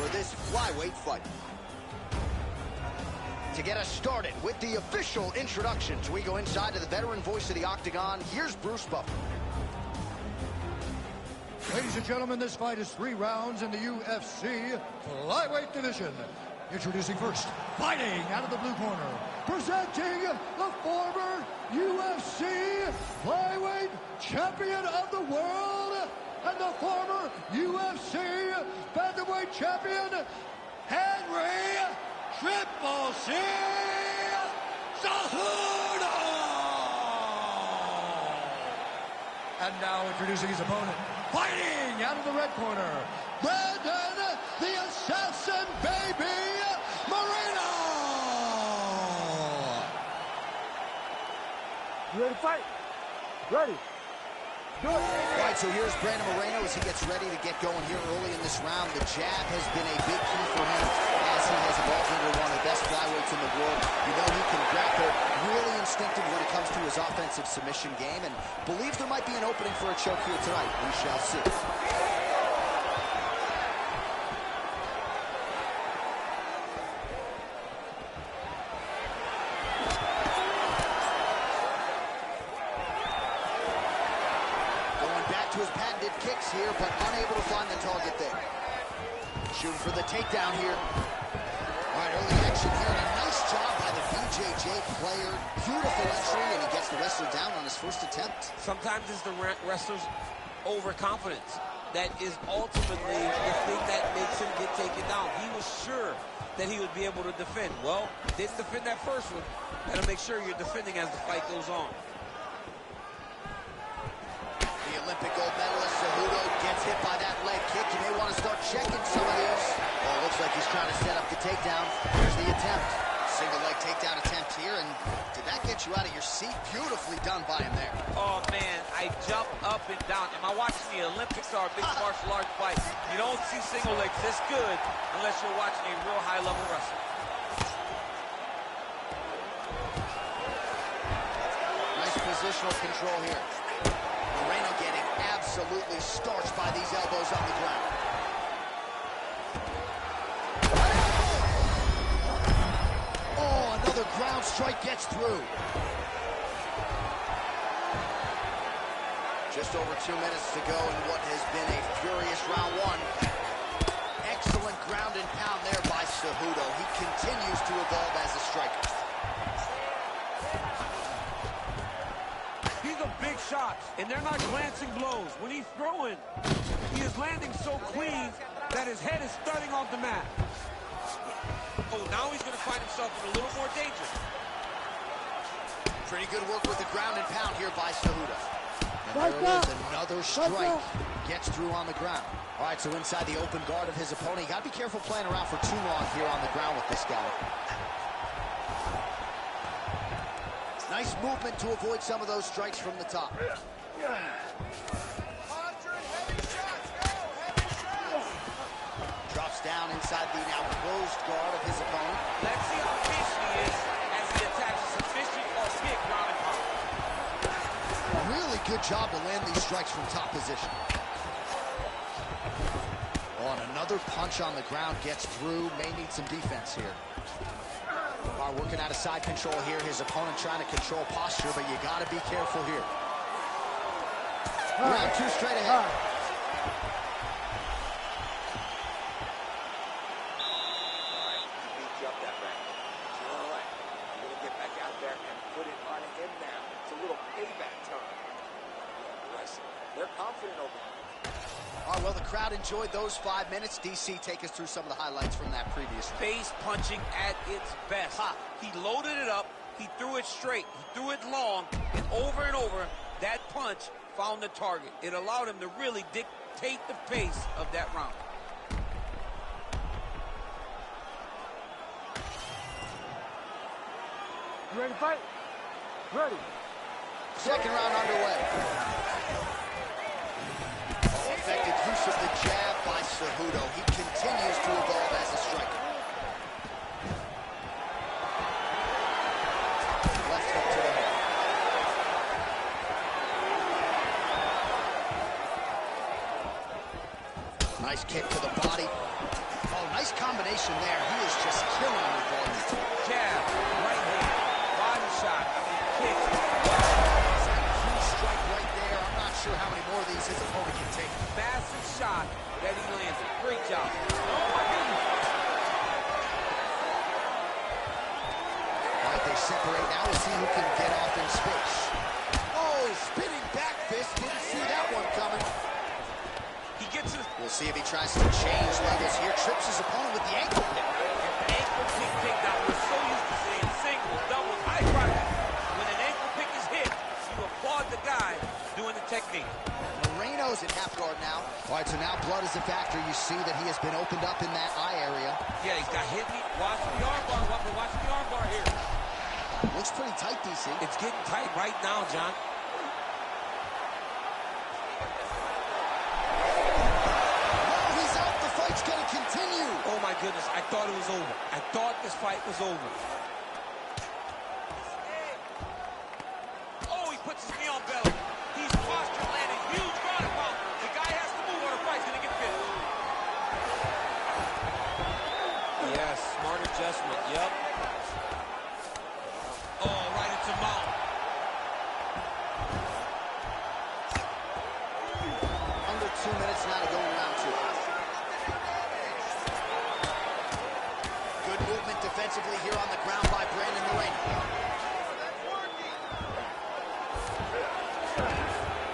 for this flyweight fight. To get us started with the official introductions, we go inside to the veteran voice of the Octagon. Here's Bruce Buffer. Ladies and gentlemen, this fight is 3 rounds in the UFC flyweight division. Introducing first, fighting out of the blue corner, presenting the former UFC flyweight champion of the world and the former UFC bantamweight champion, Henry Triple C Cejudo! And now introducing his opponent, fighting out of the red corner, Brandon the Assassin Baby Moreno! You ready to fight? Ready. Do it. All right, so here's Brandon Moreno as he gets ready to get going here early in this round. The jab has been a big key for him as he has evolved into one of the best flyweights in the world. You know he can grapple, really instinctive when it comes to his offensive submission game, and believes there might be an opening for a choke here tonight. We shall see. To his patented kicks here, but unable to find the target there. Shooting for the takedown here. All right, early action here, and a nice job by the BJJ player. Beautiful entry, and he gets the wrestler down on his first attempt. Sometimes it's the wrestler's overconfidence that is ultimately the thing that makes him get taken down. He was sure that he would be able to defend. Well, didn't defend that first one. Gotta make sure you're defending as the fight goes on. Olympic gold medalist Cejudo gets hit by that leg kick. You may want to start checking some of these. Oh, looks like he's trying to set up the takedown. Here's the attempt. Single leg takedown attempt here, and did that get you out of your seat? Beautifully done by him there. Oh, man, I jumped up and down. Am I watching the Olympics or a mixed martial arts fight? You don't see single legs this good unless you're watching a real high-level wrestler. Nice positional control here. Moreno getting absolutely starched by these elbows on the ground. Oh, another ground strike gets through. Just over 2 minutes to go in what has been a furious round one. Excellent ground and pound there by Cejudo. He continues to evolve as a striker. Big shots, and they're not glancing blows. When he's throwing, he is landing so clean that his head is thudding off the mat. Oh, now he's going to find himself in a little more danger. Pretty good work with the ground and pound here by Cejudo. And there it is, another strike. Gets through on the ground. All right, so inside the open guard of his opponent. You got to be careful playing around for too long here on the ground with this guy. Nice movement to avoid some of those strikes from the top. Drops down inside the now closed guard of his opponent. Let's see how patient he is as he attacks a sufficient or big ground and pound. Really good job to land these strikes from top position. Oh, and another punch on the ground gets through. May need some defense here. Working out of side control here. His opponent trying to control posture, but you got to be careful here. Round 2 straight ahead. All right, he beat you up that round. You're all right. You're going to get back out there and put it on him now. It's a little payback time. They're confident over him. All right, well, the crowd enjoyed those 5 minutes. DC, take us through some of the highlights from that previous round. Face punching at its best. He loaded it up, he threw it straight, he threw it long, and over, that punch found the target. It allowed him to really dictate the pace of that round. You ready to fight? Ready. Second round underway. Effective use of the jab by Cejudo. He continues to evolve as a striker. Left hook to the head. Nice kick to the body. Oh, nice Nice combination there. He is just killing him with all these tools. Jab, right hand, body shot, kick. That's a key strike right there. I'm not sure how many more of these his opponent can take. Massive shot that he landed. Great job. All right, they separate now. We'll see who can get off in space. Oh, spinning back fist. Didn't see that one coming. He gets his We'll see if he tries to change levels here. Trips his opponent with the ankle pick. ankle pick takedown. We're so used to seeing singles, doubles, high flyers. When an ankle pick is hit, you applaud the guy doing the technique. Moreno's in half guard now. All right, so now blood is a factor. You see that he has been opened up in that eye area. Yeah, he's got hit. Watch the arm bar. Watch the arm bar here. Looks pretty tight, DC. It's getting tight right now, John. He's out. The fight's going to continue. Oh, my goodness. I thought it was over. I thought this fight was over. Oh, he puts his knee on belly. He's posture landing. Huge ground and pound. The guy has to move or the fight's going to get finished. Yes, smart adjustment. Yep. Oh, right into mount. Under 2 minutes now to go in round 2. Good movement defensively here on the ground by Brandon Moreno.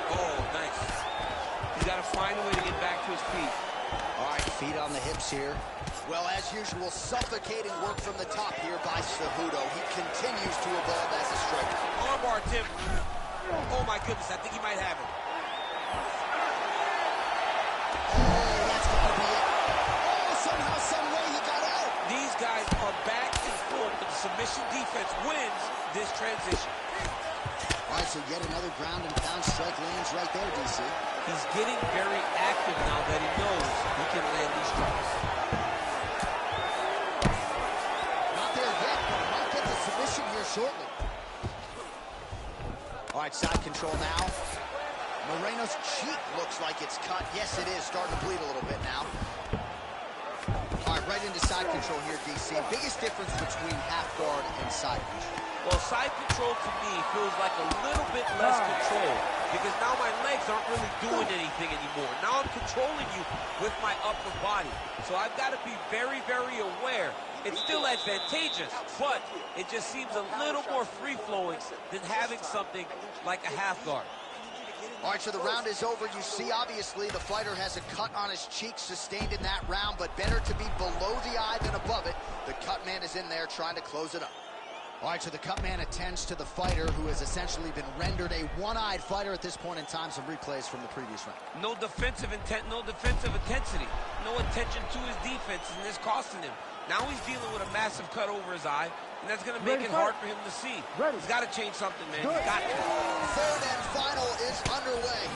Oh, nice. He's got to find a way to get back to his feet. All right, feet on the hips here. Well, as usual, suffocating work from the top here by Cejudo. He continues to evolve as a striker. Armbar, Tim. Oh, my goodness. I think he might have it. Oh, that's going to be it. Oh, somehow, some way he got out. These guys are back and forth, but the submission defense wins this transition. All right, so yet another ground and pound strike lands right there, DC. He's getting very active now that he knows he can land these strikes. Not there yet, but might get the submission here shortly. All right, side control now. Moreno's cheek looks like it's cut. Yes, it is. Starting to bleed a little bit now. All right, right into side control here, DC. Biggest difference between half guard and side control. Well, side control to me feels like a little bit less control because now my legs aren't really doing anything anymore. Now I'm controlling you with my upper body. So I've got to be very, very aware. It's still advantageous, but it just seems a little more free-flowing than having something like a half guard. All right, so the round is over. You see, obviously, the fighter has a cut on his cheek sustained in that round, but better to be below the eye than above it. The cut man is in there trying to close it up. All right, so the cut man attends to the fighter who has essentially been rendered a one-eyed fighter at this point in time. Some replays from the previous round. No defensive intent, no defensive intensity, no attention to his defense, and it's costing him. Now he's dealing with a massive cut over his eye, and that's going to make it hard for him to see. He's got to change something, man. He's got to. Third and final is underway.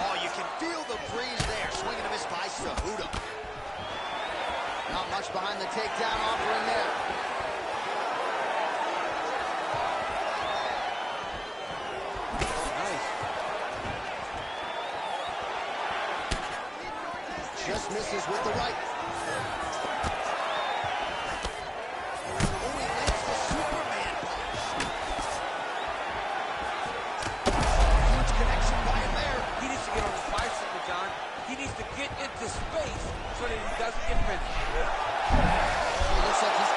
Oh, you can feel the breeze there. Swing and a miss by Cejudo. Not much behind the takedown offering there. Just misses with the right. Oh, he lands the Superman punch. Huge connection by him there. He needs to get on his bicycle, John. He needs to get into space so that he doesn't get finished. It looks like he's,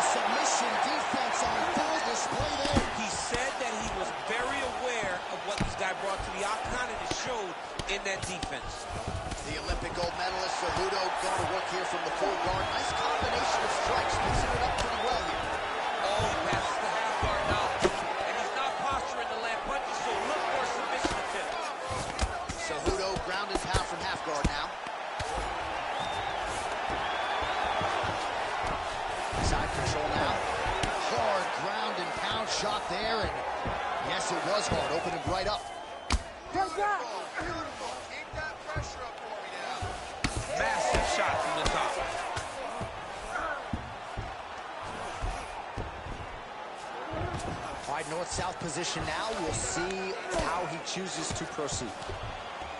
submission defense on full display there. He said that he was very aware of what this guy brought to the octagon, and it showed in that defense. The Olympic gold medalist Cejudo going to work here from the full guard. Nice combination of strikes, mixing it up pretty well here. Oh, he passes the half guard now. And he's not posturing to land punches, so look for a submission attempt. Cejudo ground and pound from half guard now. Side control now. Hard ground and pound shot there, and yes, it was hard. Opened him right up. Massive shot from the top. All right, north-south position now. We'll see how he chooses to proceed.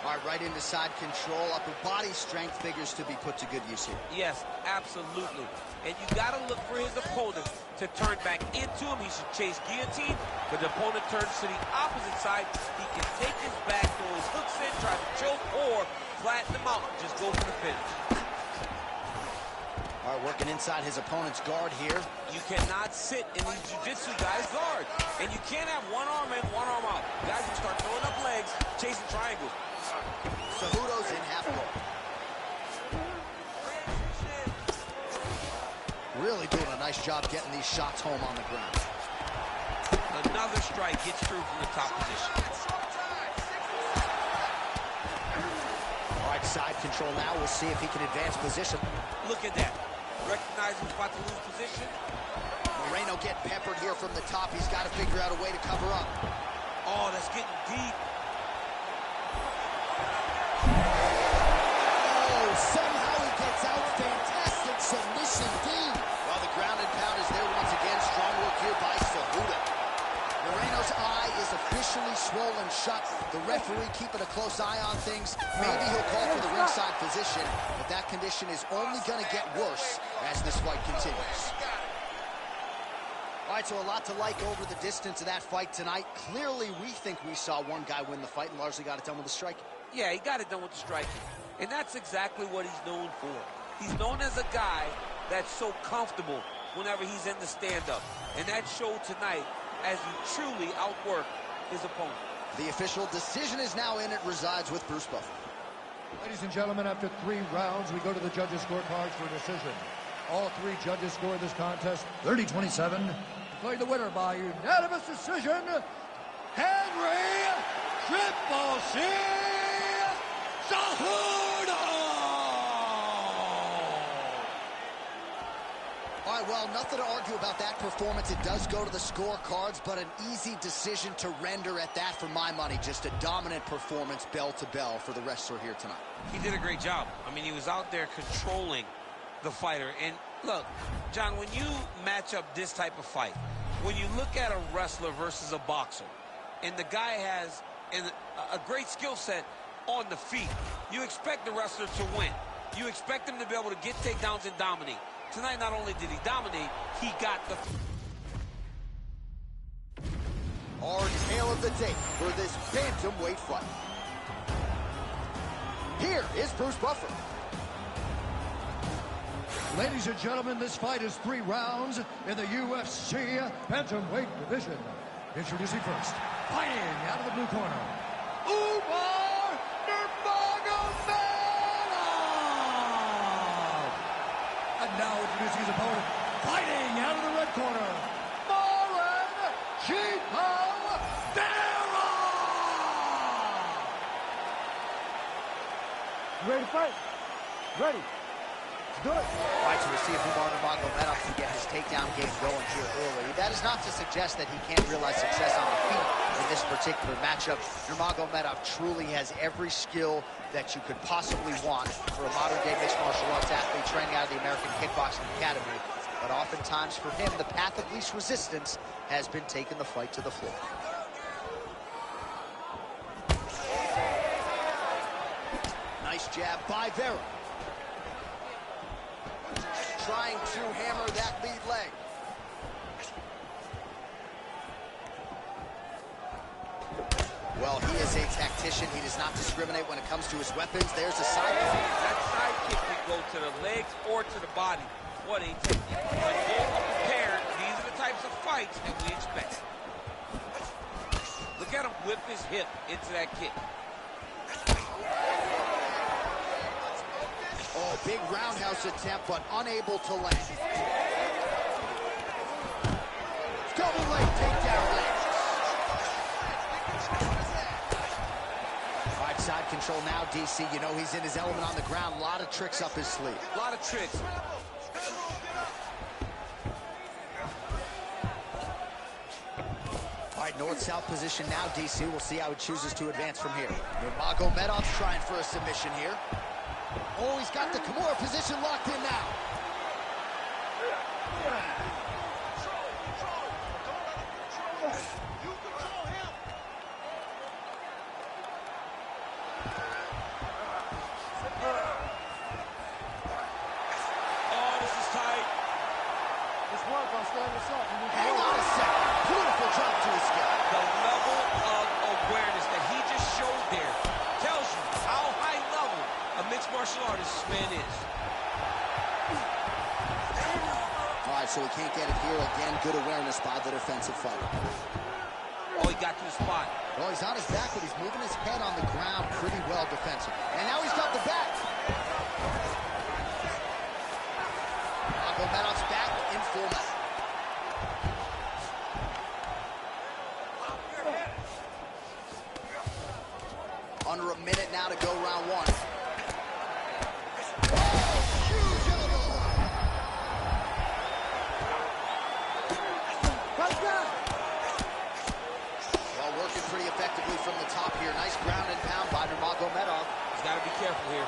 All right, right into side control. Upper body strength figures to be put to good use here. Yes, absolutely. And you got to look for his opponent to turn back into him. He should chase guillotine. But the opponent turns to the opposite side. He can take his back, throw his hooks in, try to choke, or flatten him out. Just go for the finish. All right, working inside his opponent's guard here. You cannot sit in these jiu-jitsu guys' guard. And you can't have one arm in, one arm out. Guys will start throwing up legs, chasing triangles. Cejudo's in half guard. Really doing a nice job getting these shots home on the ground. Another strike gets through from the top position. All right, side control now. We'll see if he can advance position. Look at that. Recognize he's about to lose position. Moreno getting peppered here from the top. He's got to figure out a way to cover up. Oh, that's getting deep. Oh, somehow he gets out. Fantastic submission deep. Well, the ground and pound is there once again. Strong work here by Cejudo. Moreno's eye is officially swollen shut. The referee keeping a close eye on things. Maybe he'll call for the ringside position, but that condition is only going to get worse as this fight continues. All right, so a lot to like over the distance of that fight tonight. Clearly, we think we saw one guy win the fight and largely got it done with the striking. Yeah, he got it done with the striking. And that's exactly what he's known for. He's known as a guy that's so comfortable whenever he's in the stand-up. And that showed tonight as he truly outworked his opponent. The official decision is now in. It resides with Bruce Buffer. Ladies and gentlemen, after 3 rounds, we go to the judges' scorecards for a decision. All 3 judges scored this contest 30-27. Declared the winner by unanimous decision, Henry Triple C Cejudo! All right, well, nothing to argue about that performance. It does go to the scorecards, but an easy decision to render at that for my money. Just a dominant performance, bell to bell, for the wrestler here tonight. He did a great job. I mean, he was out there controlling the fighter. And look, John, when you match up this type of fight, when you look at a wrestler versus a boxer, and the guy has a great skill set on the feet, you expect the wrestler to win. You expect him to be able to get takedowns and dominate. Tonight, not only did he dominate, he got the... Our tale of the tape for this bantamweight fight. Here is Bruce Buffer. Ladies and gentlemen, this fight is 3 rounds in the UFC bantamweight division. Introducing first, fighting out of the blue corner, Umar Nurmagomedov. And now introducing his opponent, fighting out of the red corner, Marlon Chico Vera. You ready to fight? Ready. Do it. All right, so we'll see if Umar Nurmagomedov can get his takedown game going here early. That is not to suggest that he can't realize success on the feet in this particular matchup. Nurmagomedov truly has every skill that you could possibly want for a modern-day mixed martial arts athlete training out of the American Kickboxing Academy. But oftentimes for him, the path of least resistance has been taking the fight to the floor. Nice jab by Vera. Trying to hammer that lead leg. Well, he is a tactician. He does not discriminate when it comes to his weapons. There's a side kick. That side kick can go to the legs or to the body. What a technique. When both are prepared, these are the types of fights that we expect. Look at him whip his hip into that kick. Oh, big roundhouse attempt, but unable to land. Double leg takedown leg. All right, side control now, DC. You know he's in his element on the ground. A lot of tricks up his sleeve. A lot of tricks. All right, north-south position now, DC. We'll see how he chooses to advance from here. Nurmagomedov's trying for a submission here. Oh, he's got the Kimura position locked in now. so he can't get it here. Again, good awareness by the defensive fighter. Oh, he got to the spot. Well, he's on his back, but he's moving his head on the ground pretty well defensively. And now he's got the back. Magomedov's back in full mount. Under a minute now to go round one. Well, working pretty effectively from the top here. Nice ground and pound by Nurmagomedov. He's got to be careful here.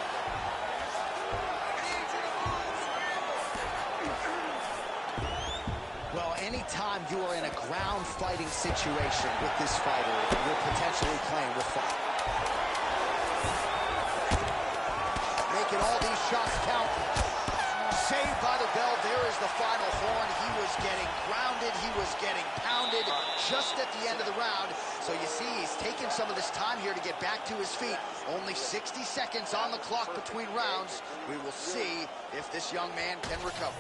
Well, anytime you are in a ground fighting situation with this fighter, you're potentially playing with fire. Making all these shots count. Saved by the bell. There is the final horn. He was getting grounded. He was getting pounded just at the end of the round. So you see, he's taking some of this time here to get back to his feet. Only 60 seconds on the clock between rounds. We will see if this young man can recover.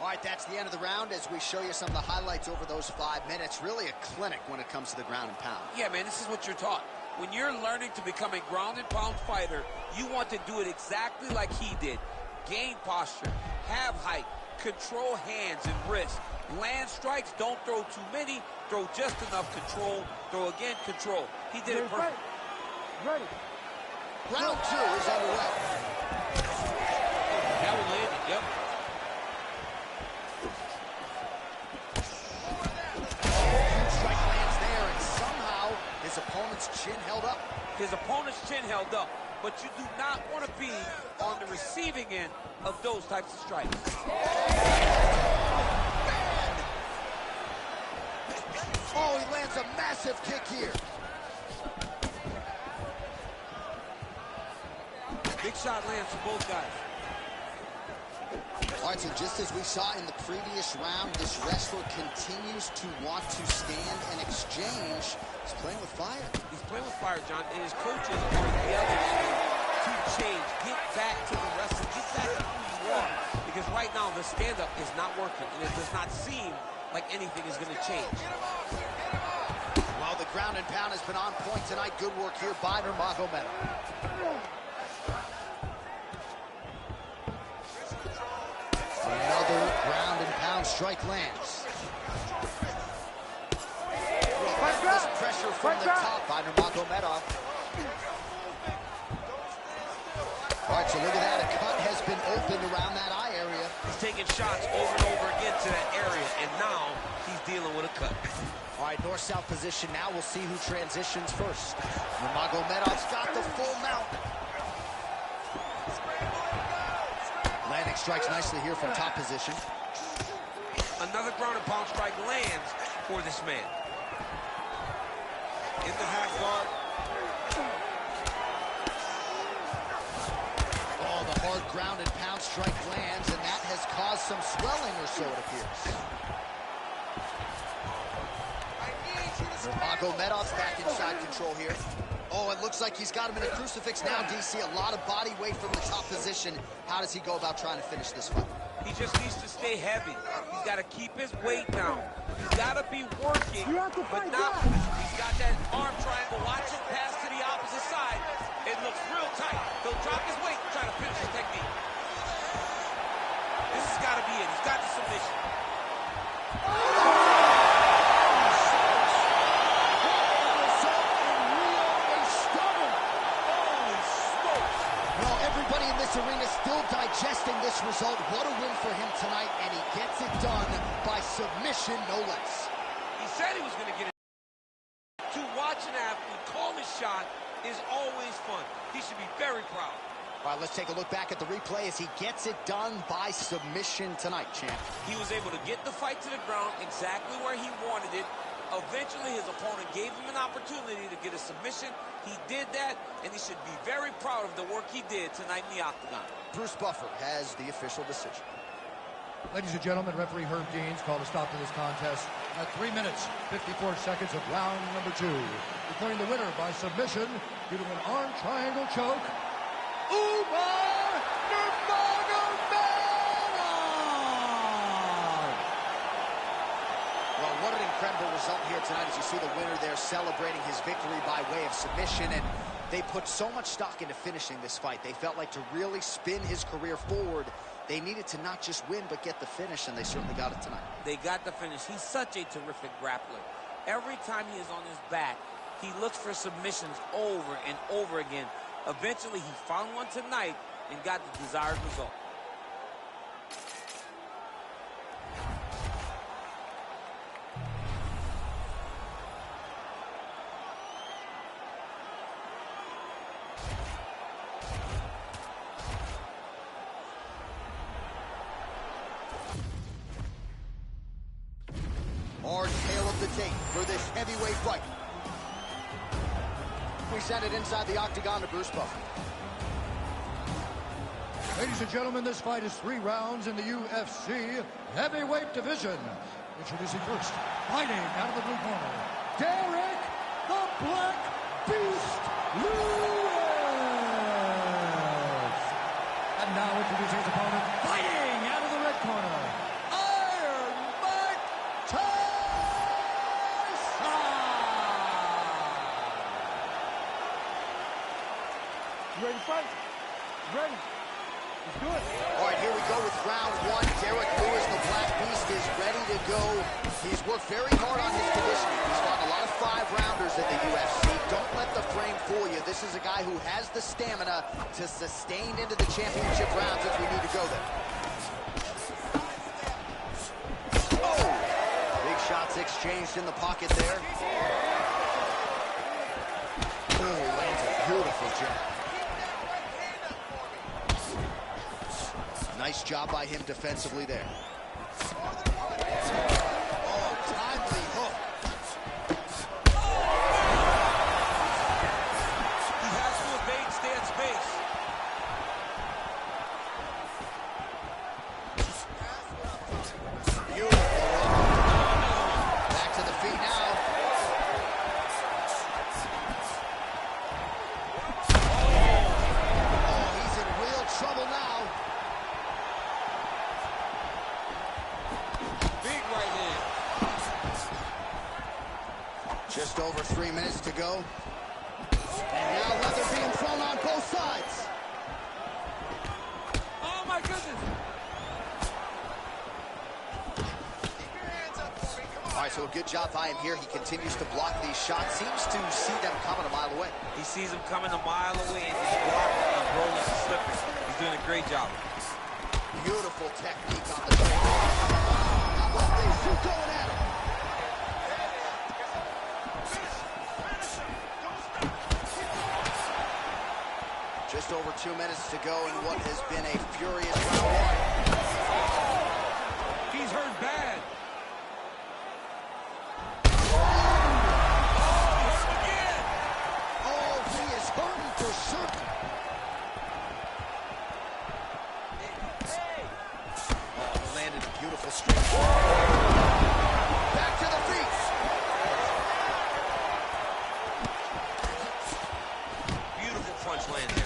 All right, that's the end of the round as we show you some of the highlights over those 5 minutes. Really a clinic when it comes to the ground and pound. Yeah, man, this is what you're taught. When you're learning to become a ground and pound fighter, you want to do it exactly like he did. Gain posture, have height, control hands and wrists. Land strikes, don't throw too many, throw just enough, control, throw again, control. He did it perfect. Ready. Round two is underway. That one landed, yep. Strike lands there, and somehow his opponent's chin held up. His opponent's chin held up, but you do not want to be on the receiving end of those types of strikes. Oh, he lands a massive kick here. Big shot lands for both guys. All right, so just as we saw in the previous round, this wrestler continues to want to stand and exchange. He's playing with fire. He's playing with fire, John, and his coaches are yelling at him to change. Get back to the wrestling. Get back to who you are. Because right now, the stand-up is not working, and it does not seem like anything is going to change. Well, the ground and pound has been on point tonight. Good work here by Nurmagomedov. Another ground and pound strike lands. Relentless pressure from the top by Nurmagomedov. All right, so look at that. A cut has been opened around that eye area. He's taking shots over and over again to that area, and now he's dealing with a cut. All right, north-south position now. We'll see who transitions first. Nurmagomedov's got the full mount. Landing strikes nicely here from top position. Another ground and pound strike lands for this man. In the half guard. Oh, the hard ground and pound strike lands, and that has caused some swelling or so, it appears. Nurmagomedov's back inside control here. Oh, it looks like he's got him in a crucifix now, DC. A lot of body weight from the top position. How does he go about trying to finish this fight? He just needs to stay heavy. He's got to keep his weight down. He's got to be working, but not. He's got that arm triangle. Watch him pass to the opposite side. It looks real tight. He'll drop his weight and try to finish his technique. This has got to be it. He's got the submission. Everybody in this arena still digesting this result. What a win for him tonight, and he gets it done by submission, no less. He said he was going to get it. To watch an athlete call his shot is always fun. He should be very proud. All right, let's take a look back at the replay as he gets it done by submission tonight, champ. He was able to get the fight to the ground exactly where he wanted it. Eventually, his opponent gave him an opportunity to get a submission. He did that, and he should be very proud of the work he did tonight in the octagon. Bruce Buffer has the official decision. Ladies and gentlemen, referee Herb Deans called a stop to this contest at 3 minutes, 54 seconds of round number 2. Declaring the winner by submission due to an arm triangle choke, Umar Nurmagomedov! result here tonight as you see the winner there celebrating his victory by way of submission, and they put so much stock into finishing this fight. They felt like to really spin his career forward, they needed to not just win, but get the finish, and they certainly got it tonight. They got the finish. He's such a terrific grappler. Every time he is on his back, he looks for submissions over and over again. Eventually, he found one tonight and got the desired result. Our tale of the tape for this heavyweight fight. We send it inside the octagon to Bruce Buffer. Ladies and gentlemen, this fight is 3 rounds in the UFC heavyweight division. Introducing first, fighting out of the blue corner, Derek the Black Beast Lewis. And now introducing his opponent, fighting out of the red corner, Iron Mike Tyson. You ready to fight? Ready. Let's do it. All right, here we go with round 1. Derek Lewis, the Black Beast, is ready to go. He's worked very hard on his conditioning. He's fought a lot of 5-rounders in the UFC. Don't let the frame fool you. This is a guy who has the stamina to sustain into the championship rounds if we need to go there. Oh! Big shots exchanged in the pocket there. Oh, lands a beautiful jab. Nice job by him defensively there. Oh, timely hook. He has to evade, stay in space. Beautiful. Back to the feet now. Oh, he's in real trouble now. Just over 3 minutes to go. And now leather being thrown on both sides. Oh, my goodness. All right, so a good job by him here. He continues to block these shots. Seems to see them coming a mile away. He sees them coming a mile away and he's blocking and rolling and slipping. He's doing a great job. Beautiful technique on the train. Now both these two going at it. Just over 2 minutes to go in what has been a furious round 1. He's hurt bad. Oh, he is hurting for certain. Oh, landed a beautiful straight. Back to the feet. Beautiful punch landed.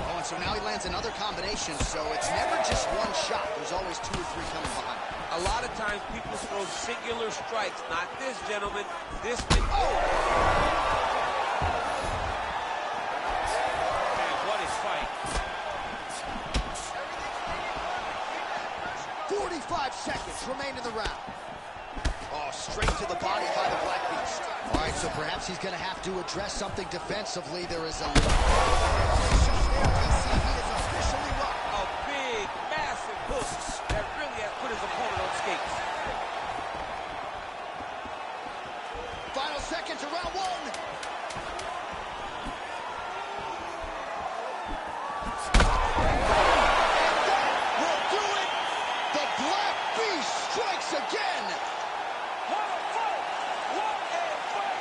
Oh, and so now he lands another combination, so it's never just one shot. There's always 2 or 3 coming behind. A lot of times people throw singular strikes. Not this, gentlemen. This big. Oh! Man, what a fight. 45 seconds remain in the round. Oh, straight to the body by the Black Beast. All right, so perhaps he's going to have to address something defensively. There is a he is officially rocked. A big, massive hook that really has put his opponent on skates. Final seconds of round 1. And that will do it. The Black Beast strikes again. What a fight! What a fight!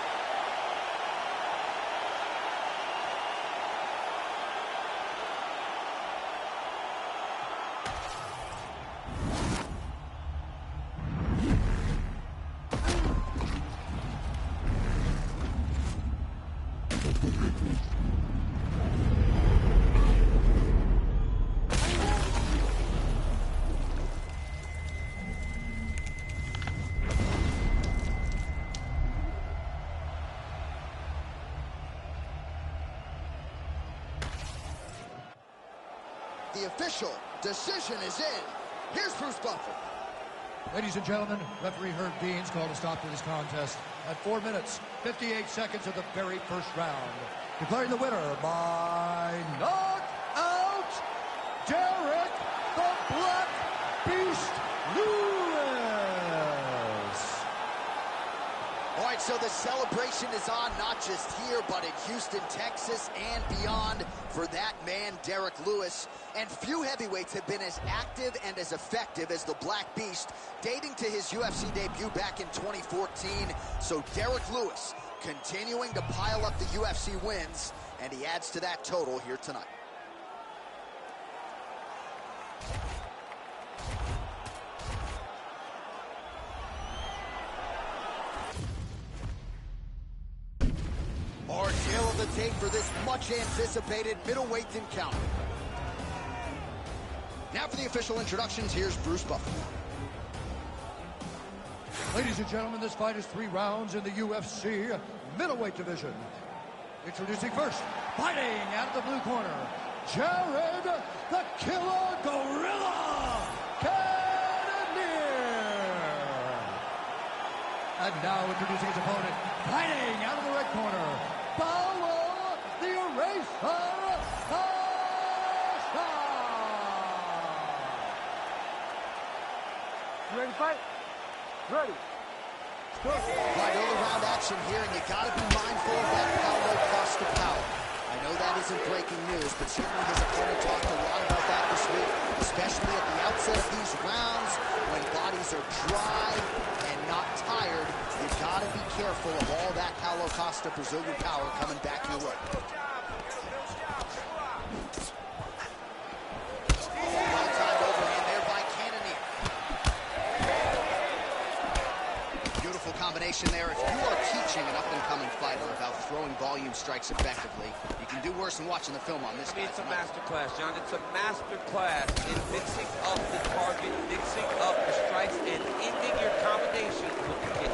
The official decision is in. Here's Bruce Buffer. Ladies and gentlemen, referee Herb Deans called a stop to this contest at 4 minutes, 58 seconds of the very first round. Declaring the winner by knockout, Derek the Black Beast Lewis. All right, so the celebration is on, not just here, but in Houston, Texas, and beyond for that man, Derek Lewis. And few heavyweights have been as active and as effective as the Black Beast, dating to his UFC debut back in 2014. So Derek Lewis continuing to pile up the UFC wins, and he adds to that total here tonight. Our tail of the tape for this much-anticipated middleweight encounter. Now for the official introductions, here's Bruce Buffer. Ladies and gentlemen, this fight is 3 rounds in the UFC middleweight division. Introducing first, fighting out of the blue corner, Jared the Killer Gorilla Cannonier. And now introducing his opponent, fighting out of the red corner, Paulo the Eraser Costa. You ready to fight? Ready. Right, early round action here, and you got to be mindful of that Paulo Costa power. I know that isn't breaking news, but certainly his opponent talked a lot about that this week, especially at the outset of these rounds when bodies are dry and not tired. You got to be careful of all that Paulo Costa Brazilian power coming back your way. Well-timed overhand there by Cannonier. Beautiful combination there. If you are teaching an up-and-coming fighter about throwing volume strikes effectively, you can do worse than watching the film on this guy. It's a master class, John. It's a master class in mixing up the target, mixing up the strikes, and ending your combination with the kick.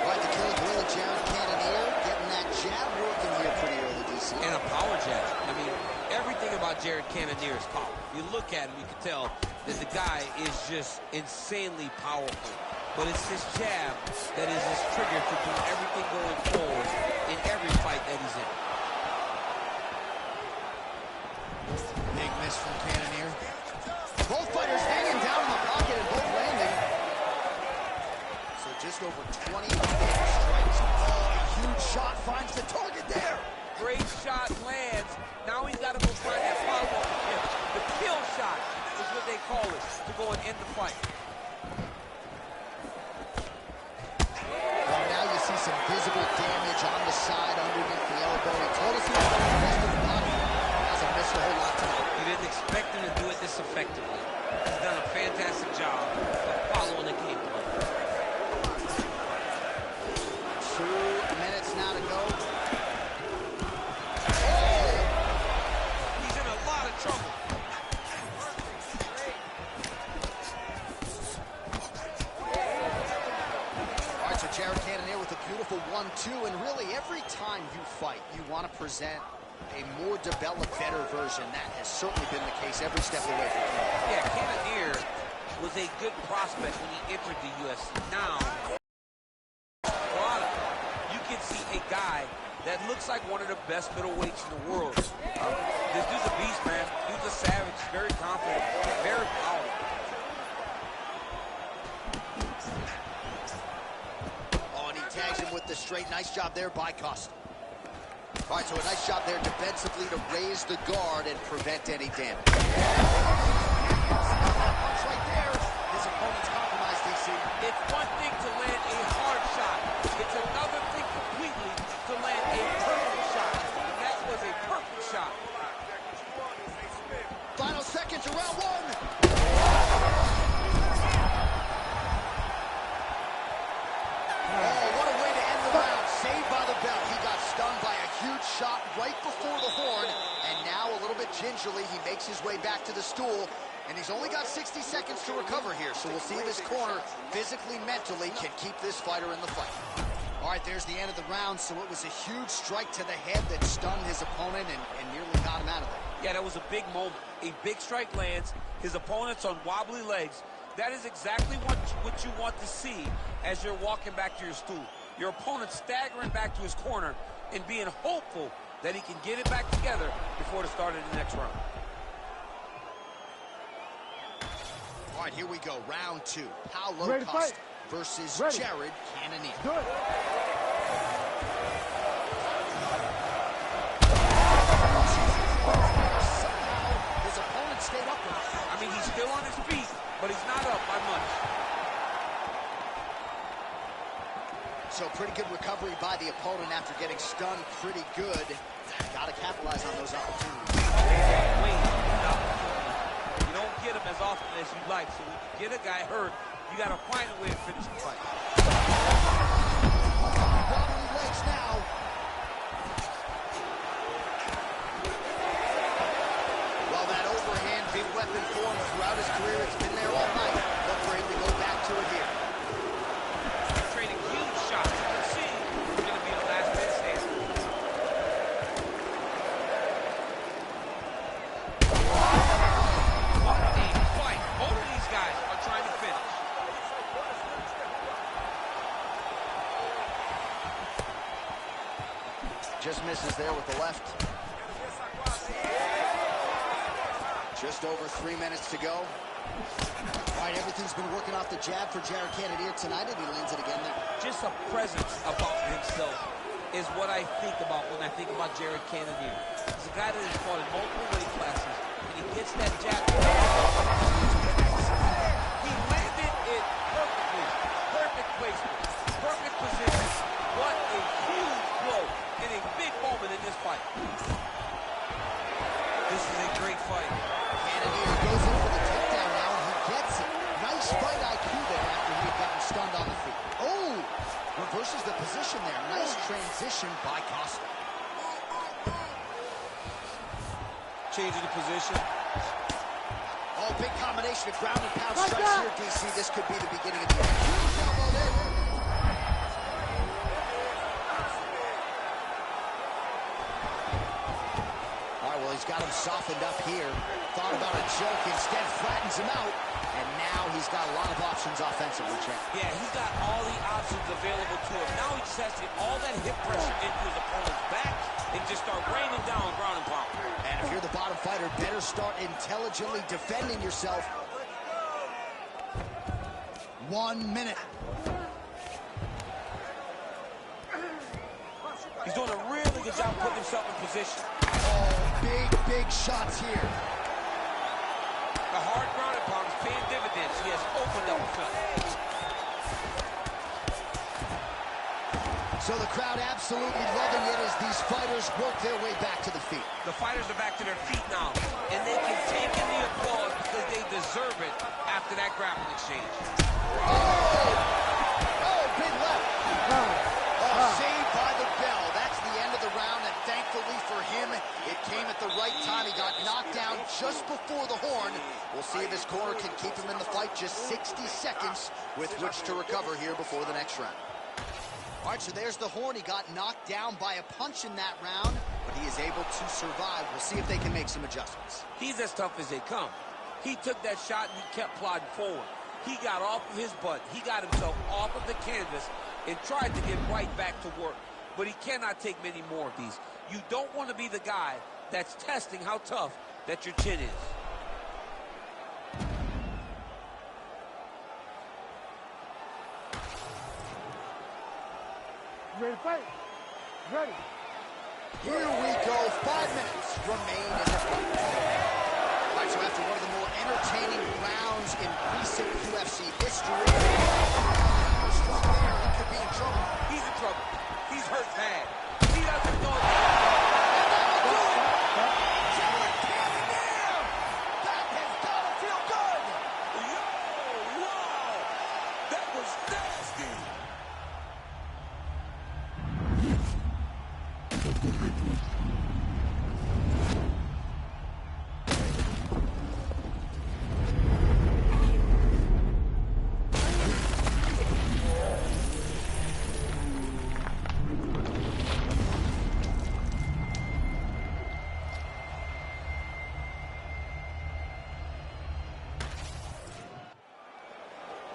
Right, the Killer Gorilla, Jared Cannonier, getting that jab working here pretty early, DC. And a power jab. I mean, everything about Jared Cannonier is power. You look at him, you can tell that the guy is just insanely powerful. But it's this jab that is his trigger to do everything going forward in every fight that he's in. Big miss from Cannonier. Both fighters hanging down in the pocket and both landing. So just over 20 strikes. Oh, a huge shot finds the target there. Great shot lands. Now he's got to go find that follow-up kill. The kill shot is what they call it, to go and end the fight. Well, now you see some visible damage on the side underneath the elbow. He told us he was going to the rest of the body. Hasn't missed a whole lot tonight. You didn't expect him to do it this effectively. He's done a fantastic job of following the game plan. 2 minutes now to go. He's in a lot of trouble. All right, so Jared Cannonier with a beautiful 1-2, and really every time you fight, you want to present a more developed, better version. That has certainly been the case every step of the way for him. Yeah, Cannonier was a good prospect when he entered the UFC. Now, you can see a guy that looks like one of the best middleweights in the world. This dude's a beast, man. Dude's a savage, very confident, very powerful. Oh, and he tags him with the straight. Nice job there by Costa. All right, so a nice job there defensively to raise the guard and prevent any damage. Punch right there. His opponent's compromised, DC. It's one thing to land a hard shot. It's another thing completely to land a perfect shot. And that was a perfect shot. Final seconds of round 1. Oh, what a way to end the round. Saved by the bell. He got stung by a huge shot right before the horn. And now, a little bit gingerly, he makes his way back to the stool. And he's only got 60 seconds to recover here. So we'll see if his corner, physically, mentally, can keep this fighter in the fight. All right, there's the end of the round, so it was a huge strike to the head that stunned his opponent and nearly got him out of there. Yeah, that was a big moment. A big strike lands, his opponent's on wobbly legs. That is exactly what you want to see as you're walking back to your stool. Your opponent staggering back to his corner and being hopeful that he can get it back together before the start of the next round. All right, here we go. Round two. Paulo Ready to Costa fight? versus Ready. Jared Cannonier. Good. Somehow, his opponent stayed up with him. I mean, he's still on his feet, but he's not up by much. So pretty good recovery by the opponent after getting stunned pretty good. Got to capitalize on those opportunities. You don't get them as often as you'd like, so when you get a guy hurt, you got to find a way to finish the fight. Wobbly legs now. Well, that overhand big weapon for him throughout his career. It's been there all night. Look for him to go back to it here. Trading huge shots. You can see he's going to be the last man standing. What a fight. Both of these guys are trying to finish. Just misses there with the left. Just over 3 minutes to go. All right, everything's been working off the jab for Jared Cannonier tonight, and he lands it again there. Just a presence about himself is what I think about when I think about Jared Cannonier. He's a guy that has fought in multiple weight classes, and he gets that jab. He landed it perfectly. Perfect placement. Perfect position. What a huge blow in a big moment in this fight. This is a great fight. Cannonier goes in for the takedown now, and he gets it. Nice fight IQ there after he had gotten stunned on the feet. Oh! Reverses the position there. Nice transition by Costa. Changing the position. Oh, big combination of ground and pound strikes here, DC. This could be the beginning of the end. Huge elbow there. All right, well, he's got him softened up here. Thought about a joke, instead flattens him out. And now he's got a lot of options offensively, Champ. Yeah, he's got all the options available to him. Now he just has to get all that hip pressure into his opponent's back and just start raining down ground and pound. And if you're the bottom fighter, better start intelligently defending yourself. 1 minute. He's doing a really good job putting himself in position. Oh, big shots here. The hard ground and pound is paying dividends. He has opened up the fight. So the crowd absolutely loving it as these fighters work their way back to the feet. The fighters are back to their feet now, and they can take in the applause because they deserve it after that grappling exchange. Oh, big left. Saved by the bell. That's the end of the round, and thankfully for him, it came at the right time. He got knocked down just before the horn. We'll see if his corner can keep him in the fight. Just 60 seconds with which to recover here before the next round. All right, so there's the horn. He got knocked down by a punch in that round, but he is able to survive. We'll see if they can make some adjustments. He's as tough as they come. He took that shot and he kept plodding forward. He got off of his butt. He got himself off of the canvas and tried to get right back to work. But he cannot take many more of these. You don't want to be the guy that's testing how tough that your chin is. Ready to fight? Ready. Here we go. 5 minutes remain in the fight. All right, so after one of the more entertaining rounds in recent UFC history, he could be in trouble. He's in trouble. He's hurt bad. He doesn't know that. Jared Cannonier! That has got to feel good! Wow! That was nasty!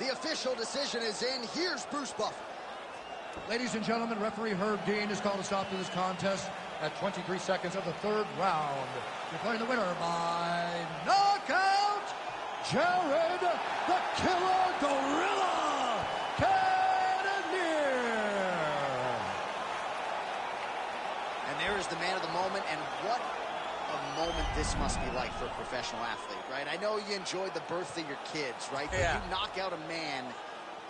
The official decision is in. Here's Bruce Buffer. Ladies and gentlemen, referee Herb Dean has called a stop to this contest at 23 seconds of the third round. Declaring the winner by knockout, Jared the Killer Gorilla Cannonier. And there is the man of the moment, and what a moment this must be like for a professional athlete, right? I know you enjoyed the birth of your kids, right? But you knock out a man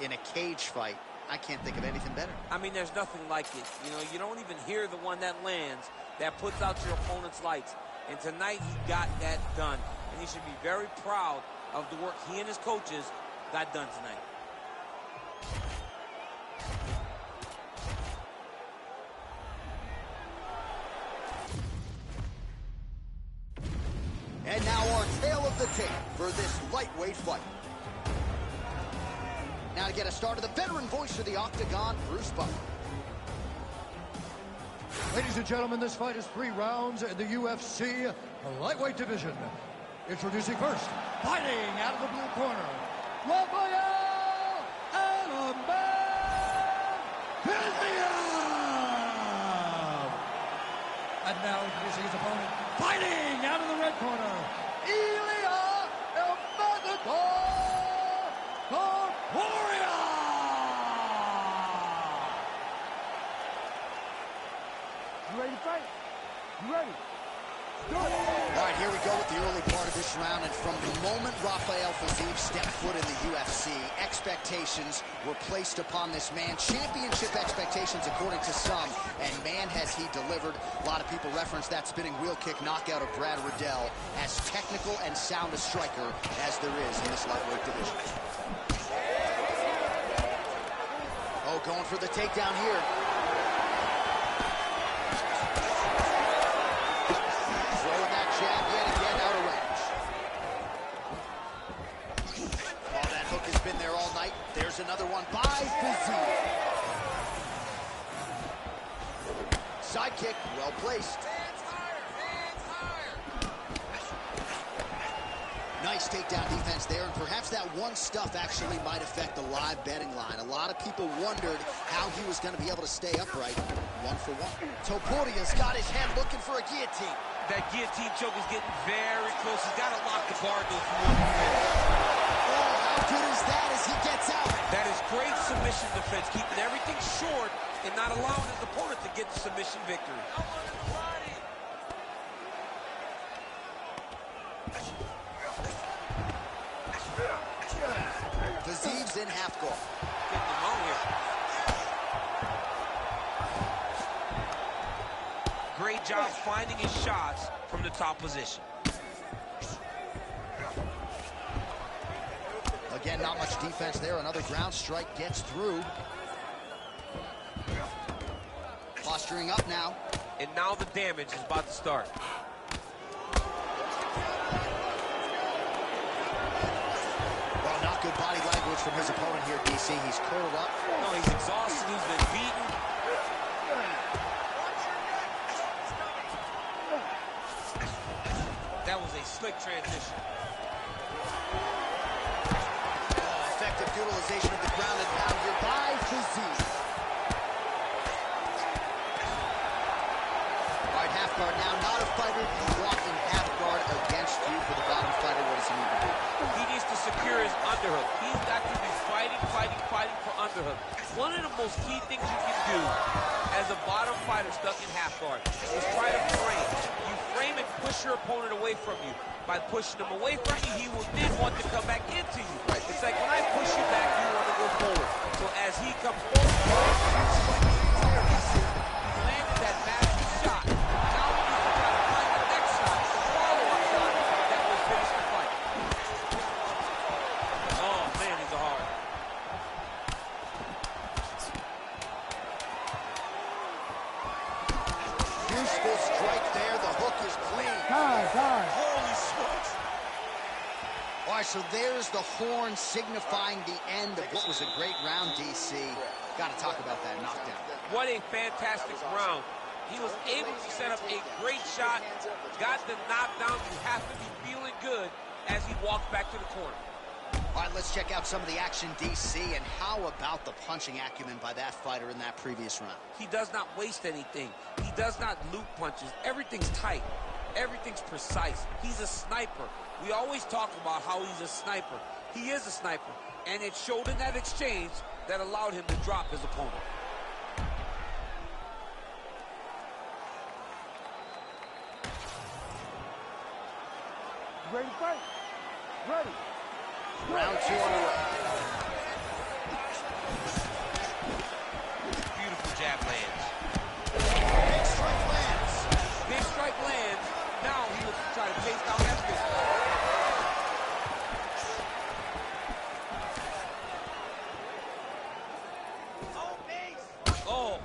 in a cage fight. I can't think of anything better. I mean, there's nothing like it. You know, you don't even hear the one that lands, that puts out your opponent's lights. And tonight, he got that done. And he should be very proud of the work he and his coaches got done tonight. And now our tale of the tape for this lightweight fight. Now to get us started, the veteran voice of the Octagon, Bruce Buffer. Ladies and gentlemen, this fight is 3 rounds in the UFC lightweight division. Introducing first, fighting out of the blue corner, Rafael And now introducing his opponent, fighting out of the red corner, Ilya Elmatador Corporea! You ready to fight? You ready? Do it. All right, here we go with the early part of this round, and from the moment Rafael Fiziev stepped foot in the UFC, expectations were placed upon this man. Championship expectations, according to some, and man, has he delivered. A lot of people reference that spinning wheel kick knockout of Brad Riddell, as technical and sound a striker as there is in this lightweight division. Oh, going for the takedown here. Jab yet again out of range. Oh, that hook has been there all night. There's another one by Fiziev. Side kick, well placed. Hands higher. Nice takedown defense there, and perhaps that one stuff actually might affect the live betting line. A lot of people wondered how he was going to be able to stay upright. 1 for 1. Topuria's got his head looking for a guillotine. That guillotine choke is getting very close. He's got to lock the guard though for one finish. Oh, how good is that as he gets out? That is great submission defense, keeping everything short and not allowing his opponent to get the submission victory. Fiziev's in half guard. Getting him on here. Great job finding his shots from the top position. Again, not much defense there. Another ground strike gets through. Posturing up now. And now the damage is about to start. Well, not good body language from his opponent here, DC. He's curled up. No, he's exhausted. He's been beaten. That was a slick transition. Oh, effective utilization of the ground and pound here by Fiziev. All right, half guard now. Not a fighter. He's walking half guard against you for the bottom fighter. What does he need to do? He needs to secure his underhook. He's got to be fighting for underhook. One of the most key things you can do as a bottom fighter stuck in half guard is try to frame. You frame and push your opponent away from you. By pushing him away from you, he will then want to come back into you. It's like when I push you back, you want to go forward. So as he comes forward, he's landed that massive shot. Now he needs to try to find the next shot, the follow-up shot that will finish the fight. Oh, man, he's a hard. Useful strike there. The hook is clean. Time. Holy smokes. All right, so there's the horn signifying the end of what was a great round, DC. Got to talk about that knockdown. What a fantastic round. He was able to set up a great shot, got the knockdown. You have to be feeling good as he walked back to the corner. All right, let's check out some of the action, DC, and how about the punching acumen by that fighter in that previous round? He does not waste anything. He does not loop punches. Everything's tight. Everything's precise. He's a sniper. We always talk about how he's a sniper. He is a sniper, and it showed in that exchange that allowed him to drop his opponent. Ready to fight? Ready. Round 2 underway. Beautiful jab lands. Big strike lands. Big strike lands. Now he looks to try to chase down that fist. Oh.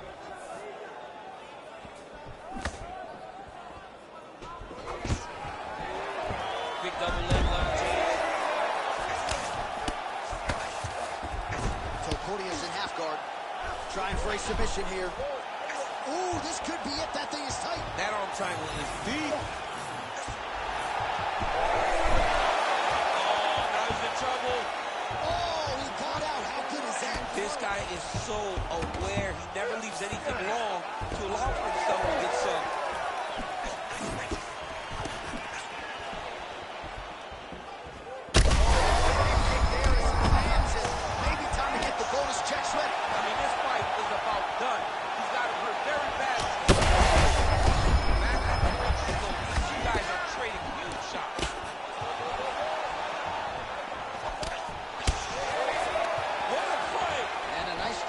Big double leg lunge. Is in half guard. Trying for a submission here. Ooh, this could be it. That thing is tight. That arm triangle is deep. Oh, now he's in trouble. Oh, he got out. How good is that? This guy is so aware. He never leaves anything wrong to allow for himself to get some.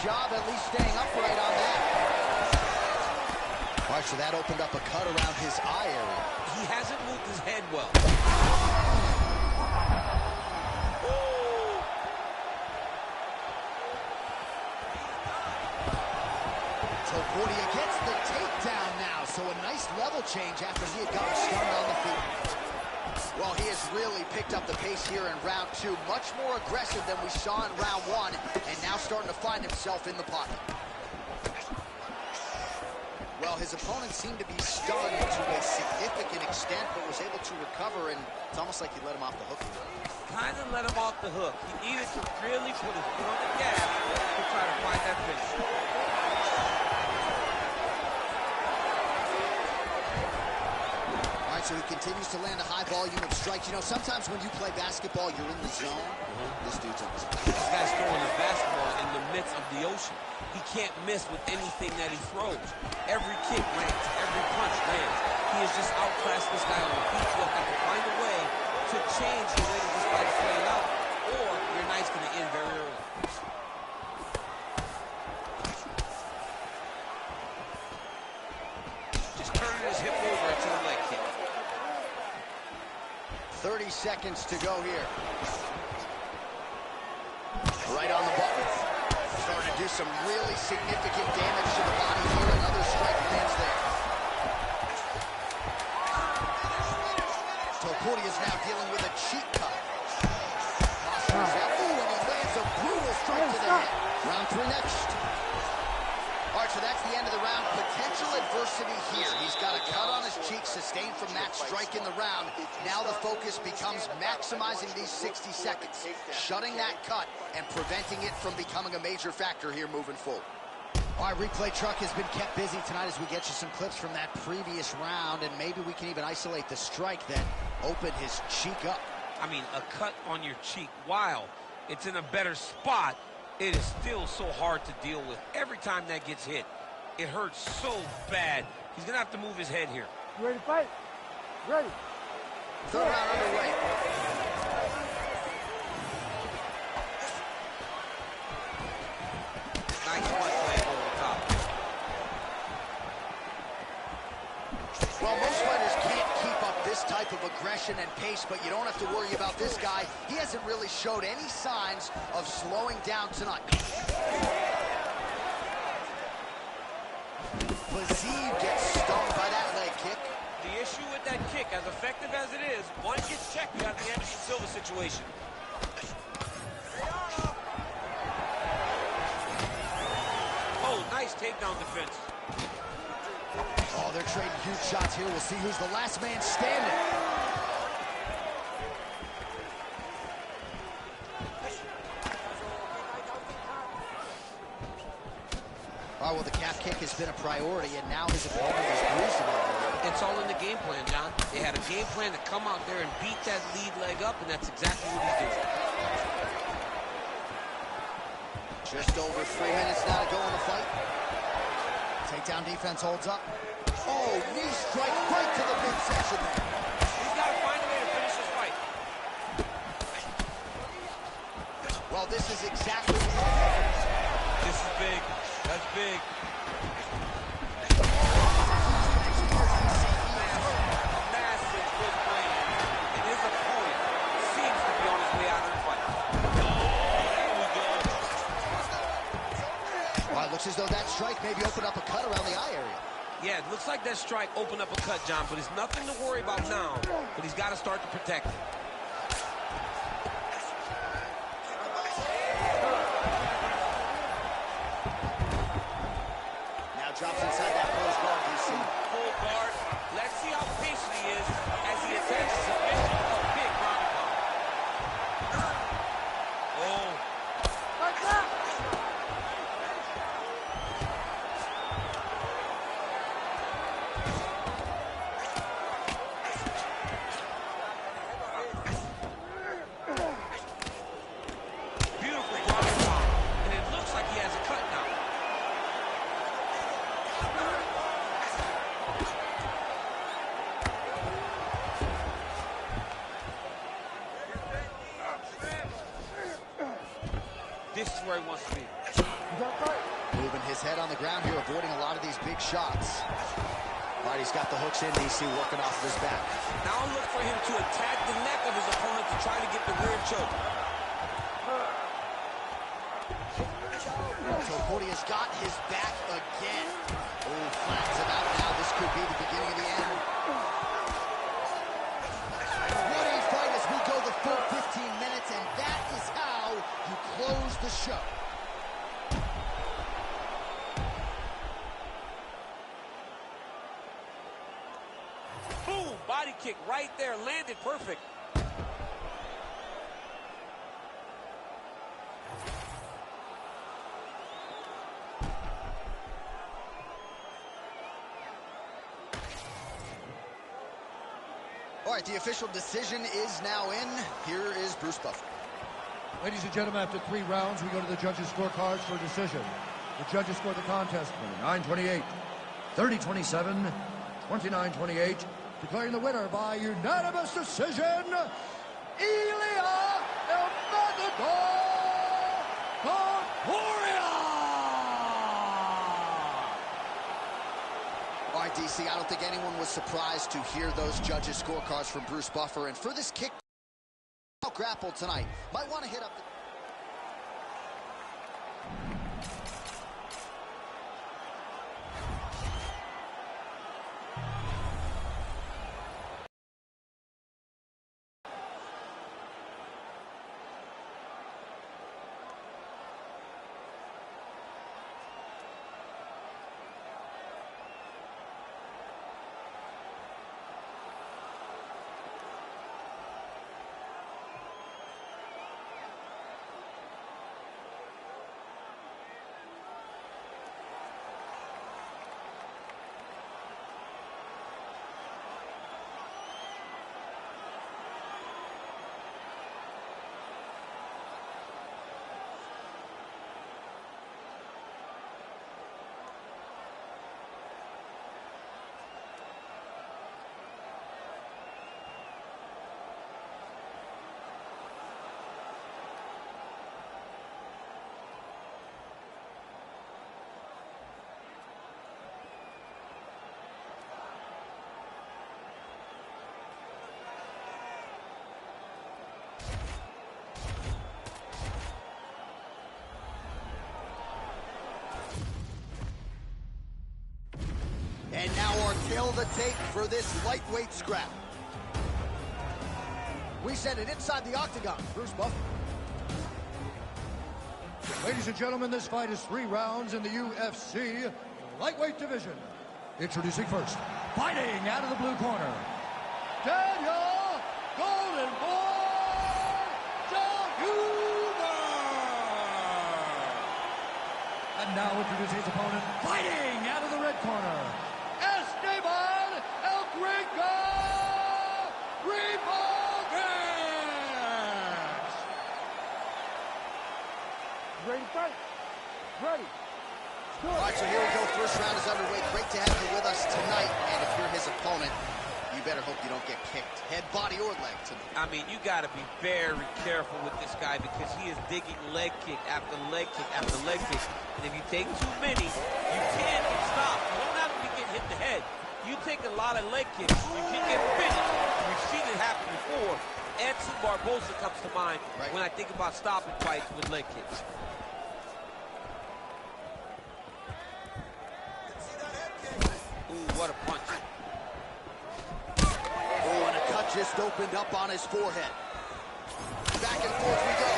Job at least staying upright on that. All right, so that opened up a cut around his eye area. He hasn't moved his head well. Topuria gets the takedown now, so a nice level change after he had gotten stunned on the feet. Well, he has really picked up the pace here in round 2. Much more aggressive than we saw in round 1, and now starting to find himself in the pocket. Well, his opponent seemed to be stunned to a significant extent, but was able to recover, and it's almost like he let him off the hook. Kind of let him off the hook. He needed to really put his foot on the gas to try to find that finish. So he continues to land a high volume of strikes. You know, sometimes when you play basketball, you're in the zone. This dude's in the zone. This guy's throwing his basketball in the midst of the ocean. He can't miss with anything that he throws. Every kick lands, every punch lands. He has just outclassed this guy on the feet. He'll have to find a way to change the way that this fight is playing out, or your night's going to end very early. Just turning his hip over to the leg kick. 30 seconds to go here. Right on the button. Starting to do some really significant damage to the body here. Another strike lands there. Topuria is now dealing with a cheek cut. Ooh, and he lands a brutal strike to the head. Round 3 next. All right, so that's the end of the round. Potential adversity here. He's got a cut on his cheek sustained from that strike in the round. Now the focus becomes maximizing these 60 seconds, shutting that cut and preventing it from becoming a major factor here moving forward. All right, replay truck has been kept busy tonight as we get you some clips from that previous round, and maybe we can even isolate the strike that opened his cheek up. I mean, a cut on your cheek, while it's in a better spot, it is still so hard to deal with. Every time that gets hit, it hurts so bad. He's going to have to move his head here. You ready to fight? Ready. Third round underway. Nice punch land over the top. Well, most fighters can't keep up this type of aggression and pace, but you don't have to worry about this guy. He hasn't really showed any signs of slowing down tonight. Bazib gets stung by that leg kick. The issue with that kick, as effective as it is, once gets checked, you have the Anderson Silva situation. Oh, nice takedown defense. Oh, they're trading huge shots here. We'll see who's the last man standing. All right, well, the calf kick has been a priority, and now his opponent is bruised in that area. It's all in the game plan, John. They had a game plan to come out there and beat that lead leg up, and that's exactly what he's doing. Just over 3 minutes now to go in the fight. Takedown defense holds up. Oh, knee strike right to the midsection there. He's got to find a way to finish this fight. Well, this is exactly what This is big. That's big. Massive good plan. And his opponent seems to be on his way out of the fight. There we go. Well, it looks as though that strike maybe opened up a cut around the eye area. Yeah, it looks like that strike opened up a cut, John, but it's nothing to worry about now. But he's got to start to protect it. Now drops inside that close guard, DC. Full guard. Let's see how patient he is as he attempts to submit a big ground and pound. Oh. Like that. Beautiful ground and pound. And it looks like he has a cut now. This is where he wants to be. You got fight. Moving his head on the ground here, avoiding a lot of these big shots. All right, he's got the hooks in, DC, working off of his back. Now look for him to attack the neck of his opponent to try to get the rear choke. So Portea's got his back again. Oh, flattens him out now. This could be the beginning of the end. What a fight as we go the full 15 minutes, and that is how you close the show. Boom! Body kick right there, landed perfect. All right, the official decision is now in. Here is Bruce Buffer. Ladies and gentlemen, after 3 rounds, we go to the judges' scorecards for a decision. The judges scored the contest 29-28, 30-27, 29-28, declaring the winner by unanimous decision, Ilia El Matador Concordia! All right, DC, I don't think anyone was surprised to hear those judges' scorecards from Bruce Buffer. And for this kick out grapple tonight, might want to hit up the... And now our tail of the tape for this lightweight scrap. We send it inside the octagon. Bruce Buffer. Ladies and gentlemen, this fight is 3 rounds in the UFC lightweight division. Introducing first, fighting out of the blue corner, Daniel Golden Boy Jaguar. At Now introducing his opponent, fighting out of the red corner, Esteban El Gringo Revolves! Ready to fight? Ready. All right, so here we go. First round is underway. Great to have you with us tonight. And if you're his opponent, you better hope you don't get kicked. Head, body, or leg tonight. I mean, you got to be very careful with this guy because he is digging leg kick after leg kick after leg kick. And if you take too many, you can't stop. You don't have to get hit in the head. You take a lot of leg kicks, you can get finished. We've seen it happen before. Edson Barboza comes to mind when I think about stopping fights with leg kicks. Ooh, what a punch. Oh, and a cut just opened up on his forehead. Back and forth we go.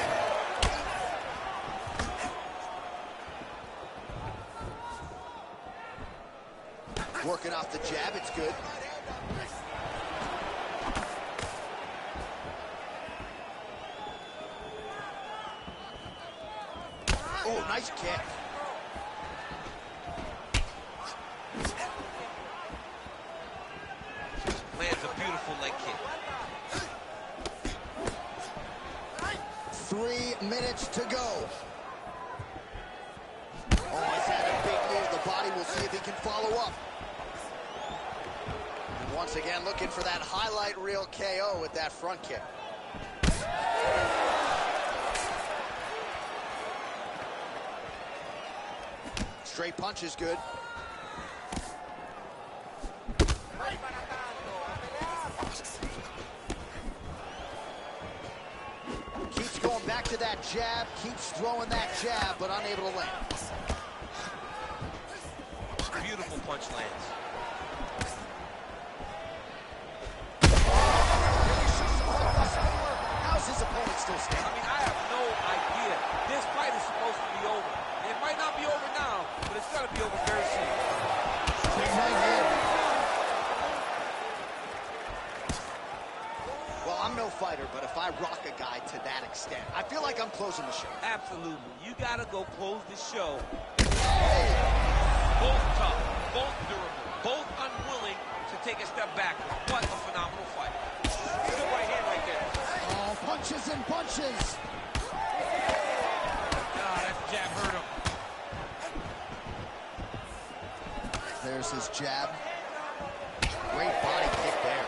Working off the jab, it's good. Oh, nice kick. Lands a beautiful leg kick. 3 minutes to go. Oh, he's had a big move. The body, will see if he can follow up. And once again, looking for that highlight reel KO with that front kick. Straight punch is good. Keeps going back to that jab, keeps throwing that jab, but unable to land. Beautiful punch lands. How's his opponent still I standing? mean, I have no idea. This fight is supposed to be over. It might not be over now, but it's going to be over very soon. Well, I'm no fighter, but if I rock a guy to that extent, I feel like I'm closing the show. Absolutely. You got to go close the show. Hey! Both tough, both durable, both unwilling to take a step back. What a phenomenal fight. Good right hand right there. Oh, punches and punches. Ah, that jab hurt him. There's his jab. Great body kick there.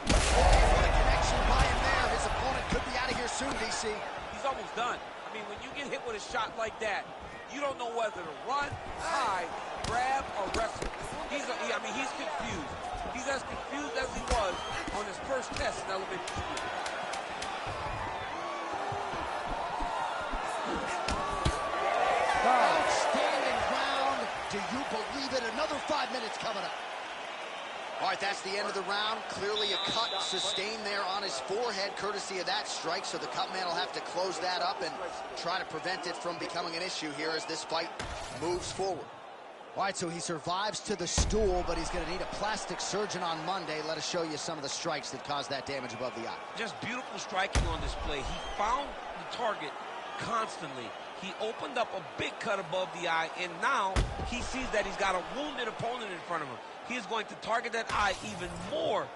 What a connection by him there. His opponent could be out of here soon, DC. He's almost done. I mean, when you get hit with a shot like that, you don't know whether to run, hide, grab, or wrestle. He's confused. He's as confused as he was on his first test in elementary school. Outstanding round. Do you believe it? Another 5 minutes coming up. All right, that's the end of the round. Clearly a cut sustained there on his forehead, courtesy of that strike, so the cut man will have to close that up and try to prevent it from becoming an issue here as this fight moves forward. All right, so he survives to the stool, but he's going to need a plastic surgeon on Monday. Let us show you some of the strikes that caused that damage above the eye. Just beautiful striking on display. He found the target constantly. He opened up a big cut above the eye, and now he sees that he's got a wounded opponent in front of him. He is going to target that eye even more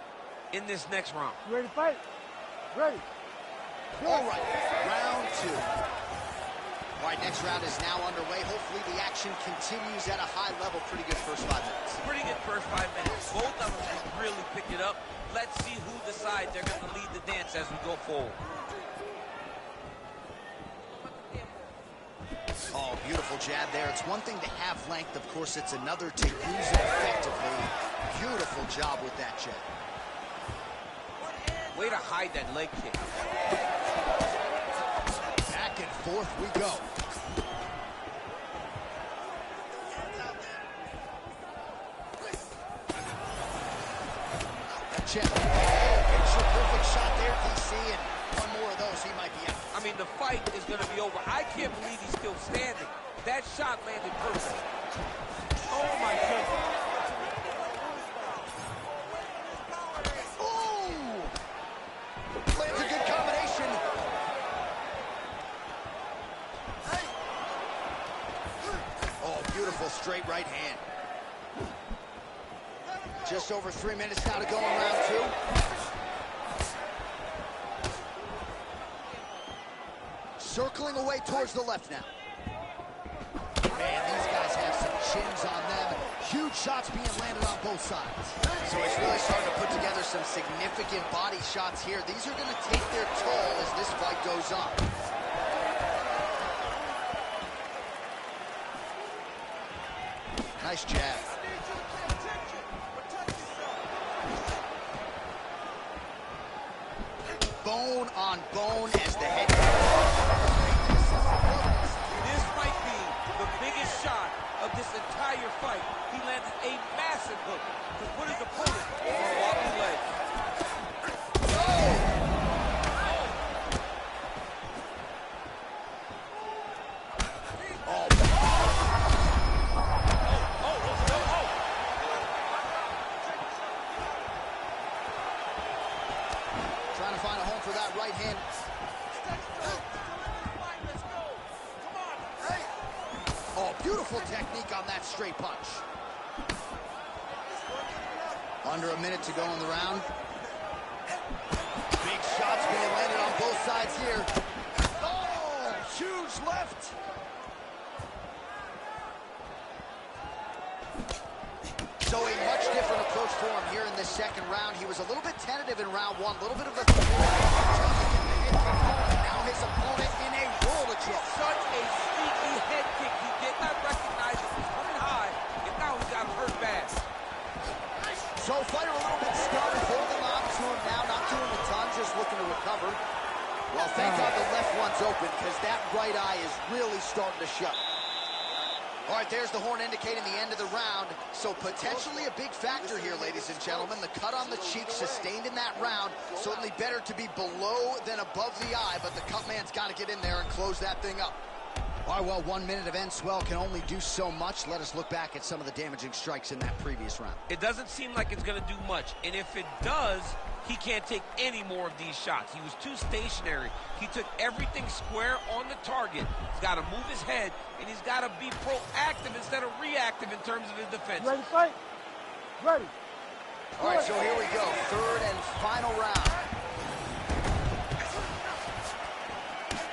in this next round. You ready to fight? Ready. All right, round 2. All right, next round is now underway. Hopefully the action continues at a high level. Pretty good first 5 minutes. Pretty good first 5 minutes. Both of them have really picked it up. Let's see who decides they're going to lead the dance as we go forward. Oh, beautiful jab there. It's one thing to have length. Of course, it's another to use it effectively. Beautiful job with that jab. Way to hide that leg kick. Back and forth we go. That jab. Picture perfect shot there, DC, and one more of those, he might be out. I mean, the fight is going to be over. I can't believe he's still standing. That shot landed perfect. Oh, my goodness. Ooh! Lands a good combination. right hand. Just over 3 minutes now to go in round 2. Circling away towards the left now. Man, these guys have some chins on them. Huge shots being landed on both sides. So he's really starting to put together some significant body shots here. These are going to take their toll as this fight goes on. Nice jab. Bone on bone as the head. This might be the biggest shot of this entire fight. He landed a massive hook to put his opponent over a wobbly leg. Trying to find a home for that right hand. Oh, beautiful technique on that straight punch. Under a minute to go in the round. Big shots being landed on both sides here. Oh, huge left. So a much different approach for him here in this second round. He was a little bit tentative in round 1, a little bit of a... Now his opponent in a world of trouble. Such a sneaky head kick. He did not recognize it was coming high, and now he got hurt bad. So fighter a little bit stunned, holding on to him now, not doing a ton, just looking to recover. Well, thank God the left one's open, because that right eye is really starting to shut. All right, there's the horn indicating the end of the round. So potentially a big factor here, ladies and gentlemen. The cut on the cheek sustained in that round. Certainly better to be below than above the eye, but the cut man's got to get in there and close that thing up. All right, well, 1 minute of end swell can only do so much. Let us look back at some of the damaging strikes in that previous round. It doesn't seem like it's going to do much, and if it does, he can't take any more of these shots. He was too stationary. He took everything square on the target. He's got to move his head, and he's got to be proactive instead of reactive in terms of his defense. Ready to fight? Ready. All right, so here we go. Third and final round.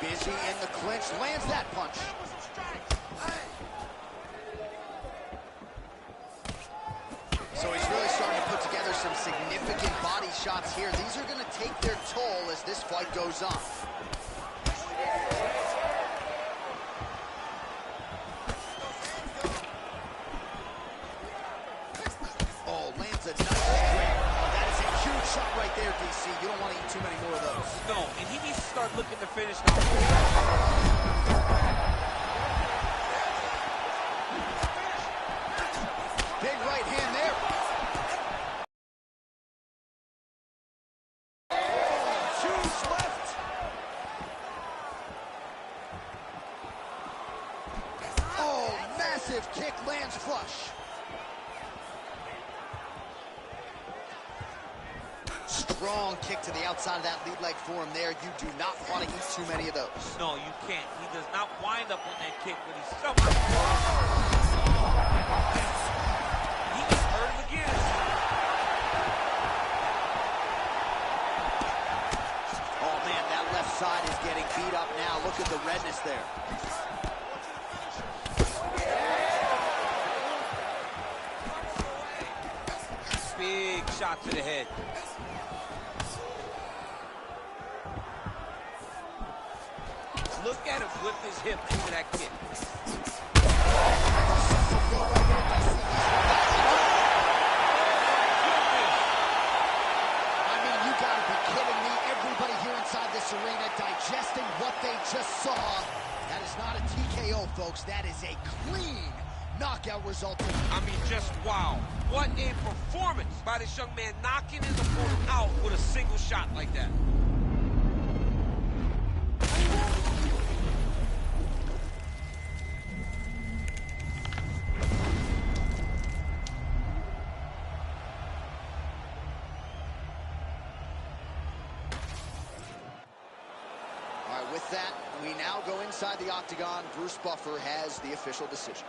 Busy in the clinch, lands that punch. So he's really starting to put together some significant body shots here. These are going to take their toll as this fight goes on. Oh, lands a nice straight. That is a huge shot right there, DC. You don't want to eat too many more of those. No, and he needs to start looking to finish now. Big right hand there. Huge left. Oh, massive kick lands flush. Strong kick to the outside of that lead leg for him there. You do not want to eat too many of those. No, you can't. He does not wind up on that kick when he's so... He gets hurt again. Oh, man, that left side is getting beat up now. Look at the redness there. Big shot to the head. Look at him whip his hip into that kick. I mean, you gotta be kidding me. Everybody here inside this arena digesting what they just saw. That is not a TKO, folks. That is a clean knockout result. I mean, just wow. What a performance by this young man, knocking his opponent out with a single shot like that. All right, with that, we now go inside the octagon. Bruce Buffer has the official decision.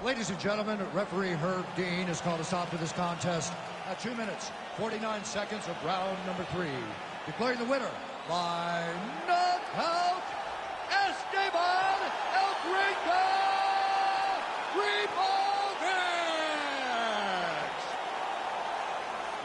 Ladies and gentlemen, referee Herb Dean has called a stop to this contest at 2 minutes, 49 seconds of round number 3. Declaring the winner by knockout, Esteban El Gringo Repovic!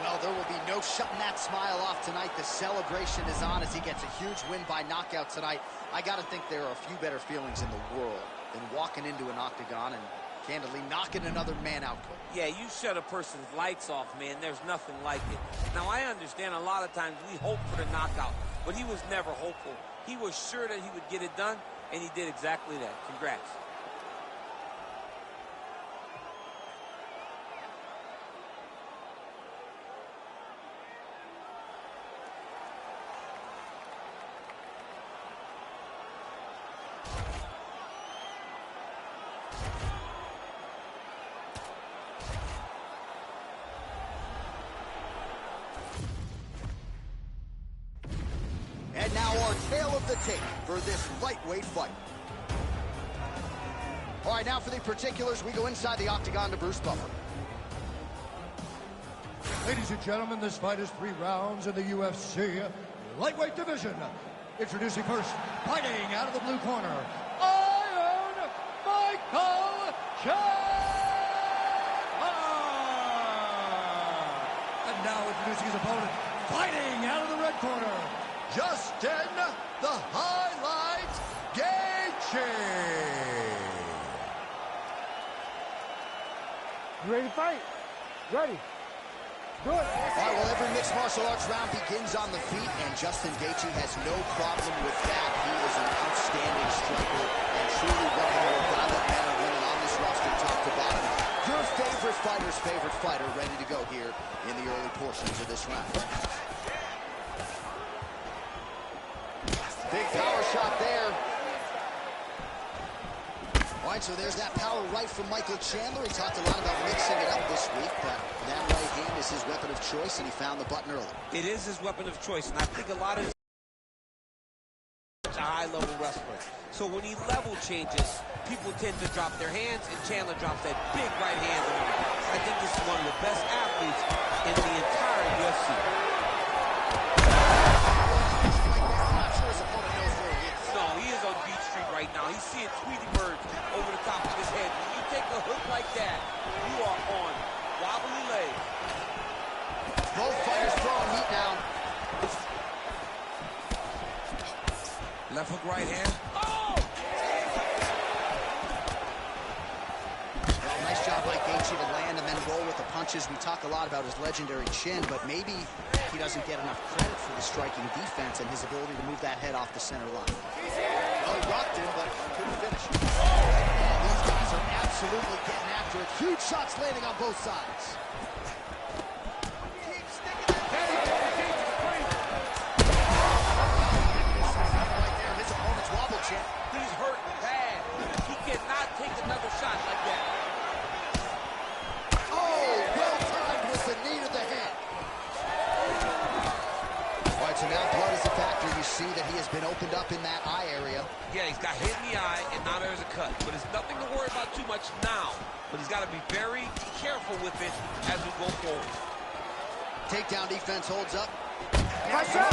Well, there will be no shutting that smile off tonight. The celebration is on as he gets a huge win by knockout tonight. I got to think there are a few better feelings in the world than walking into an octagon and candidly knocking another man out cold. Yeah, you shut a person's lights off, man. There's nothing like it. Now, I understand a lot of times we hope for the knockout, but he was never hopeful. He was sure that he would get it done, and he did exactly that. Congrats. And now our tale of the tape for this lightweight fight. All right, now for the particulars, we go inside the octagon to Bruce Buffer. Ladies and gentlemen, this fight is 3 rounds in the UFC lightweight division. Introducing first, fighting out of the blue corner, Iron Michael Chandler! And now introducing his opponent, fighting out of the red corner, Justin the Highlight Gaethje. You ready to fight? Ready. Good. All right, well, every mixed martial arts round begins on the feet, and Justin Gaethje has no problem with that. He is an outstanding striker and truly one of the more violent men and women on this roster, top to bottom. Your favorite fighter's favorite fighter ready to go here in the early portions of this round. Big power shot there. All right, so there's that power right from Michael Chandler. He talked a lot about mixing it up this week, but that right hand is his weapon of choice, and he found the button early. It is his weapon of choice, and I think a lot of a high-level wrestler. So when he level changes, people tend to drop their hands, and Chandler drops that big right hand on him. I think this is one of the best athletes in the entire UFC. Right now, he's seeing Tweety birds over the top of his head. When you take a hook like that, you are on wobbly legs. Both fighters throwing heat now. Left hook, right hand. Oh! Well, nice job by Gaethje to land and then roll with the punches. We talk a lot about his legendary chin, but maybe he doesn't get enough credit for the striking defense and his ability to move that head off the center line. Well, he rocked him, but couldn't finish. And these guys are absolutely getting after it. Huge shots landing on both sides. Keep sticking that head. Right there, his opponent's wobble chin. He's hurt bad. He cannot take another shot like that. Oh, well timed with the knee to the head. All right, so now blood is a factor. You see that he has been opened up in that eye area. Yeah, he's got hit in the eye, and now there's a cut. But it's nothing to worry about too much now. But he's got to be very careful with it as we go forward. Takedown defense holds up. Nice shot.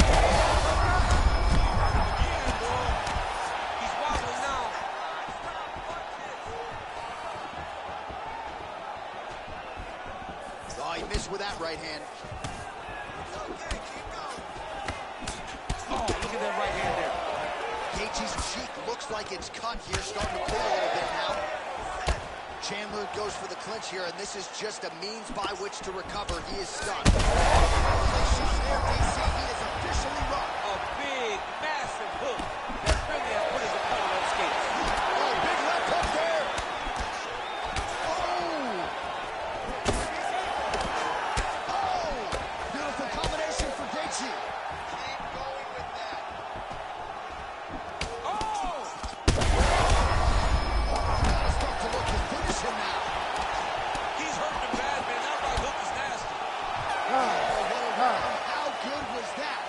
He's wobbling now. Oh, he missed with that right hand. Oh, look at that right hand there. Gaethje's cheek looks like it's cut here, starting to pull a little bit now. Chandler goes for the clinch here, and this is just a means by which to recover. He is stunned. DC, he is officially rocked. A big, massive hook that really has put his opponent on skates. Oh, big left hook there. Oh, beautiful combination for Gaethje. Keep going with that. Oh! Gotta start to look to finish him now. He's hurting bad, man. That right hook is nasty. How good was that?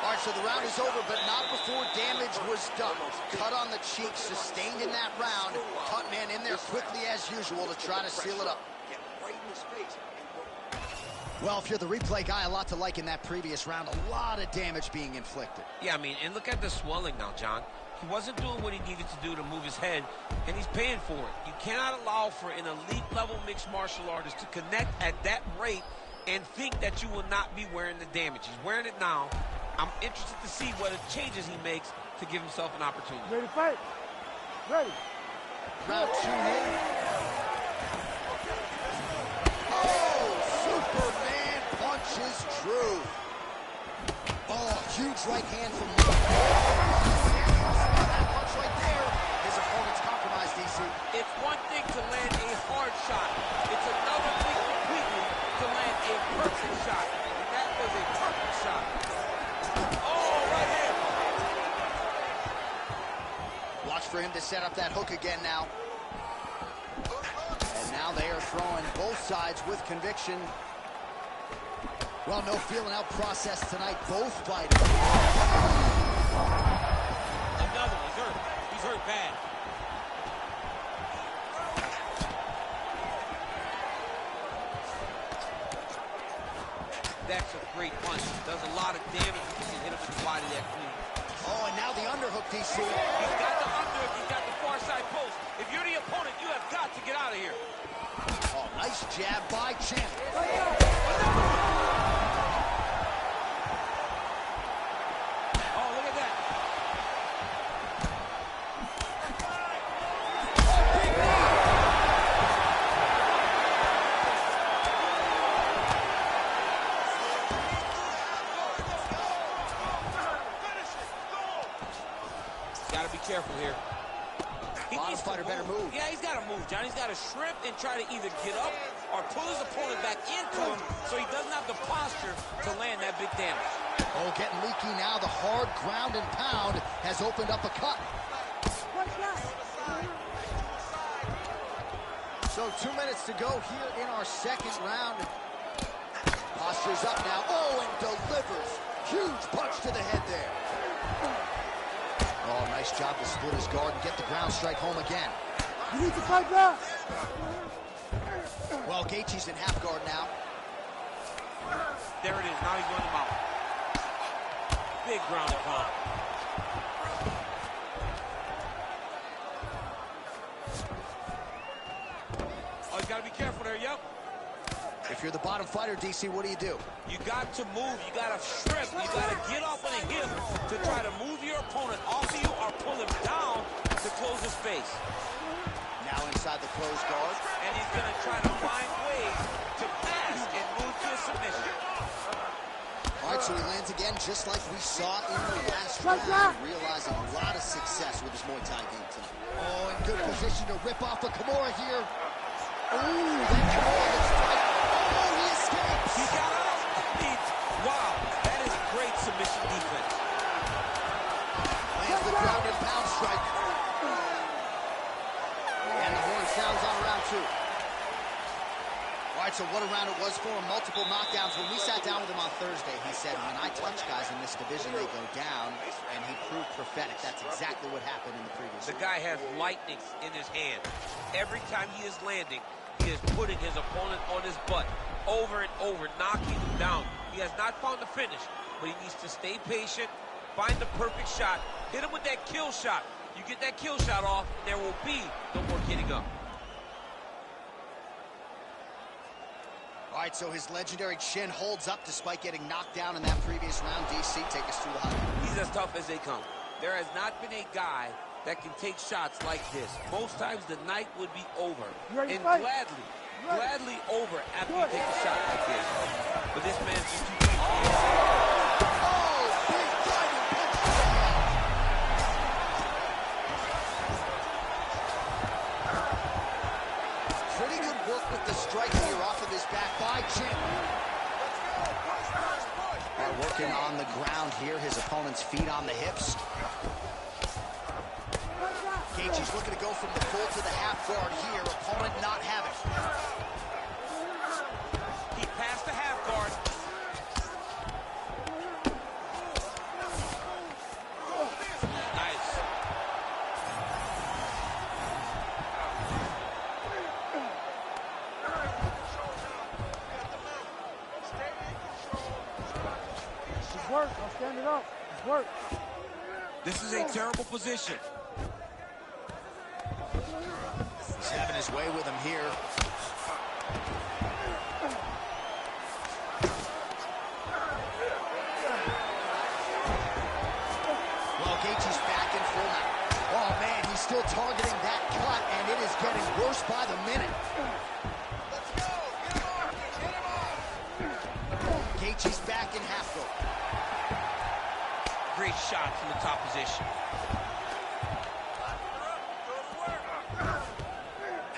All right, so so the round is over, but not before damage was done. Cut on the cheek, sustained in that round. Cut man in there quickly as usual to try to seal it up. Get right in his face. Well, if you're the replay guy, a lot to like in that previous round. A lot of damage being inflicted. Yeah, I mean, and look at the swelling now, John. He wasn't doing what he needed to do to move his head, and he's paying for it. You cannot allow for an elite-level mixed martial artist to connect at that rate and think that you will not be wearing the damage. He's wearing it now. I'm interested to see what changes he makes to give himself an opportunity. Ready to fight? Ready. Round 2 here. Oh, Superman punches true. Oh, huge right hand from Mark. That punch right there. His opponent's compromised, DC. It's one thing to land a hard shot. It's another thing completely to land a perfect shot. And that was a perfect shot. Oh, right hand. Watch for him to set up that hook again now. And now they are throwing both sides with conviction. Well, no feeling out process tonight. Both fighters. Another one. He's hurt. He's hurt bad. That's a great punch. Does a lot of damage if you can hit him in the body that clean. Oh, and now the underhook, DC. He's got the underhook. He's got the far side post. If you're the opponent, you have got to get out of here. Oh, nice jab by Champ. Oh, look at that. Gotta be careful here. Bottom fighter better move. Yeah, he's got to move, John. He's got to shrimp and try to either get up or pull his opponent back into him so he doesn't have the posture to land that big damage. Oh, getting leaky now. The hard ground and pound has opened up a cut. So 2 minutes to go here in our second round. Posture's up now. Oh, and delivers. Huge punch to the head there. Oh, nice job to split his guard and get the ground strike home again. You need to fight back. Well, Gaethje's in half guard now. There it is. Now he's running him out. Big ground and pound. Oh, he's got to be careful there. Yep. If you're the bottom fighter, DC, what do? You got to move. You got to shrimp. You got to get off on a hip to try to move your opponent off of you or pull him down to close his face. Now inside the closed guard. And he's going to try to find ways to pass and move to a submission. All right, so he lands again just like we saw in the last round, realizing a lot of success with his Muay Thai game tonight. Oh, in good position to rip off a Kimura here. Oh, that Kimura looks tight. Oh, he escapes. He got out. Wow, that is great submission defense. Lands the ground and pound strike. And the horn sounds on round 2. All right, so what a round it was for him. Multiple knockdowns. When we sat down with him on Thursday, he said, when I touch guys in this division, they go down, and he proved prophetic. That's exactly what happened in the previous The guy has lightning in his hand. Every time he is landing, he is putting his opponent on his butt over and over, knocking him down. He has not found the finish, but he needs to stay patient, find the perfect shot, hit him with that kill shot. You get that kill shot off, there will be no more getting up. All right, so his legendary chin holds up despite getting knocked down in that previous round. DC, take us through the highlight. He's as tough as they come. There has not been a guy that can take shots like this. Most times the night would be over. And gladly over after you take a shot like this. But this man's just too weak. Oh, big diving punch to the head. Pretty good work with the strike here off of his back by Champ. Working on the ground here, his opponent's feet on the hips. Gaethje's looking to go from the full to the half guard here. Opponent not having it. He passed the half guard. Stand it up. It's work. This is a terrible position. He's having his way with him here. Well, Gaethje's back in full now. Oh, man, he's still targeting that cut, and it is getting worse by the minute. Let's go. Get him off. Get him off. Gaethje's back in half guard. Great shot from the top position.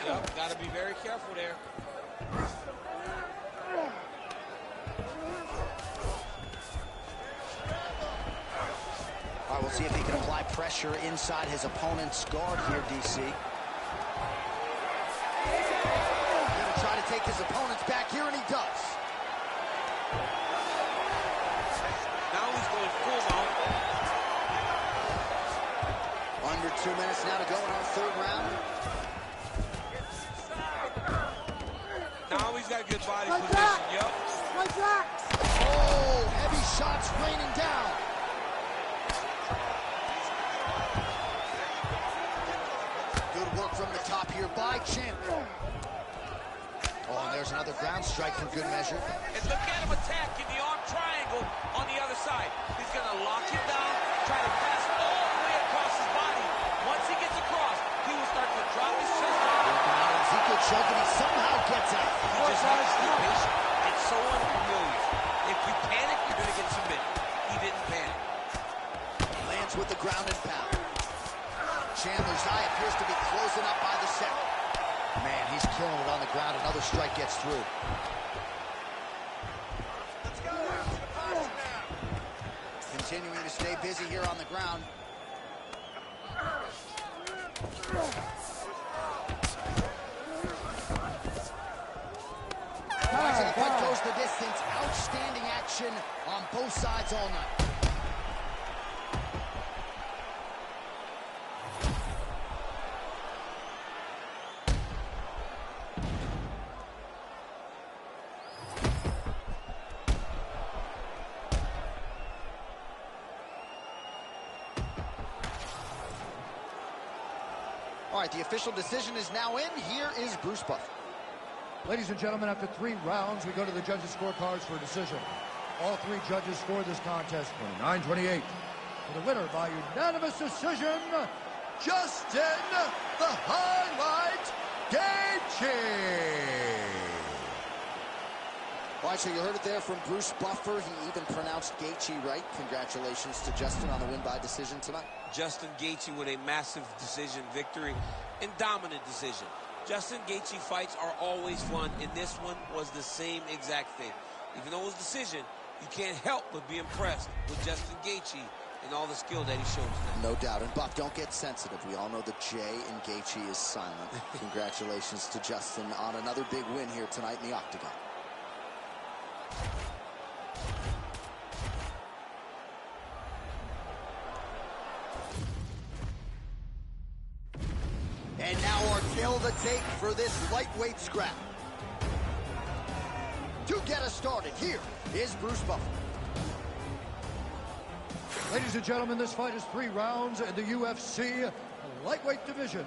Yep, got to be very careful there. All right, we'll see if he can apply pressure inside his opponent's guard here, DC. Gonna try to take his opponents back here, and he does. Now he's going full mount. Under 2 minutes now to go in our third round. Now he's got good body position. Yep. Oh, heavy shots raining down. Good work from the top here by Chandler. Oh, and there's another ground strike for good measure. And look at him attack in the arm triangle on the other side. He's going to lock him down, try to pass all the way across his body. Once he gets across, he will start to drop his chest. Working on Ezekiel choke, and he somehow gets out. He just has to stay patient. It's so unfamiliar. If you panic, you're going to get submitted. He didn't panic. Lands with the ground and pound. Chandler's eye appears to be closing up by the second. Man, he's killing it on the ground. Another strike gets through. Let's go. Continuing to stay busy here on the ground. So the fight goes the distance. Outstanding action on both sides all night. All right, the official decision is now in. Here is Bruce Buffer. Ladies and gentlemen, after 3 rounds, we go to the judges' scorecards for a decision. All 3 judges scored this contest 29-28. For the winner by unanimous decision, Justin the Highlight Gaethje. All right, so you heard it there from Bruce Buffer. He even pronounced Gaethje right. Congratulations to Justin on the win by decision tonight. Justin Gaethje with a massive decision victory and dominant decision. Justin Gaethje fights are always fun, and this one was the same exact thing. Even though it was a decision, you can't help but be impressed with Justin Gaethje and all the skill that he showed tonight. No doubt. And Buff, don't get sensitive. We all know the J in Gaethje is silent. Congratulations to Justin on another big win here tonight in the Octagon. And now our tail of the tape for this lightweight scrap. To get us started, here is Bruce Buffer. Ladies and gentlemen, this fight is 3 rounds in the UFC lightweight division.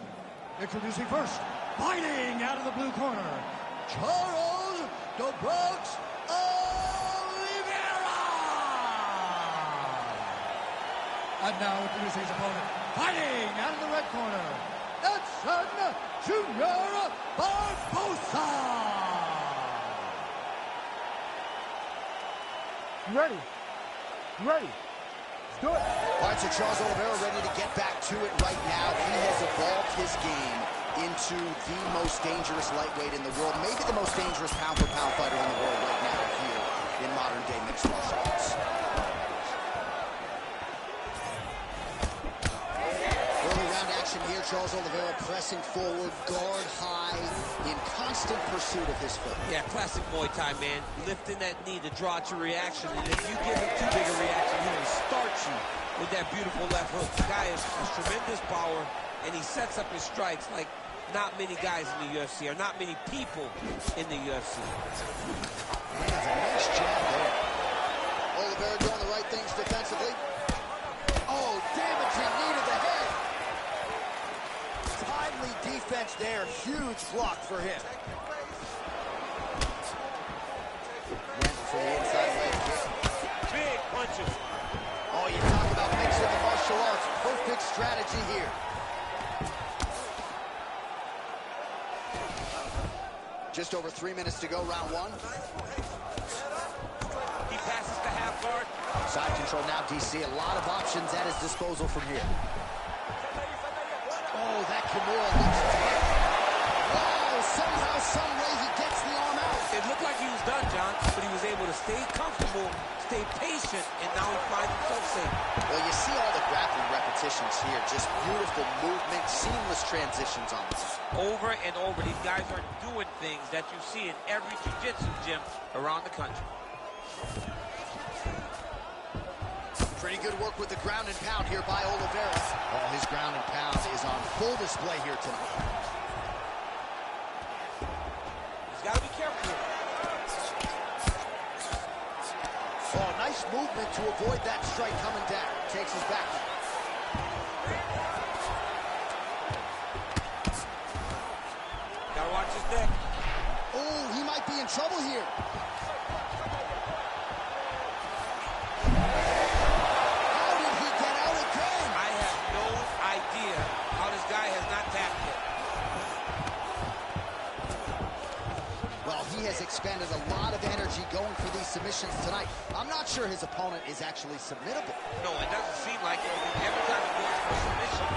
Introducing first, fighting out of the blue corner, Charles "The Bronx" Oliveira. And now introducing his opponent, fighting out of the red corner, Edson Junior Barbosa. You ready? You ready? Let's do it. All right, so Charles Oliveira ready to get back to it right now. He has evolved his game into the most dangerous lightweight in the world, maybe the most dangerous pound-for-pound fighter in the world right now here in modern-day mixed martial arts. Early round action here, Charles Oliveira pressing forward, guard high, in constant pursuit of his foot. Yeah, classic Muay Thai, man. Lifting that knee to draw out your reaction, and if you give him too big a reaction, he will start you with that beautiful left hook. The guy has tremendous power, and he sets up his strikes like not many guys in the UFC, or not many people in the UFC. That's a nice jab there. Oliveira doing the right things defensively. huge block for him. Went for the inside leg kick. Big punches. Oh, you talk about mixing the martial arts. Perfect strategy here. Just over 3 minutes to go, round one. He passes the half guard. Side control now, DC. A lot of options at his disposal from here. Oh, that Kimura looks dead. Oh, somehow, some way he gets the arm out. It looked like he was done, John, but he was able to stay comfortable, stay patient, and now he finds himself safe. Well, you see all the grappling repetitions here. Just beautiful movement, seamless transitions on this. Over and over, these guys are doing things that you see in every jiu-jitsu gym around the country. Pretty good work with the ground and pound here by Oliveira. Oh, his ground and pound is on full display here tonight. He's got to be careful here. Oh, nice movement to avoid that strike coming down. Takes his back. Gotta watch his neck. Oh, he might be in trouble here. How did he get out again? I have no idea how this guy has not tapped yet. Well, he has expended a lot of energy going for these submissions tonight. I'm not sure his opponent is actually submittable. No, it doesn't seem like it. Every time he goes for a submission,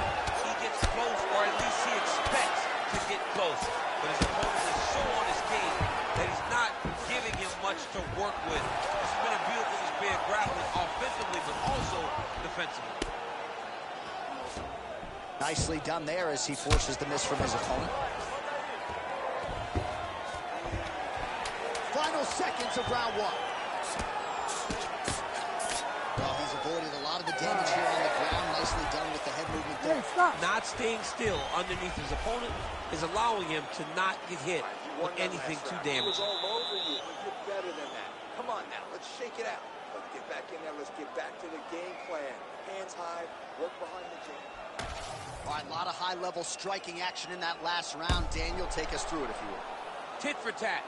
he gets close, or at least he expects to get close. But his opponent is so on his game that he's not giving him much to work with. This has been a beautiful display of grappling offensively, but also defensively. Nicely done there as he forces the miss from his opponent. Final seconds of round one. Well, he's avoided a lot of the damage here on the ground. Nicely done with the head movement there. Not staying still underneath his opponent is allowing him to not get hit with anything too damaging. It was all over you. You're better than that. Come on now, let's shake it out. Let's get back in there. Let's get back to the game plan. Hands high, work behind the jab. All right, a lot of high-level striking action in that last round. Daniel, take us through it, if you will. Tit for tat.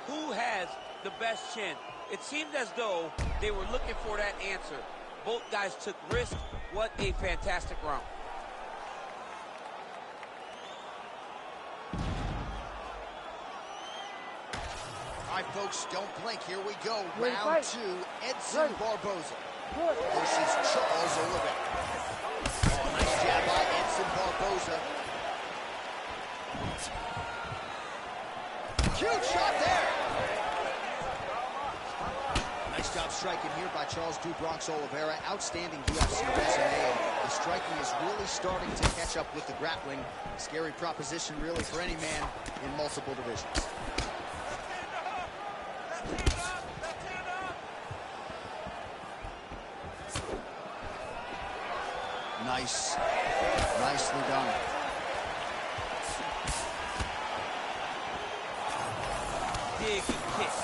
Who has the best chin? It seemed as though they were looking for that answer. Both guys took risks. What a fantastic round. All right, folks, don't blink. Here we go. Round two, Edson Barboza versus Charles Oliveira. Oh, nice jab by Edson Barboza. Huge shot there. Nice job striking here by Charles Bronx Oliveira. Outstanding UFC resume. The striking is really starting to catch up with the grappling. Scary proposition, really, for any man in multiple divisions. Nice. Nicely done. Big kick.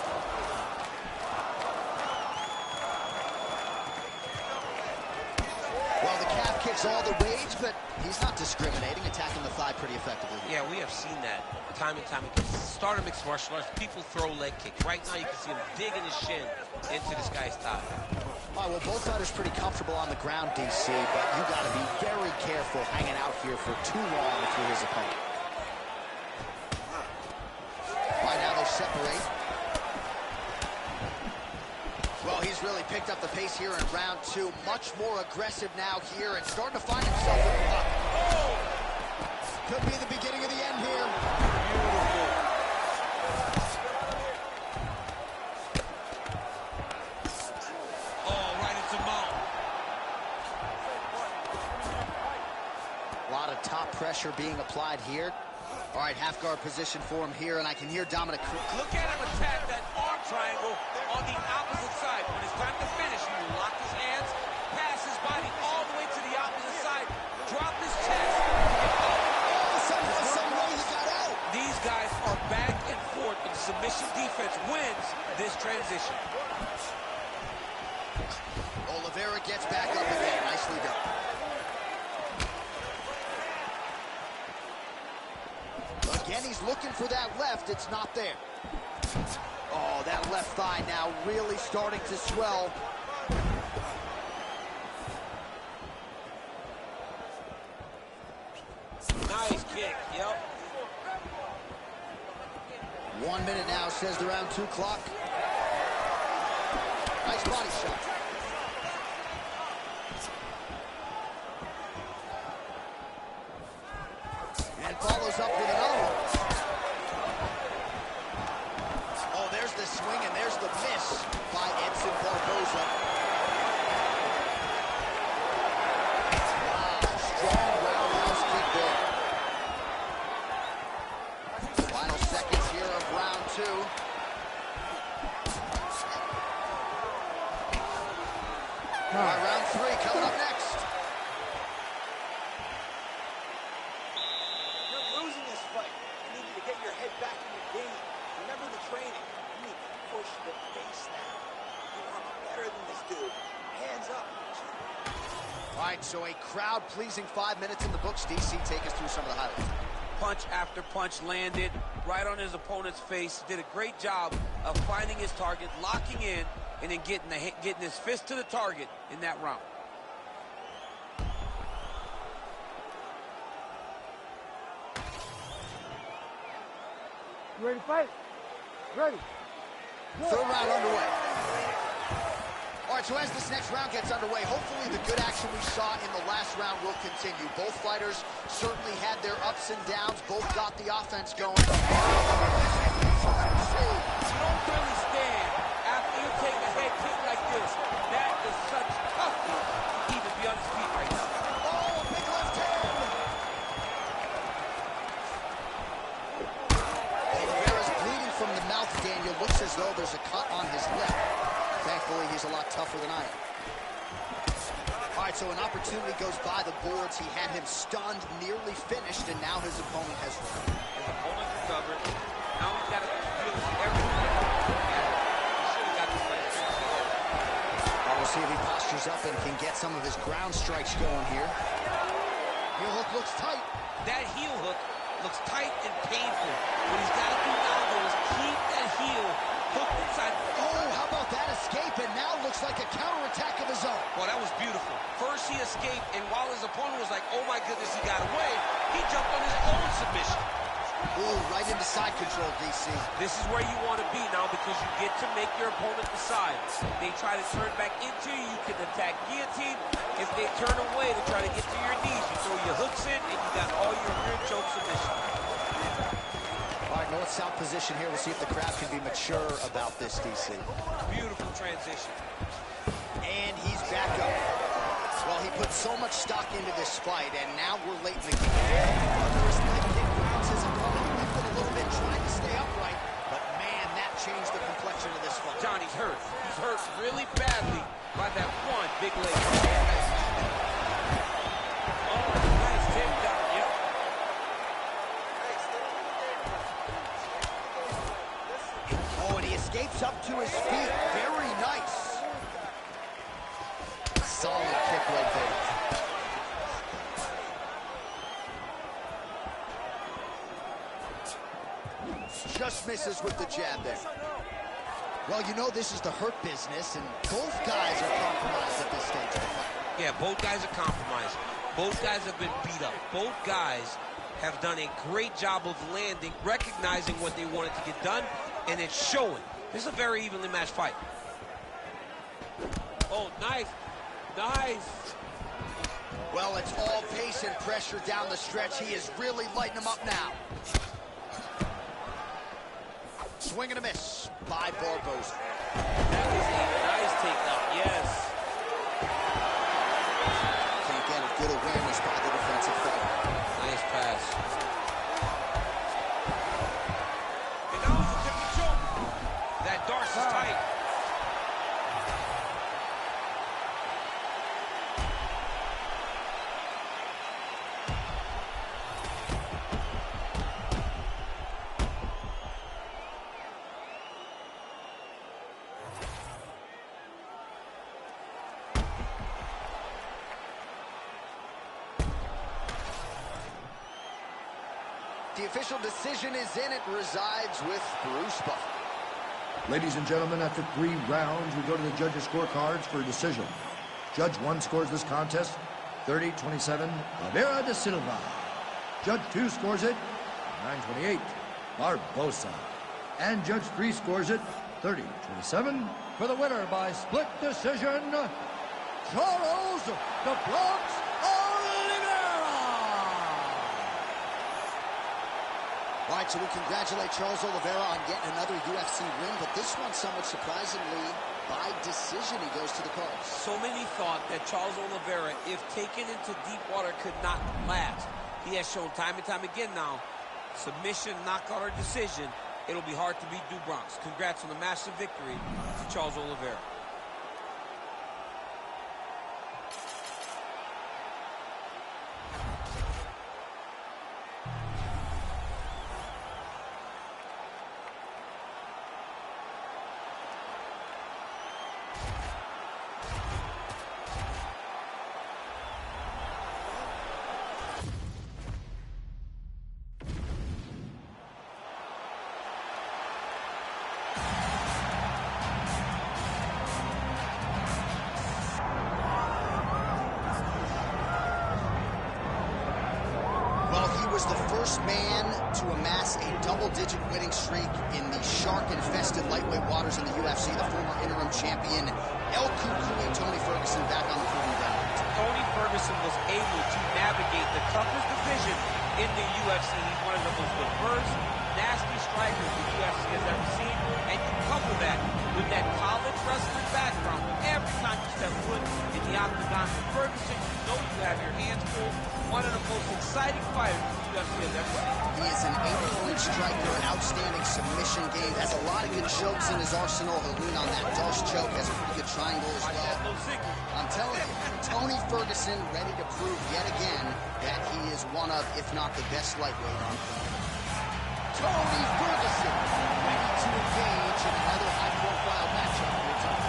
Well, the calf kick's all the rage, but he's not discriminating, attacking the thigh pretty effectively. Yeah, we have seen that time and time again. Start of mixed martial arts, people throw leg kicks. Right now, you can see him digging his shin into this guy's thigh. All right, well, both fighters pretty comfortable on the ground, DC, but you got to be very careful hanging out here for too long if you're his opponent. All right, now they'll separate. Well, he's really picked up the pace here in round two. Much more aggressive now here and starting to find himself in the pocket. Oh! Could be the beginning of the end here. Beautiful. Oh, right into mount. A lot of top pressure being applied here. All right, half guard position for him here, and I can hear Dominic. Look at him attack that arm triangle on the opposite side. When it's time to finish, he will lock his hands, pass his body all the way to the opposite side, drop his chest. Somehow, some way he got out. These guys are back and forth, and submission defense wins this transition. Oliveira gets back up again. Nicely done. Again, he's looking for that left. It's not there. Oh, that left thigh now really starting to swell. Nice kick, yep. 1 minute now, says the round 2 clock. Nice body shot. And follows up with another one. Oh, there's the swing and there's the miss by Edson Barboza. Wow, strong roundhouse kick there. Final seconds here of round 2. All right, round 3 coming up next. You're losing this fight. You need to get your head back in the game. Remember the training. You need to push the pace now. You want better than this dude. Hands up. All right, so a crowd-pleasing 5 minutes in the books. DC, take us through some of the highlights. Punch after punch landed right on his opponent's face. Did a great job of finding his target, locking in, and then getting his fist to the target in that round. You ready to fight? Ready. Third round underway. All right, so as this next round gets underway, hopefully the good action we saw in the last round will continue. Both fighters certainly had their ups and downs. Both got the offense going. You don't really stand after you take a head kick like this. That is such toughness to even be on his feet right now. Oh, big left hand. Rivera's bleeding from the mouth, Daniel. Looks as though there's a cut on his lip. Thankfully, he's a lot tougher than I am. All right, so an opportunity goes by the boards. He had him stunned, nearly finished, and now his opponent has recovered. His opponent recovered. Now he's got to deal with everything. He should have got this fight. We'll see if he postures up and can get some of his ground strikes going here. Heel hook looks tight. That heel hook looks tight and painful. What he's got to do now, though, is keep that heel hooked inside. Oh, how about that escape? And now looks like a counterattack of his own. Well, that was beautiful. First he escaped, and while his opponent was like, oh my goodness, he got away, he jumped on his own submission. Ooh, right into side control, DC. This is where you want to be now because you get to make your opponent decide. They try to turn back into you, you can attack guillotine. If they turn away to try to get to your knees, you throw your hooks in, and you got all your rear choke submission. All right, north-south position here. We'll see if the crowd can be mature about this, DC. Beautiful transition. And he's back up. Well, he put so much stock into this fight, and now we're late in the game. Thunderous leg kick grounds his opponent, lifted a little bit, trying to stay upright. But, man, that changed the complexion of this fight. Johnny's hurt. He's hurt really badly by that one big leg. Oh, nice takedown, yep. Oh, and he escapes up to his feet. Very nice. Solid kick right there. Just misses with the jab there. Well, you know this is the hurt business, and both guys are compromised at this stage of the fight. Yeah, both guys are compromised. Both guys have been beat up. Both guys have done a great job of landing, recognizing what they wanted to get done, and it's showing. This is a very evenly matched fight. Oh, nice. Nice. Well, it's all pace and pressure down the stretch. He is really lighting them up now. Swing and a miss by Barboza. That was a nice takedown, yes. Can't get a good awareness by the defensive fighter. Nice pass. And now he's a different choke. That Darce is tight. The official decision is in. It resides with Bruce Buffer. Ladies and gentlemen, after 3 rounds, we go to the judges' scorecards for a decision. Judge 1 scores this contest 30-27, Oliveira da Silva. Judge 2 scores it 9-28, Barbosa. And Judge 3 scores it 30-27 for the winner by split decision, Charles "The Bronx" Oliveira. All right, so we congratulate Charles Oliveira on getting another UFC win, but this one, somewhat surprisingly, by decision, he goes to the cards. So many thought that Charles Oliveira, if taken into deep water, could not last. He has shown time and time again now, submission, knockout, or decision, it'll be hard to beat Du Bronx. Congrats on the massive victory to Charles Oliveira. The first man to amass a double-digit winning streak in the shark-infested lightweight waters in the UFC, the former interim champion El Cucuy, Tony Ferguson, back on the proving ground. Tony Ferguson was able to navigate the toughest division in the UFC. He's one of the most diverse, nasty strikers the UFC has ever seen, and you couple that with that college wrestling background. Every time you step foot in the octagon for Ferguson, you know you have your hands full. One of the most exciting fighters the UFC has ever seen. He is an 8-point striker, an outstanding submission game, has a lot of good chokes in his arsenal. He'll lean on that Darce choke, has a pretty good triangle as well. I'm telling you, Tony Ferguson ready to prove yet again that he is one of, if not the best lightweight on planet. Tony Ferguson ready to engage in another high-profile matchup here tonight.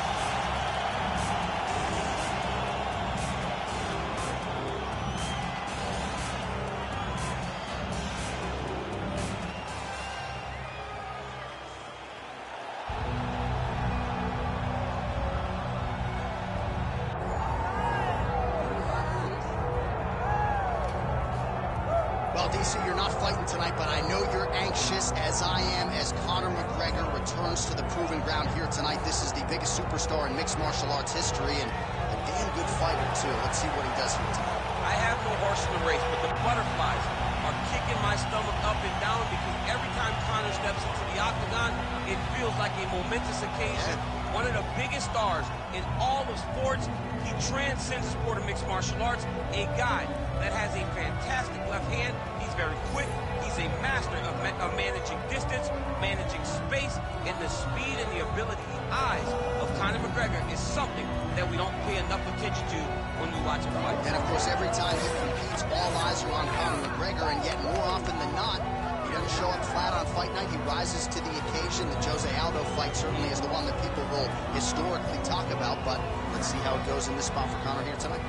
DC, you're not fighting tonight, but I know you're anxious, as I am, as Conor McGregor returns to the proving ground here tonight. This is the biggest superstar in mixed martial arts history, and a damn good fighter, too. Let's see what he does here tonight. I have no horse in the race, but the butterflies are kicking my stomach up and down because every time Conor steps into the octagon, it feels like a momentous occasion. Yeah. One of the biggest stars in all of sports. He transcends the sport of mixed martial arts. A guy that has a fantastic left hand. He's very quick. He's a master of managing distance, managing space, and the speed and the ability, the eyes of Conor McGregor is something that we don't pay enough attention to when we watch him fight. And of course, every time he competes, all eyes are on Conor McGregor, and yet more often than not, he doesn't show up flat on fight night. He rises to the occasion. The Jose Aldo fight certainly is the one that people will historically talk about, but let's see how it goes in this spot for Conor here tonight.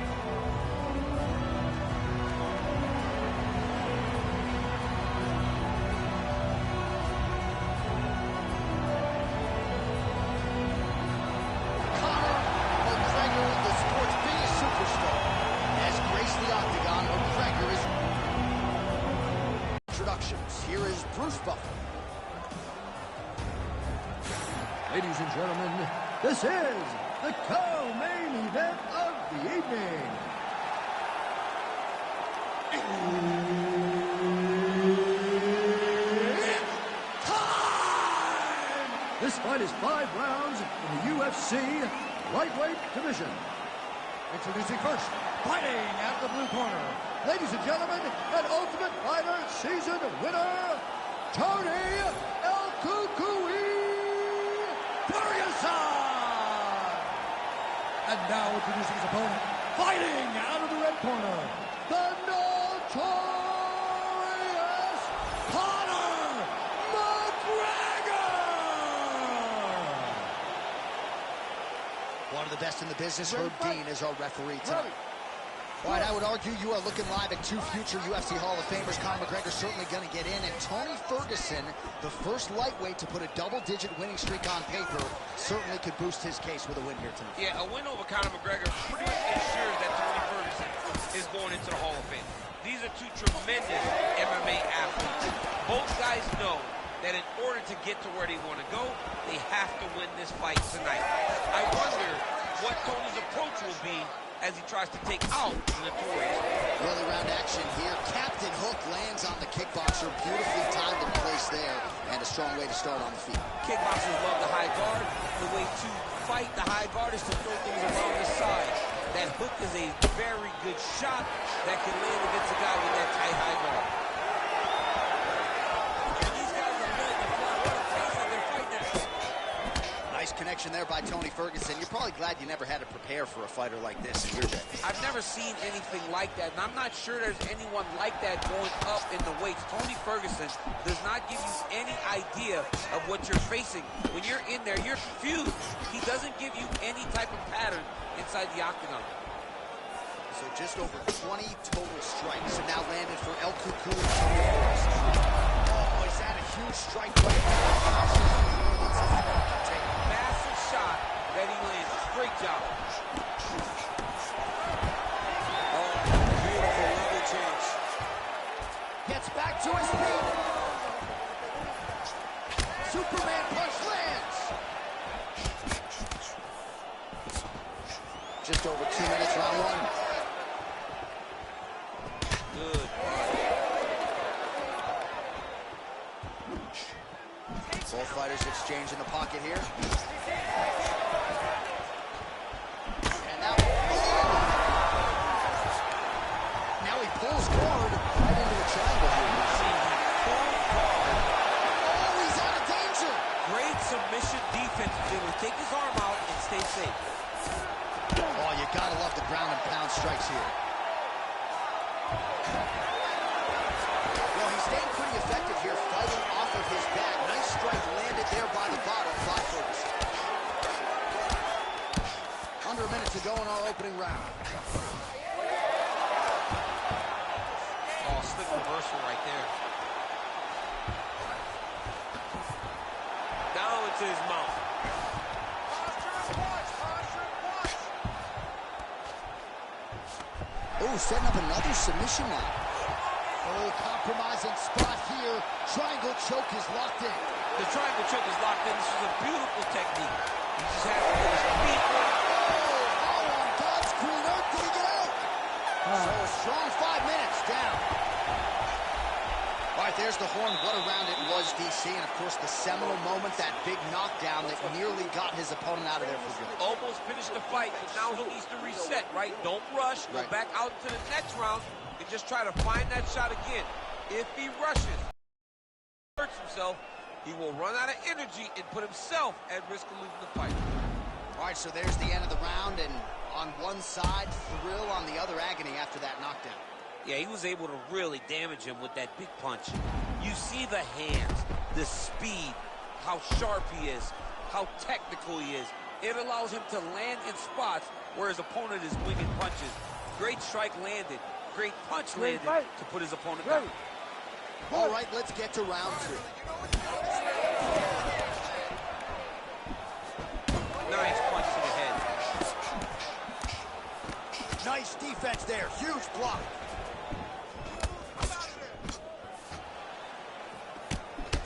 Conor McGregor, the sport's biggest superstar, has graced the octagon. McGregor is... Introductions. Here is Bruce Buffer. Ladies and gentlemen, this is the co-main event of the evening. It's time! This fight is 5 rounds in the UFC lightweight division. Introducing first, fighting out of the blue corner. Ladies and gentlemen, an Ultimate Fighter season winner, Tony El Cucuy Ferguson! And now introducing his opponent, fighting out of the red corner, the notorious Conor McGregor! One of the best in the business, Herb Dean, is our referee tonight. All right, I would argue you are looking live at two future UFC Hall of Famers. Conor McGregor certainly going to get in, and Tony Ferguson, the first lightweight to put a double-digit winning streak on paper, certainly could boost his case with a win here tonight. Yeah, a win over Conor McGregor pretty much ensures that Tony Ferguson is going into the Hall of Fame. These are two tremendous MMA athletes. Both guys know that in order to get to where they want to go, they have to win this fight tonight. I wonder what Tony's approach will be as he tries to take out the Notorious. Early round action here. Captain Hook lands on the kickboxer. Beautifully timed in place there, and a strong way to start on the feet. Kickboxers love the high guard. The way to fight the high guard is to throw things around the side. That hook is a very good shot that can land against a guy with that tight high guard. These guys are letting the fly. What a pace that they're fighting at. Nice connection there by Tony Ferguson. You're probably glad you never had to prepare for a fighter like this in your day. I've never seen anything like that, and I'm not sure there's anyone like that going up in the weights. Tony Ferguson does not give you any idea of what you're facing. When you're in there, you're confused. He doesn't give you any type of pattern inside the octagon. So just over 20 total strikes have now landed for El Cuckoo and Tony Ferguson. Oh, is that a huge strike right now? Massive shot that he landed. Great job. Oh, beautiful level change. Gets back to his feet. Superman punch lands. Just over 2 minutes, round one. Good. Both fighters exchange in the pocket here. And now he pulls hard right into the triangle here. Oh, he's out of danger. Great submission defense. He will take his arm out and stay safe. Oh, you gotta love the ground and pound strikes here. Well, he's staying pretty effective here, fighting off of his back. Nice strike landed there by the bottom by Ferguson. Under a minute to go in our opening round. Oh, slick reversal right there. Down into his mouth. Oh, setting up another submission now. Oh, compromising spot here. Triangle choke is locked in. The triangle choke is locked in. This is a beautiful technique. He just has to put his feet on. Oh, on God's green earth, did he get out? So a strong 5 minutes down. All right, there's the horn. What a round it was, DC. And, of course, the seminal moment, that big knockdown that nearly got his opponent out of there for good. Almost finished the fight, but now he needs to reset, right? Don't rush. Go back out to the next round and just try to find that shot again. If he rushes, hurts himself, he will run out of energy and put himself at risk of losing the fight. All right, so there's the end of the round, and on one side, thrill, on the other, agony after that knockdown. Yeah, he was able to really damage him with that big punch. You see the hands, the speed, how sharp he is, how technical he is. It allows him to land in spots where his opponent is winging punches. Great strike landed. Great punch landed to put his opponent down. All right, let's get to round two. Nice punch to the head. Nice defense there. Huge block.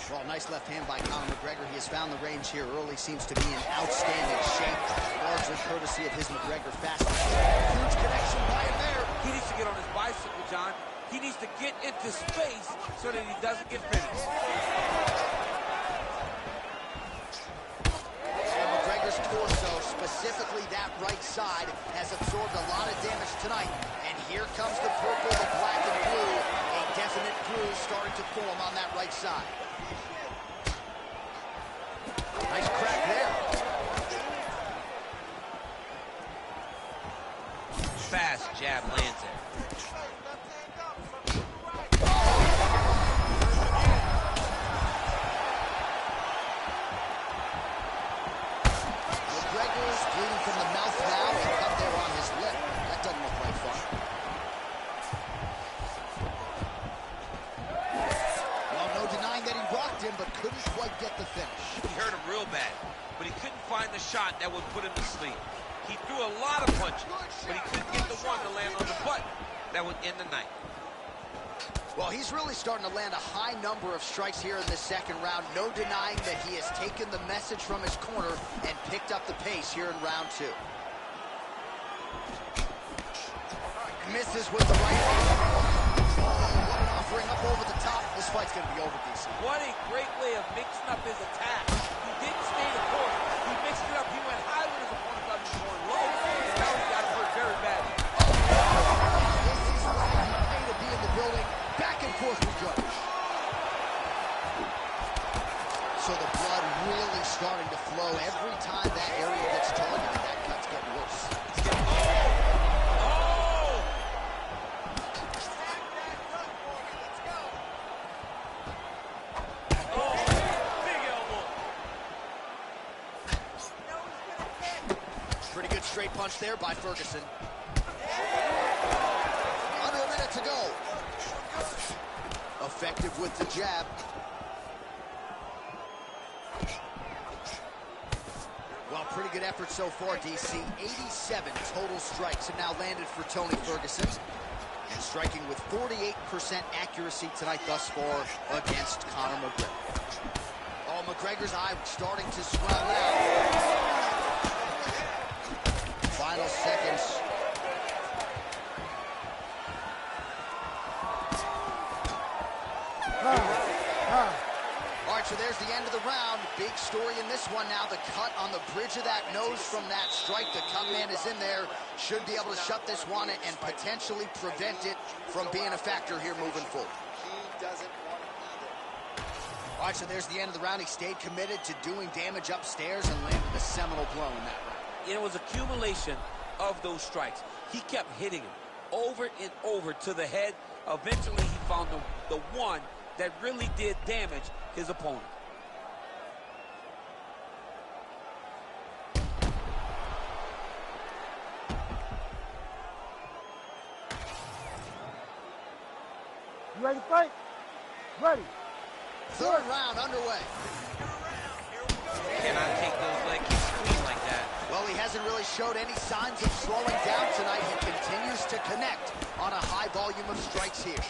Well, nice left hand by Conor McGregor. He has found the range here early. Seems to be in outstanding shape. Largely courtesy of his McGregor fastness. Huge connection by him there. He needs to get on his bicycle, John. He needs to get into space so that he doesn't get finished. And McGregor's torso, specifically that right side, has absorbed a lot of damage tonight. And here comes the purple, the black, and blue. A definite bruise starting to form on that right side. Nice crack there. Fast jab lands it. McGregor is bleeding from the mouth now. He cut there on his lip. That doesn't look like fun. but he couldn't find the shot that would put him to sleep. He threw a lot of punches, but he couldn't get the one to land on the button that would end the night. Well, he's really starting to land a high number of strikes here in this second round. No denying that he has taken the message from his corner and picked up the pace here in round 2. Misses with the right arm. Oh, what an offering up over the top. This fight's going to be over, DC. What a great way of mixing up his attack. He didn't stay the course. He mixed it up. He went high when his opponent thought he was going low, and now he got hurt very badly. This is why you pay to be in the building. Back and forth with Judge. So the blood really starting to flow. Every time that area gets targeted, that cut's getting worse. It's getting, oh! Pretty good straight punch there by Ferguson. Under a minute to go. Effective with the jab. Well, pretty good effort so far, DC. 87 total strikes have now landed for Tony Ferguson. And striking with 48% accuracy tonight thus far against Conor McGregor. Oh, McGregor's eye starting to swell now. Final seconds. All right, so there's the end of the round. Big story in this one now. The cut on the bridge of that nose from that strike. The cut man is in there. Should be able to shut this one and potentially prevent it from being a factor here moving forward. He doesn't want to be there. All right, so there's the end of the round. He stayed committed to doing damage upstairs and landed a seminal blow in that round. It was accumulation of those strikes. He kept hitting him over and over to the head. Eventually, he found the one that really did damage his opponent. You ready to fight? Ready. Third round underway. Cannot take those leg kicks clean like that. Well, he hasn't really showed any signs of slowing down tonight. He continues to connect on a high volume of strikes here.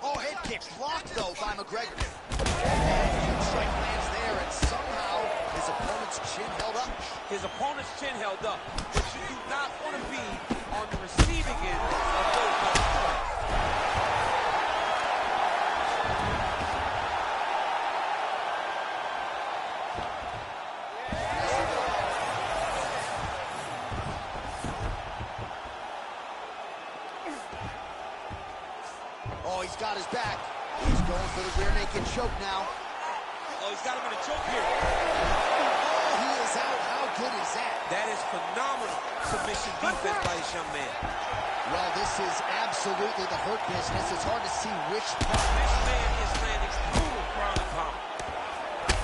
Oh, head kick blocked, though, by McGregor. And strike lands there, and somehow his opponent's chin held up. His opponent's chin held up, but you do not want to be on the receiving end of those type of strikes. Oh, he's got his back. He's going for the rear naked choke now. Oh, he's got him in a choke here. Oh, he is out. How good is that? That is phenomenal submission defense by this young man. Well, this is absolutely the hurt business. It's hard to see which part. This man is landing brutal ground and pound.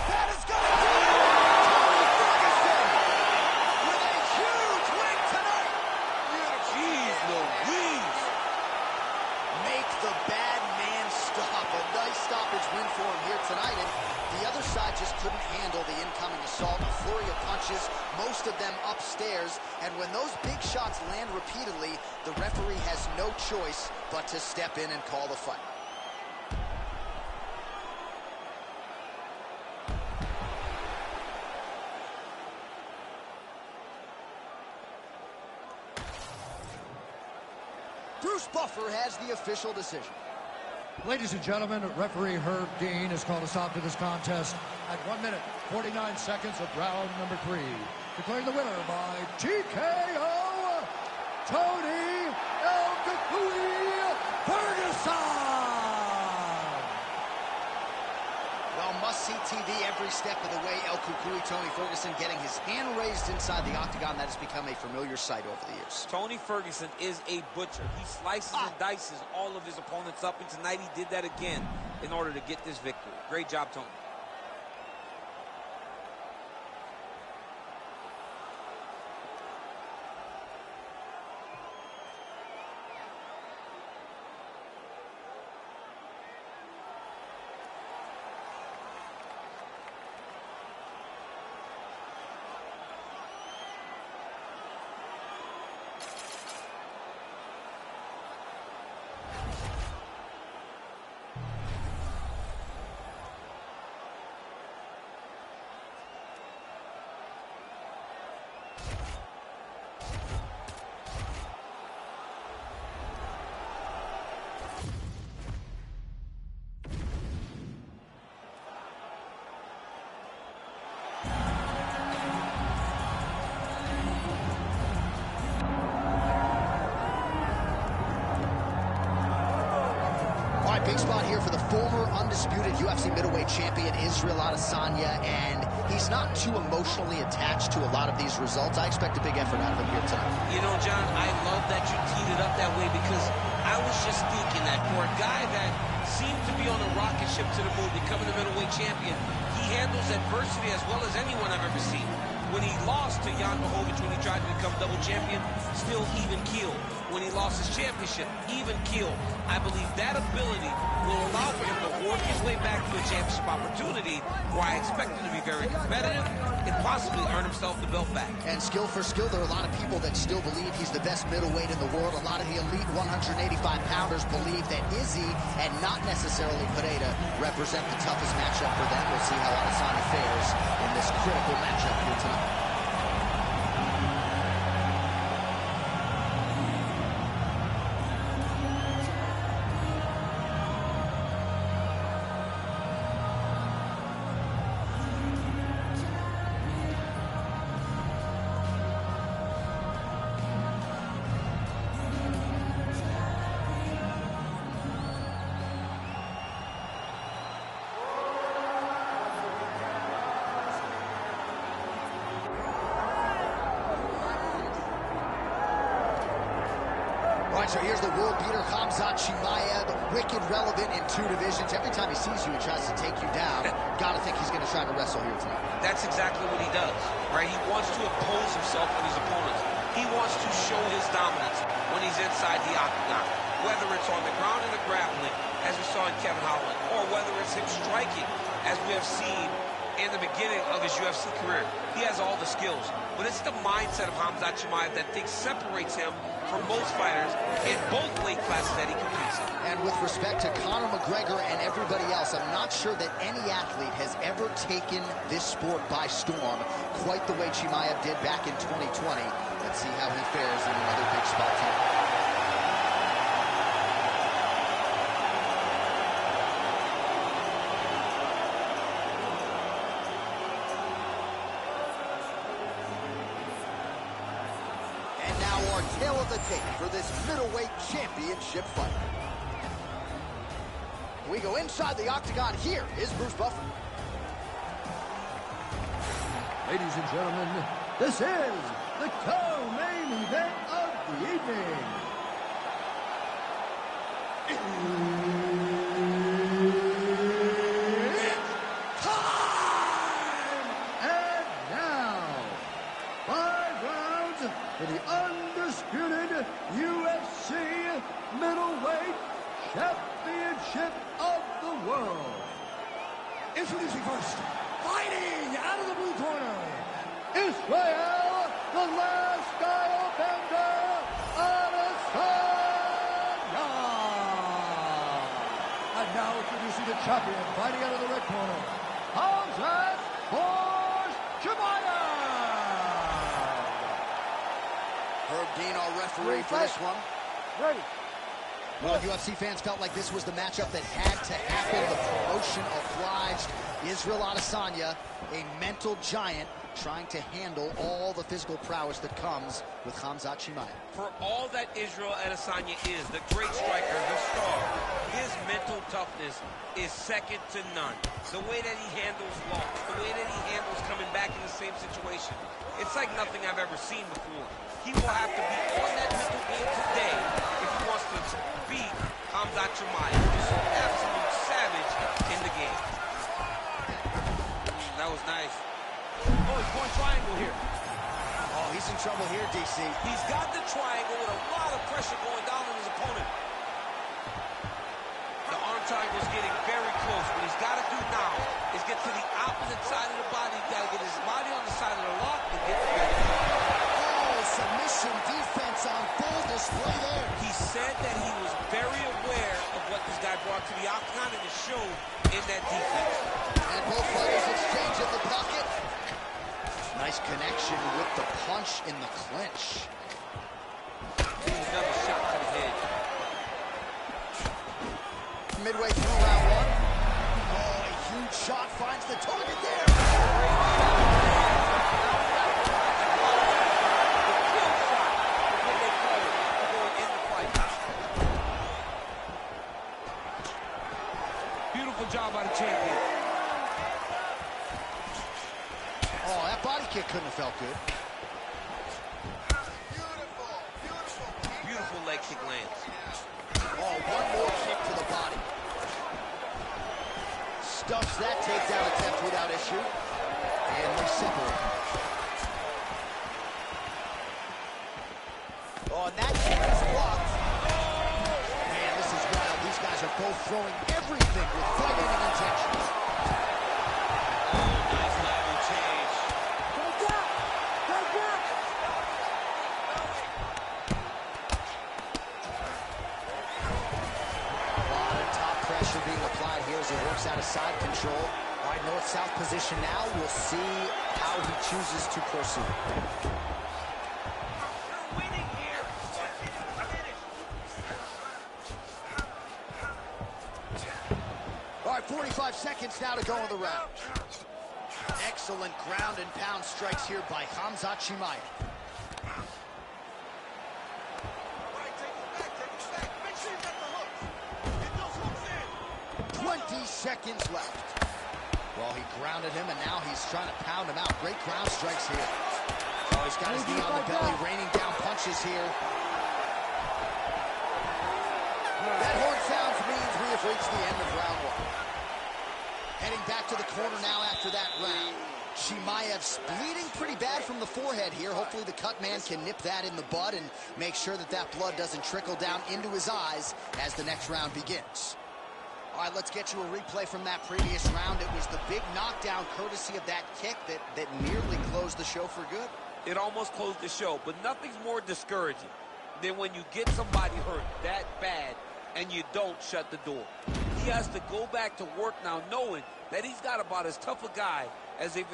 That is going to do it! Tony Ferguson with a huge win tonight. Jeez Louise. Make the bad man stop. A nice stoppage win for him here tonight. And the other side just couldn't handle the incoming assault. A flurry of punches, most of them upstairs. And when those big shots land repeatedly, the referee has no choice but to step in and call the fight. Bruce Buffer has the official decision. Ladies and gentlemen, referee Herb Dean has called a stop to this contest at 1 minute, 49 seconds of round number 3. Declaring the winner by TKO, Tony El Kukui Ferguson! Well, must-see TV every step of the way. El Kukui, Tony Ferguson, getting his hand raised inside the octagon. That has become a familiar sight over the years. Tony Ferguson is a butcher. He slices and dices all of his opponents up, and tonight he did that again in order to get this victory. Great job, Tony. former undisputed UFC middleweight champion Israel Adesanya, and he's not too emotionally attached to a lot of these results. I expect a big effort out of him here tonight. You know, John, I love that you teed it up that way, because I was just thinking that for a guy that seemed to be on a rocket ship to the moon, becoming a middleweight champion, he handles adversity as well as anyone I've ever seen. When he lost to Jan Blachowicz, when he tried to become double champion, still even keeled. When he lost his championship, even keeled. I believe that ability will allow for him to work his way back to a championship opportunity, where I expect him to be very competitive and possibly earn himself the belt back. And skill for skill, there are a lot of people that still believe he's the best middleweight in the world. A lot of the elite 185-pounders believe that Izzy and not necessarily Pereira represent the toughest matchup for them. We'll see how Adesanya fares in this critical matchup here tonight. All right, so here's the world beater, Khamzat Chimaev, wicked relevant in 2 divisions. Every time he sees you, he tries to take you down. Gotta think he's gonna try to wrestle here tonight. That's exactly what he does, right? He wants to oppose himself with his opponents. He wants to show his dominance when he's inside the octagon, whether it's on the ground in the grappling, as we saw in Kevin Holland, or whether it's him striking, as we have seen in the beginning of his UFC career. He has all the skills, but it's the mindset of Khamzat Chimaev that I think separates him from most fighters in both weight classes that he competes in. And with respect to Conor McGregor and everybody else, I'm not sure that any athlete has ever taken this sport by storm quite the way Chimaev did back in 2020. Let's see how he fares in another big spot tonight. Tail of the tape for this middleweight championship fight. We go inside the octagon. Here is Bruce Buffer. Ladies and gentlemen, this is the co-main event of the evening. It's time! And now, 5 rounds for the undisputed UFC middleweight championship of the world. Introducing first, fighting out of the blue corner, Israel, the last style bender, Adesanya. And now introducing the champion, fighting out of the red corner, Khamzat Chimaev. Herb Dean, our referee for this one. Ready. Well, UFC fans felt like this was the matchup that had to happen. The promotion obliged. Israel Adesanya, a mental giant, trying to handle all the physical prowess that comes with Khamzat Chimaev. For all that Israel Adesanya is, the great striker, the star, his mental toughness is second to none. The way that he handles loss, the way that he handles coming back in the same situation, it's like nothing I've ever seen before. He will have to be on that mental game today if he wants to beat Khamzat Chimaev, just an absolute savage in the game. That was nice. Oh, he's going triangle here. Oh, he's in trouble here, DC. He's got the triangle with a lot of pressure going down on his opponent. The arm triangle is getting very close. What he's got to do now is get to the opposite side of the body. He's got to get his body on the side of the lock and get the back. Submission defense on full display there. He said that he was very aware of what this guy brought to the octagon, and it showed in that defense. And both fighters exchange in the pocket. Nice connection with the punch in the clinch. Another shot to the head. Midway through round 1. Oh, a huge shot finds the target there. body kick couldn't have felt good. Beautiful leg kick lands. Oh, one more kick to the body. Stuffs that takedown attempt without issue. And they separate. Oh, and that kick is blocked. Man, this is wild. These guys are both throwing everything with fighting intentions. Nice level change. Take out! Take out! A lot of top pressure being applied here as he works out of side control. All right, north-south position now. We'll see how he chooses to proceed. All right, 45 seconds now to go in the round. Excellent ground and pound strikes here by Khamzat Chimaev. 20 seconds left. Well, he grounded him, and now he's trying to pound him out. Great ground strikes here. Oh, he's got his knee on the belly, raining down punches here. That horn sounds means we have reached the end of round one. Heading back to the corner now after that round. Chimaev's bleeding pretty bad from the forehead here. Hopefully the cut man can nip that in the bud and make sure that that blood doesn't trickle down into his eyes as the next round begins. All right, let's get you a replay from that previous round. It was the big knockdown courtesy of that kick that nearly closed the show for good. It almost closed the show, but nothing's more discouraging than when you get somebody hurt that bad and you don't shut the door. He has to go back to work now knowing that he's got about as tough a guy as he's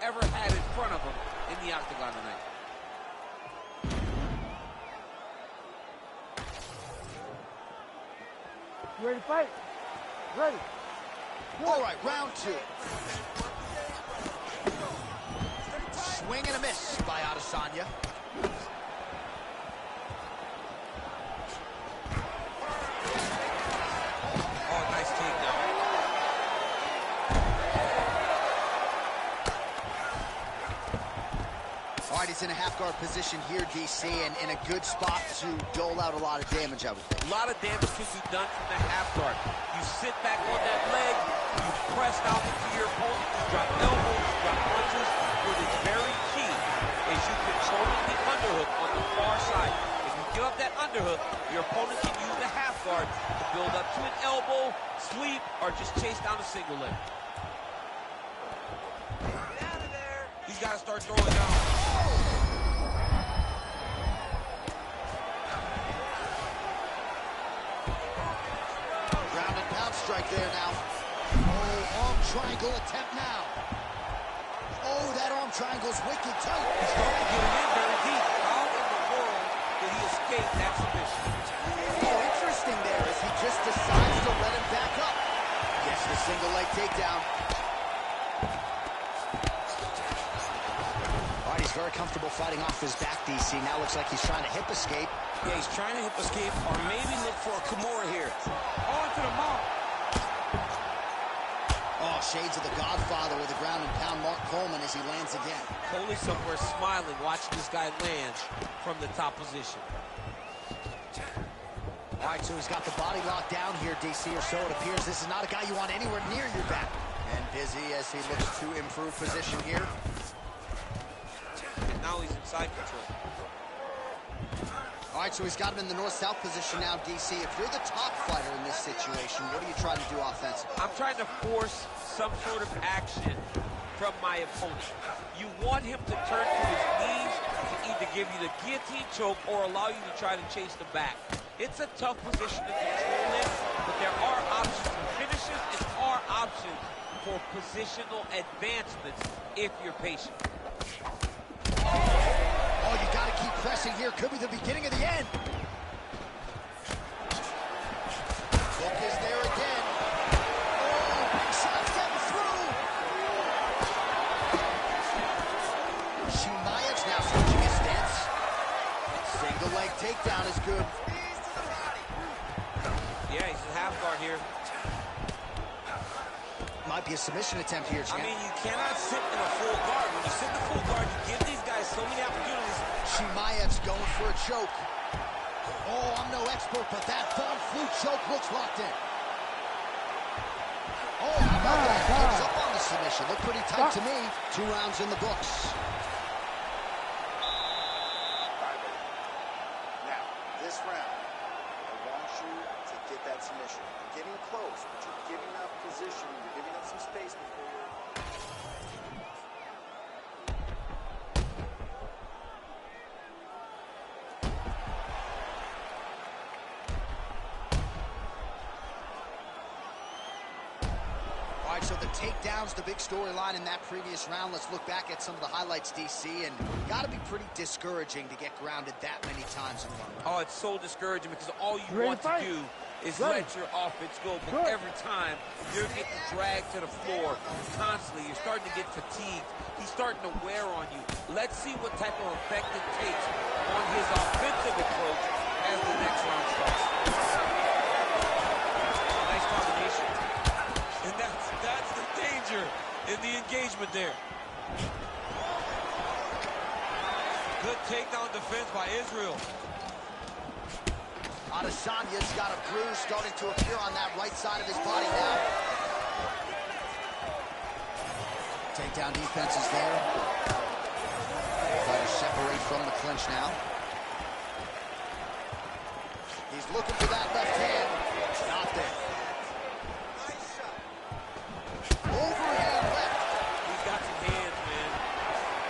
ever had in front of him in the octagon tonight. You ready to fight? Ready. All right, round two. Swing and a miss by Adesanya. Oh, nice takedown. All right, he's in a half-guard position here, DC, and in a good spot to dole out a lot of damage, I would think. A lot of damage can be done from the half guard. You sit back on that leg, you press down into your opponent, you drop elbows, you drop punches. What is very key is you controlling the underhook on the far side. If you give up that underhook, your opponent can use the half guard to build up to an elbow, sweep, or just chase down a single leg. Get out of there. He's got to start throwing down. Ground and pound strike there now. Oh, arm triangle attempt now. Oh, that arm triangle's wicked tight. He's starting to get him in very deep. How in the world did he escape that submission? Oh, interesting there as he just decides to let him back up. Gets the single leg takedown. All right, he's very comfortable fighting off his back, DC. Now looks like he's trying to hip escape. Yeah, he's trying to hip escape or maybe look for a Kimura here. On to the mount. Oh, shades of the Godfather with the ground and pound Mark Coleman as he lands again. Coley somewhere smiling, watching this guy land from the top position. All right, so he's got the body locked down here, DC, or so it appears. This is not a guy you want anywhere near your back. And busy as he looks to improve position here. And now he's in side control. All right, so he's got him in the north-south position now, DC. If you're the top fighter in this situation, what are you trying to do offensively? I'm trying to force some sort of action from my opponent. You want him to turn to his knees to either give you the guillotine choke or allow you to try to chase the back. It's a tough position to control in, but there are options for finishes and are options for positional advancements if you're patient. Oh, you got to keep pressing here. Could be the beginning of the end. Hook is there again. Oh, big shot getting through. Chimaev's now switching his stance. Single leg takedown is good. Yeah, he's in half guard here. My might be a submission attempt here, champ. I mean, you cannot sit in a full guard. When you sit in a full guard, you give these guys so many opportunities. Chimaev's going for a choke. Oh, I'm no expert, but that Von Flue choke looks locked in. Oh, how about that? Gives up on the submission. Looked pretty tight to me. 2 rounds in the books. Now, this round, I want you to get that submission. You're getting close, but you're giving up position. You're giving up some space before you're... All right, so the takedown's the big storyline in that previous round. Let's look back at some of the highlights, DC, and got to be pretty discouraging to get grounded that many times in one round. Oh, it's so discouraging because all you want to do is let your offense go. But every time you're getting dragged to the floor constantly, you're starting to get fatigued. He's starting to wear on you. Let's see what type of effect it takes on his offensive approach as the next round starts. Nice combination. And that's the danger in the engagement there. Good takedown defense by Israel. Adesanya's got a bruise starting to appear on that right side of his body now. Takedown defense is there. Fighters separate from the clinch now. He's looking for that left hand. Not there. Overhand left. He's got some hands, man.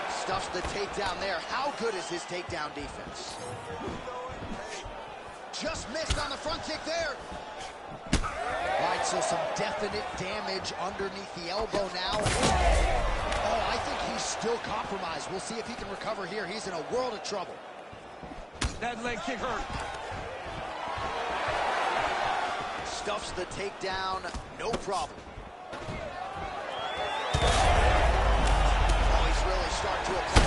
Stuffs the takedown there. How good is his takedown defense? Just missed on the front kick there. All right, so some definite damage underneath the elbow now. Oh, I think he's still compromised. We'll see if he can recover here. He's in a world of trouble. That leg kick hurt. Stuffs the takedown, no problem. Oh, he's really starting to apply.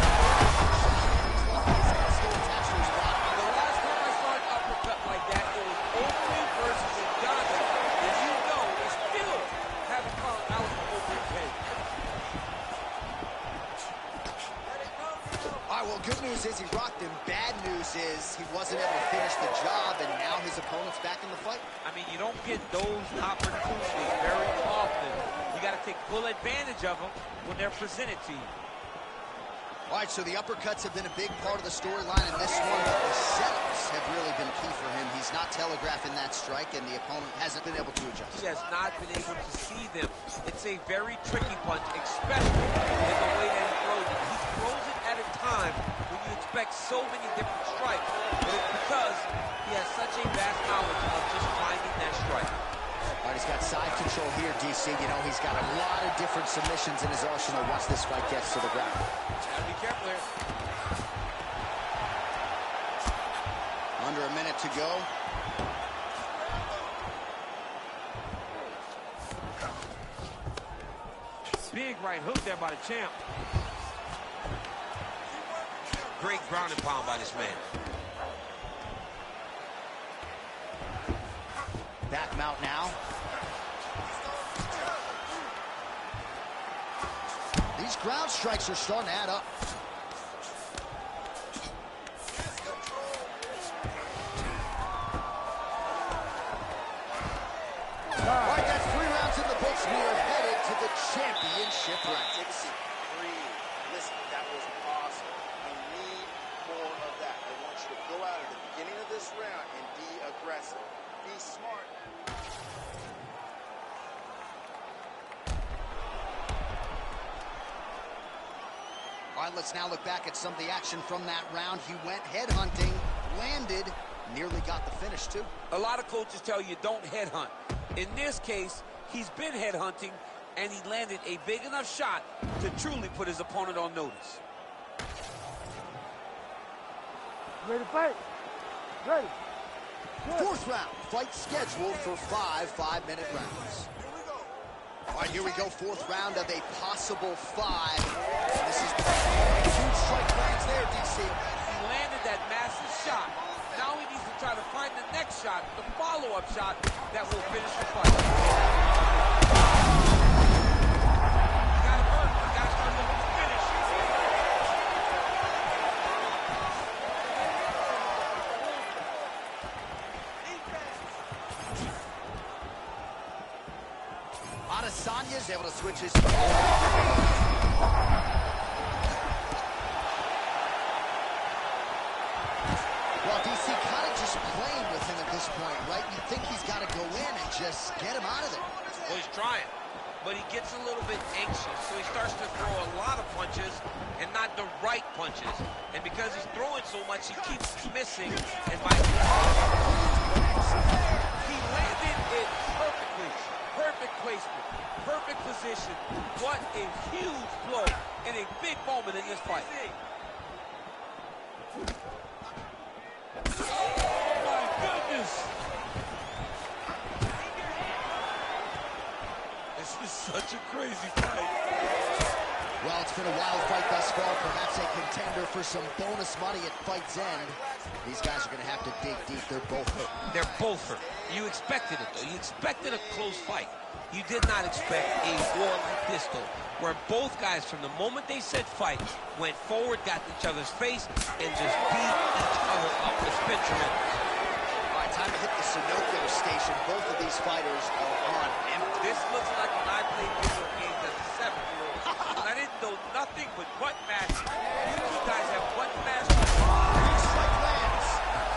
Still attached to his body. The last time I saw an uppercut like that, it was Oakley versus Uganda. And you know they still haven't found out from Oakley's head. All right, well, good news is he rocked him. Bad news is he wasn't able to finish the job, and now his opponent's back in the fight. I mean, you don't get those opportunities very often. You got to take full advantage of them when they're presented to you. All right, so the uppercuts have been a big part of the storyline in this one, but the setups have really been key for him. He's not telegraphing that strike, and the opponent hasn't been able to adjust. He has not been able to see them. It's a very tricky punch, especially in the way that he throws it. He throws it at a time when you expect so many different strikes, but it's because he has such a vast knowledge of just finding that strike. All right, he's got side control here, DC. You know, he's got a lot of different submissions in his arsenal once this fight gets to the ground. Gotta be careful there. Under a minute to go. Big right hook there by the champ. Great ground and pound by this man. Back mount now. These ground strikes are starting to add up. All right, that's 3 rounds in the books. We are headed to the championship round. Take a seat. Breathe. Listen, that was awesome. I need more of that. I want you to go out at the beginning of this round and be aggressive. Be smart. All right, let's now look back at some of the action from that round. He went headhunting, landed, nearly got the finish, too. A lot of coaches tell you don't headhunt. In this case, he's been headhunting, and he landed a big enough shot to truly put his opponent on notice. Ready to fight? Ready. Good. 4th round, fight scheduled for 5 5-minute rounds. All right, here we go, 4th round of a possible 5. This is huge strike lands there, DC. He landed that massive shot. Now he needs to try to find the next shot, the follow-up shot that will finish the fight. Adesanya is able to switch his... Well, DC kind of just playing with him at this point, right? You think he's got to go in and just get him out of there. Well, he's trying, but he gets a little bit anxious, so he starts to throw a lot of punches and not the right punches. And because he's throwing so much, he keeps missing. And by he landed it perfectly. Perfect placement, perfect position. What a huge blow and a big moment in this fight. This is such a crazy fight. Well, it's been a wild fight thus far. Perhaps a contender for some bonus money at fight's end. These guys are going to have to dig deep. They're both hurt. They're both hurt. You expected it, though. You expected a close fight. You did not expect a war like this, though, where both guys, from the moment they said fight, went forward, got each other's face, and just beat each other up. It's been tremendous. All right, time to hit the Sunoco station. Both of these fighters are on empty. This looks like when I played video games as a 7-year-old. I didn't know nothing but button mashing. You two guys have button mashing. Big strike lands.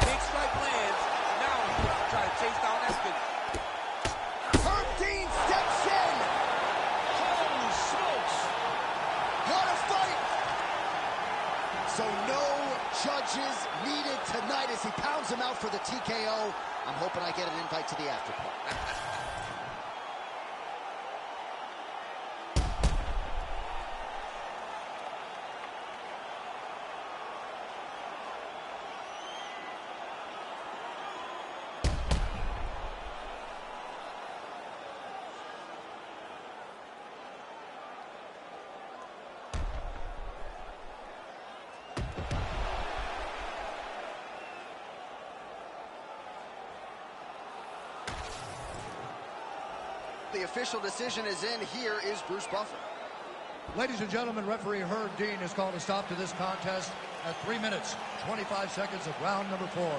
Big strike lands. Now he's going to try to chase down that finish. Herb Dean steps in. Holy smokes! What a fight. So no judges needed tonight as he pounds him out for the TKO. I'm hoping I get an invite to the after party. The official decision is in. Here is Bruce Buffer. Ladies and gentlemen, referee Herb Dean has called a stop to this contest at 3 minutes, 25 seconds of round number 4.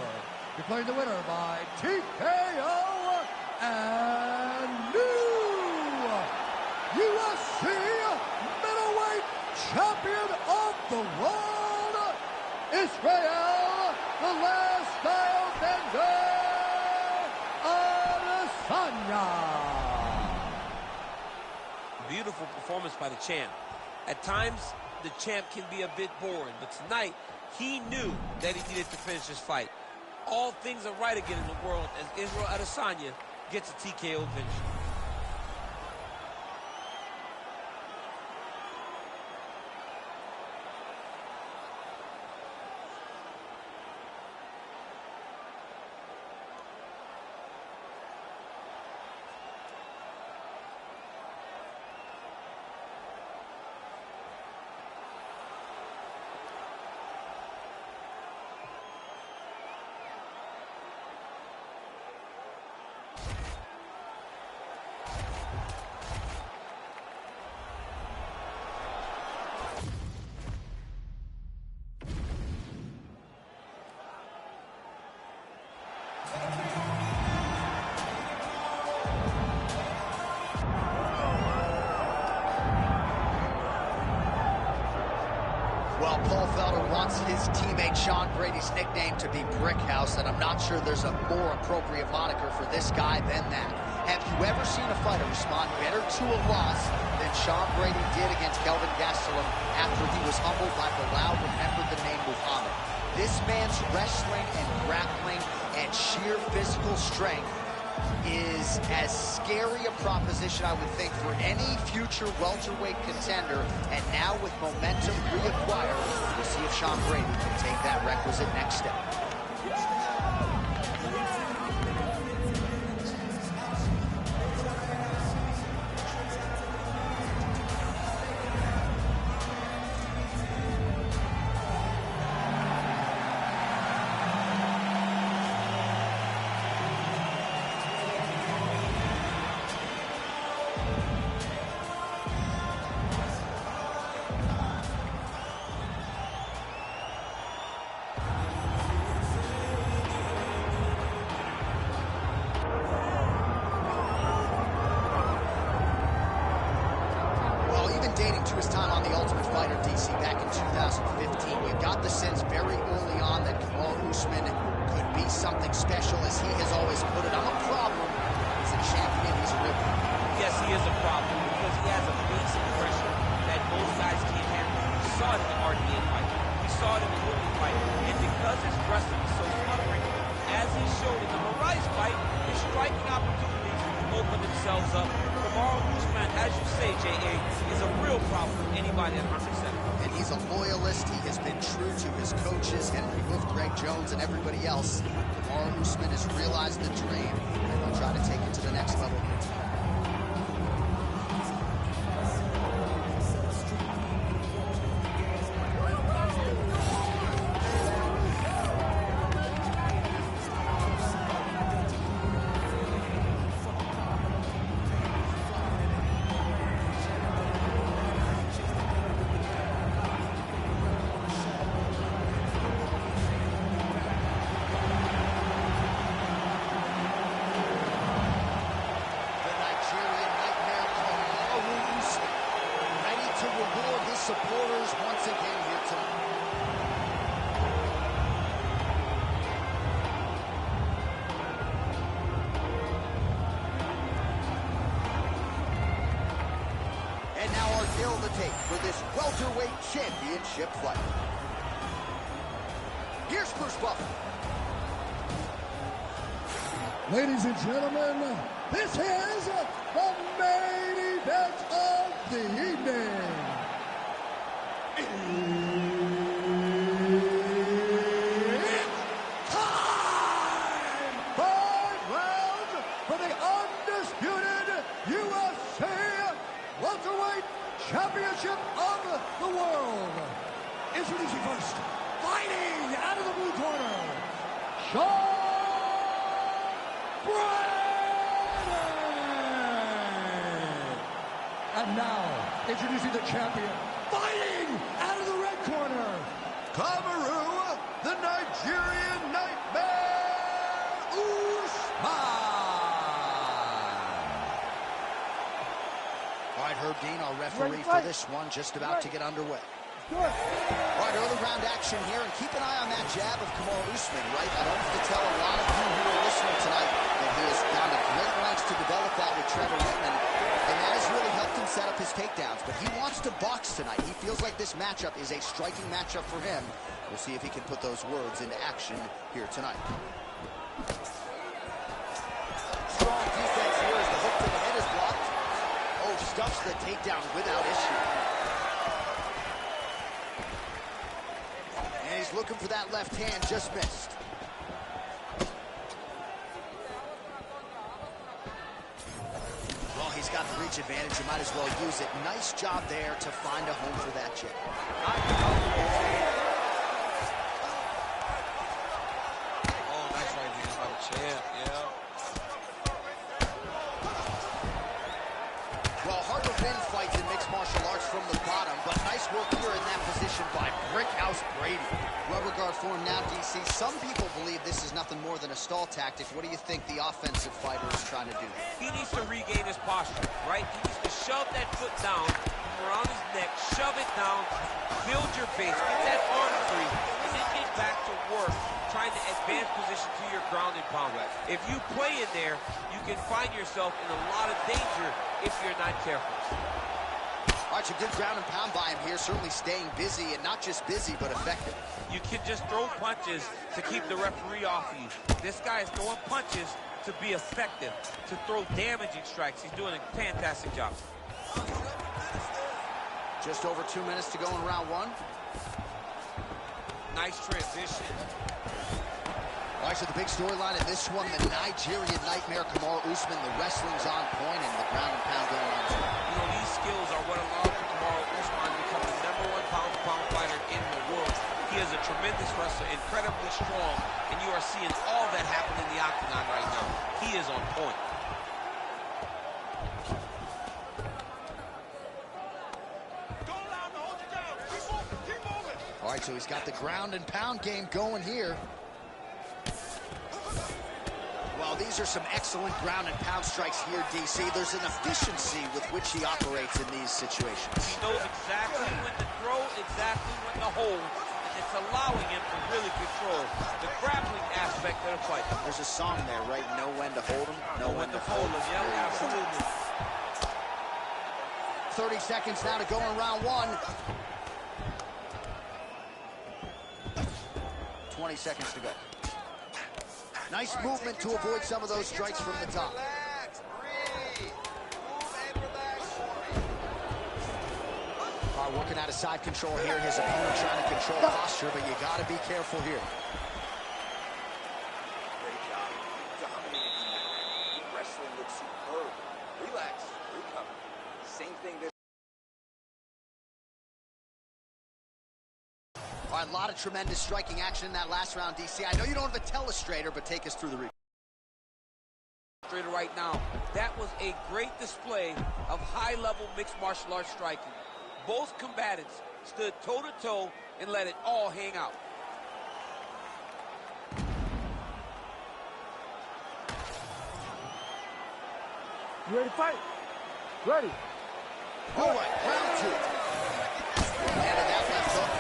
Declaring the winner by TKO and new UFC middleweight champion of the world, Israel, the last style bender, Adesanya. Beautiful performance by the champ. At times, the champ can be a bit boring, but tonight, he knew that he needed to finish this fight. All things are right again in the world as Israel Adesanya gets a TKO finish. Well, Paul Felder wants his teammate Sean Brady's nickname to be Brickhouse, and I'm not sure there's a more appropriate moniker for this guy than that. Have you ever seen a fighter respond better to a loss than Sean Brady did against Kelvin Gastelum after he was humbled by Bilal remembered the name Muhammad? This man's wrestling and grappling and sheer physical strength is as scary a proposition, I would think, for any future welterweight contender. And now with momentum reacquired, we'll see if Sean Brady can take that requisite next step. Ultimate Fighter, DC, back in 2015. You got the sense very early on that Kamaru Usman could be something special, as he has always put it. I'm a problem. He's a champion. He's a ripper. Yes, he is a problem because he has a basic pressure that most guys can't handle. We saw it in the RDA fight. We saw it in the Woodley fight. And because his wrestling is so smothering, as he showed in the Moraes fight, his striking opportunities open themselves up. Kamaru Usman, as you say, J.A., is a real problem for anybody at 107. And he's a loyalist. He has been true to his coaches, Henry Hoof, Greg Jones, and everybody else. Kamaru Usman has realized the dream, and he'll try to take it to the next level here tonight. Supporters once again here tonight. And now our tale of the tape for this welterweight championship fight. Here's Bruce Buffer. Ladies and gentlemen, this is the main event of the evening. It's time! 5 rounds for the undisputed UFC welterweight championship of the world. Introducing first, fighting out of the blue corner, BRADY! And now, introducing the champion, fighting out of the red corner, Kamaru, the Nigerian Nightmare, Usman! All right, Herb Dean, our referee for this one, just about to get underway. All right, early round action here, and keep an eye on that jab of Kamaru Usman, right? I don't have to tell a lot of you who are listening tonight that he has gone to great lengths to develop that with Trevor Whitman, and that has really helped him set up his takedowns. But he wants to box tonight. He feels like this matchup is a striking matchup for him. We'll see if he can put those words into action here tonight. Strong defense here as the hook to the head is blocked. Oh, stuffs the takedown without issue. And he's looking for that left hand, just missed. Well, he's got the reach advantage, you might as well use it. Nice job there to find a home for that jab. Oh, nice right hand by the champ, yeah. Well, hard to win fights in mixed martial arts from the bottom, but nice work here in that position by Brickhouse Brady. Rubber guard for him now, DC. Some people believe this is nothing more than a stall tactic. What do you think the offensive fighter is trying to do? He needs to regain his posture, right? He needs to shove that foot down from around his neck, shove it down, build your base, get that arm free, and then get back to work, trying to advance position to your ground and pound. If you play in there, you can find yourself in a lot of danger if you're not careful. All right, some good ground and pound by him here, certainly staying busy, and not just busy, but effective. You can just throw punches to keep the referee off you. This guy is throwing punches to be effective, to throw damaging strikes. He's doing a fantastic job. Just over 2 minutes to go in round one. Nice transition. All right, so the big storyline in this one, the Nigerian Nightmare, Kamaru Usman. The wrestling's on point, and the ground and pound going on too. You know, these skills are what allowed Kamaru Usman to become the #1 pound-for-pound fighter in the world. He is a tremendous wrestler, incredibly strong, and you are seeing all that happen in the octagon right now. He is on point. All right, so he's got the ground and pound game going here. Well, Well, these are some excellent ground and pound strikes here, DC. There's an efficiency with which he operates in these situations. He knows exactly when to throw, exactly when to hold, and it's allowing him to really control the grappling aspect of the fight. There's a song there, right? Know when to hold him, know when to fold him. Yeah, absolutely. 30 seconds now to go in round one. 20 seconds to go. Nice movement to avoid some of those strikes from the top. Working out of side control here. His opponent trying to control posture, but you got to be careful here. Great job. Dominating in that round. The wrestling looks superb. Relax. Recover. Same thing this. All right, a lot of tremendous striking action in that last round, DC. I know you don't have a telestrator, but take us through the replay. Right now, that was a great display of high-level mixed martial arts striking. Both combatants stood toe-to-toe and let it all hang out. You ready to fight? Ready. All right, round two. Landed that left hook.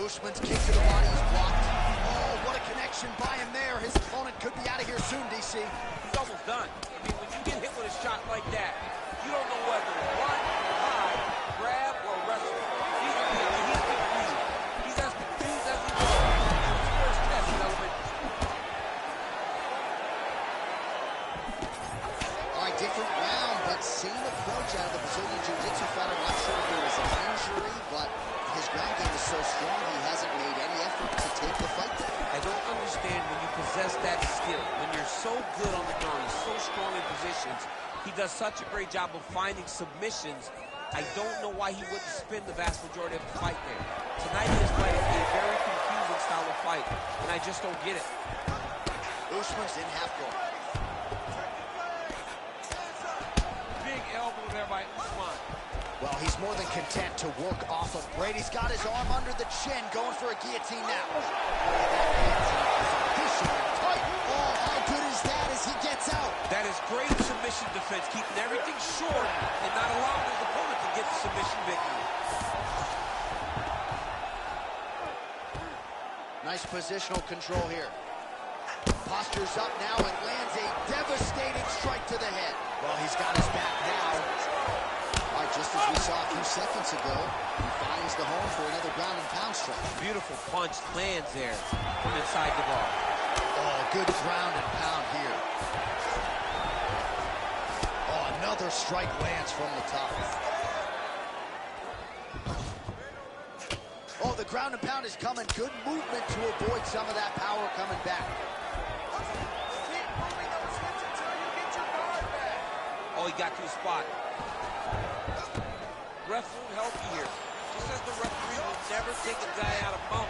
Usman's kick to the body is blocked. Oh, what a connection by him there. His opponent could be out of here soon, DC. He's almost done. I mean, when you get hit with a shot like that, you don't know whether to run, hide, grab, or wrestle. He's confused. He's as confused as he was. His first test element. All right, different round, but same approach out of the Brazilian Jiu-Jitsu fighter. Not sure if there was an injury, but his ground game is so strong, he hasn't made any effort to take the fight there. I don't understand when you possess that skill, when you're so good on the ground, he's so strong in positions, he does such a great job of finding submissions. I don't know why he wouldn't spin the vast majority of the fight there. Tonight he is fighting a very confusing style of fight, and I just don't get it. Usman's in half guard. Big elbow there by Usman. Well, he's more than content to work off of Brady's got his arm under the chin, going for a guillotine now. Tight. Oh, how good is that as he gets out? That is great submission defense, keeping everything short and not allowing his opponent to get the submission victory. Nice positional control here. Postures up now and lands a devastating strike to the head. Well, he's got his back now. All right, just as we saw a few seconds ago, he finds the home for another ground and pound strike. Beautiful punch lands there from inside the bar. Oh, good ground and pound here. Oh, another strike lands from the top. Oh, the ground and pound is coming. Good movement to avoid some of that power coming back. Oh, he got to the spot. Ref won't help you here. Just as the referee will never take a guy out of mount,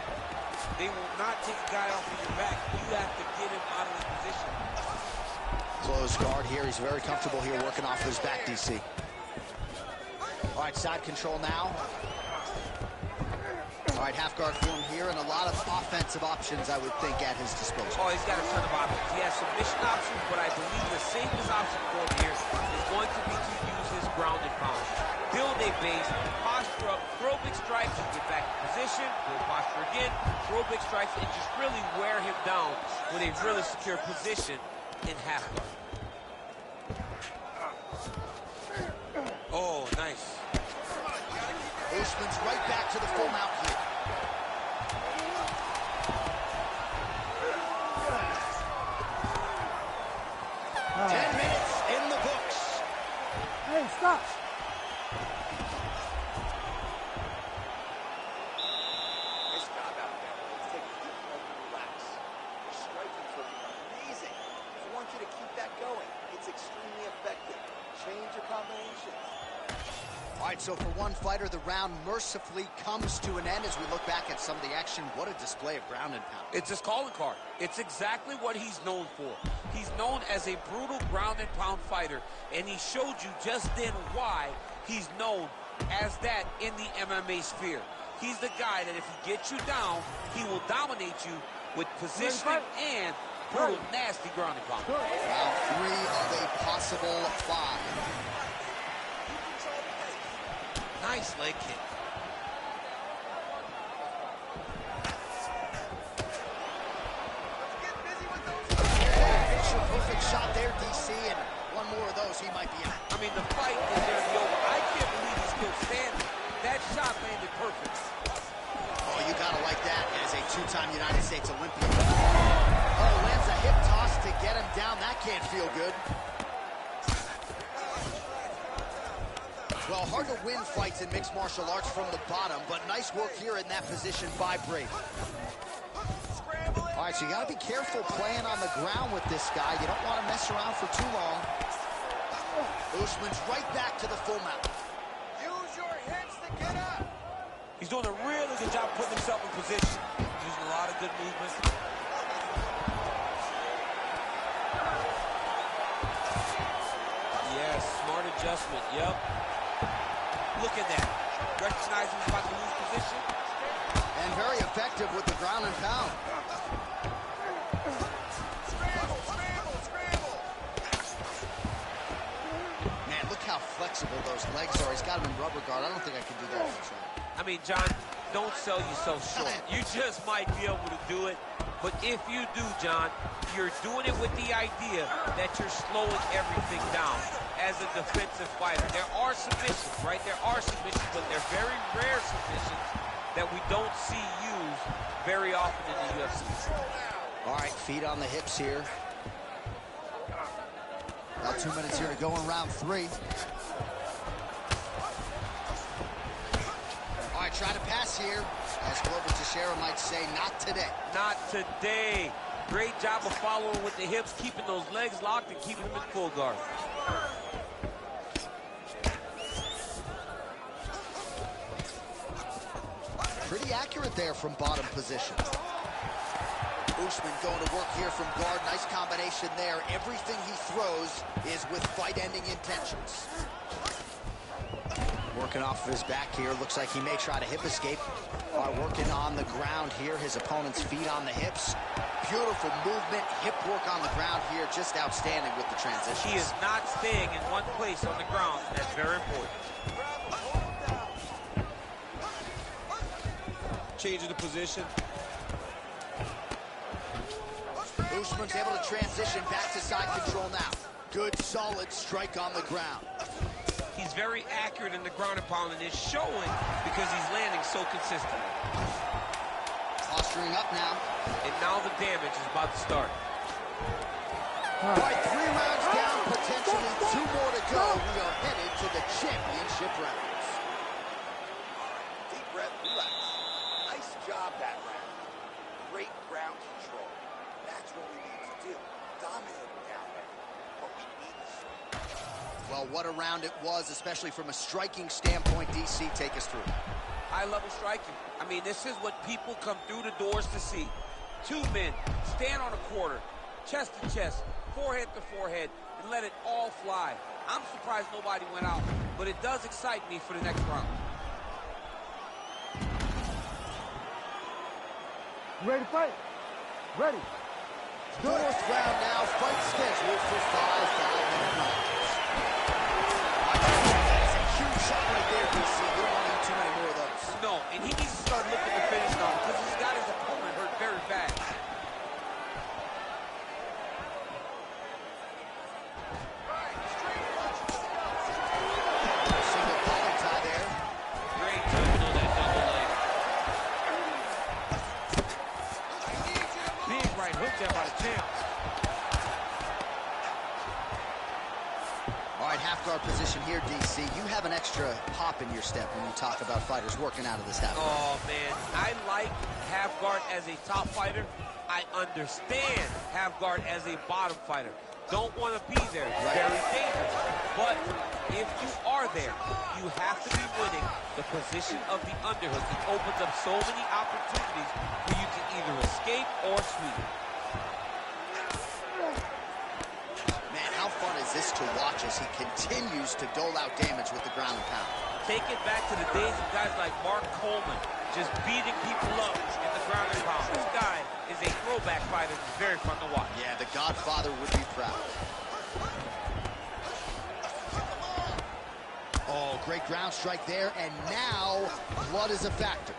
they will not take a guy off of your back. You have to get him out of his position. Close guard here. He's very comfortable here working off his back, DC. All right, side control now. All right, half guard for him here, and a lot of offensive options, I would think, at his disposal. Oh, he's got a ton of options. He has submission options, but I believe the safest option for him here is going to be to use his ground and pound. Build a base, posture up, throw big strikes, get back in position, build posture again, throw big strikes, and just really wear him down with a really secure position in half guard. Oh, nice. Usman's right back to the full mount here. Right. 10 minutes in the books. Hey, stop. Nice job out there. Let's take a deep moment and relax. Your striking's looking amazing. I want you to keep that going. It's extremely effective. Change your combinations. All right, so for one fighter, the round mercifully comes to an end as we look back at some of the action. What a display of ground and pound. It's his calling card. It's exactly what he's known for. He's known as a brutal ground and pound fighter, and he showed you just then why he's known as that in the MMA sphere. He's the guy that if he gets you down, he will dominate you with positioning and brutal, nasty ground and pound. Round 3 of a possible 5. Nice leg kick. Perfect shot there, DC, and one more of those, he might be out. I mean, the fight is going to be over. I can't believe he's still standing. That shot landed perfect. Oh, you gotta like that as a 2-time United States Olympian. Oh, lands a hip toss to get him down. That can't feel good. Well, hard to win fights in mixed martial arts from the bottom, but nice work here in that position by Brady. All right, so you got to be careful playing on the ground with this guy. You don't want to mess around for too long. Usman's right back to the full mount. Use your hips to get up. He's doing a really good job putting himself in position. Using a lot of good movement. Yes, smart adjustment, yep. Look at that. Recognizing he's about to lose position. And very effective with the ground and pound. Scramble, scramble, scramble. Man, look how flexible those legs are. He's got him in rubber guard. I don't think I can do that for sure. I mean, John, don't sell yourself short. You just might be able to do it. But if you do, John, you're doing it with the idea that you're slowing everything down as a defensive fighter. There are submissions, right? There are submissions, but they're very rare submissions that we don't see used very often in the UFC. All right, feet on the hips here. About 2 minutes here to go in round 3. All right, try to pass here. As Glover Teixeira might say, not today. Not today. Great job of following with the hips, keeping those legs locked and keeping them in full guard. Pretty accurate there from bottom position. Usman going to work here from guard. Nice combination there. Everything he throws is with fight-ending intentions. Working off of his back here. Looks like he may try to hip escape. Working on the ground here. His opponent's feet on the hips. Beautiful movement. Hip work on the ground here. Just outstanding with the transitions. He is not staying in one place on the ground. That's very important. Changing the position. Usman's able to transition back to side control now. Good, solid strike on the ground. He's very accurate in the ground and pound, and it's showing because he's landing so consistently. Posturing up now. And now the damage is about to start. All right, 3 rounds down, potentially 2 more to go. We are headed to the championship rounds. Deep breath, relax. Nice job that round. Great ground control. That's what we need to do. Dominate down there. But we need to strike. Well, what a round it was, especially from a striking standpoint. DC, take us through. High-level striking. I mean, this is what people come through the doors to see. 2 men stand on a quarter, chest to chest, forehead to forehead, and let it all fly. I'm surprised nobody went out, but it does excite me for the next round. You ready to fight? Ready. 4th round now, fight scheduled for 5 5-minute rounds. That's a huge shot right there, DC. You don't want to do too many more of those. No, and he needs to start looking to finish now because he's got his opponent hurt very bad. Single collar tie there. Great terminal, that double leg. Big right hook there by the champ. All right, half guard position here, DC. You have an extra pop in your step when you talk about fighters working out of this half guard. Oh, man. I like half guard as a top fighter. I understand half guard as a bottom fighter. Don't want to be there. It's very dangerous. But if you are there, you have to be winning the position of the underhook. It opens up so many opportunities where you can either escape or sweep. Man, how fun is this to watch as he continues to dole out damage with the ground and pound? Take it back to the days of guys like Mark Coleman, just beating people up in the ground and pound. This guy is a throwback fighter that's very fun to watch. Yeah, the Godfather would be proud. Oh, great ground strike there, and now blood is a factor.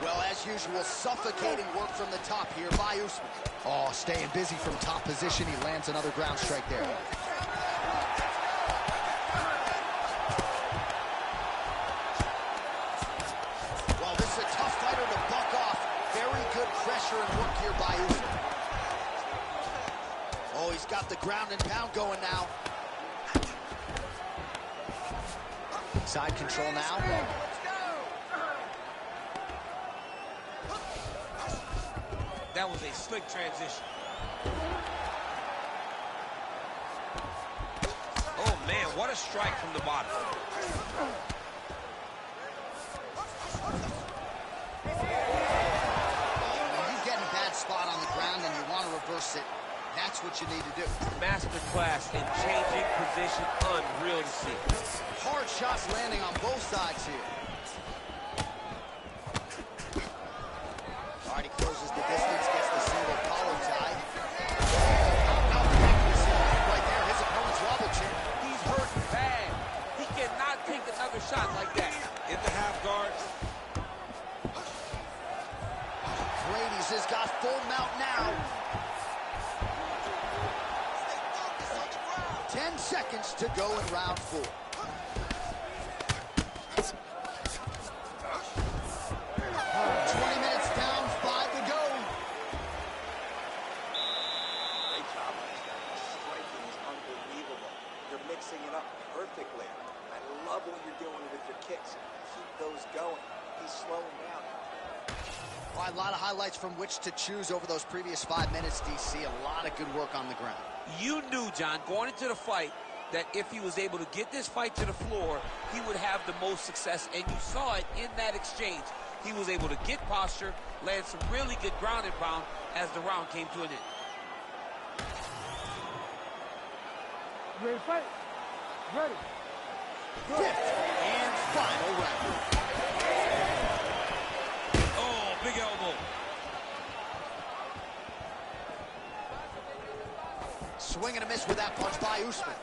Well, as usual, suffocating work from the top here by USMAN. Oh, staying busy from top position. He lands another ground strike there. Well, this is a tough fighter to buck off. Very good pressure and work here by USMAN. Oh, he's got the ground and pound going now. Side control now. That was a slick transition. Oh, man, what a strike from the bottom. When you get in a bad spot on the ground and you want to reverse it, that's what you need to do. Masterclass in changing position, unreal to see. Hard shots landing on both sides here. All right, he closes the distance, gets the single collar tie. Right there, his opponent's wobble chin. He's hurt bad. He cannot take another shot like that. In the half guard. Brady's has got full mount now. 10 seconds to go in round 4. 20 minutes down, 5 to go. Great job, guys. The striking is unbelievable. You're mixing it up perfectly. I love what you're doing with your kicks. Keep those going. He's slowing down. All right, a lot of highlights from which to choose over those previous 5 minutes, DC. A lot of good work on the ground. You knew, John, going into the fight, that if he was able to get this fight to the floor, he would have the most success, and you saw it in that exchange. He was able to get posture, land some really good ground and pound as the round came to an end. Ready to fight? Ready. Fifth and final round. Oh, big elbow. Swing and a miss with that punch by USMAN.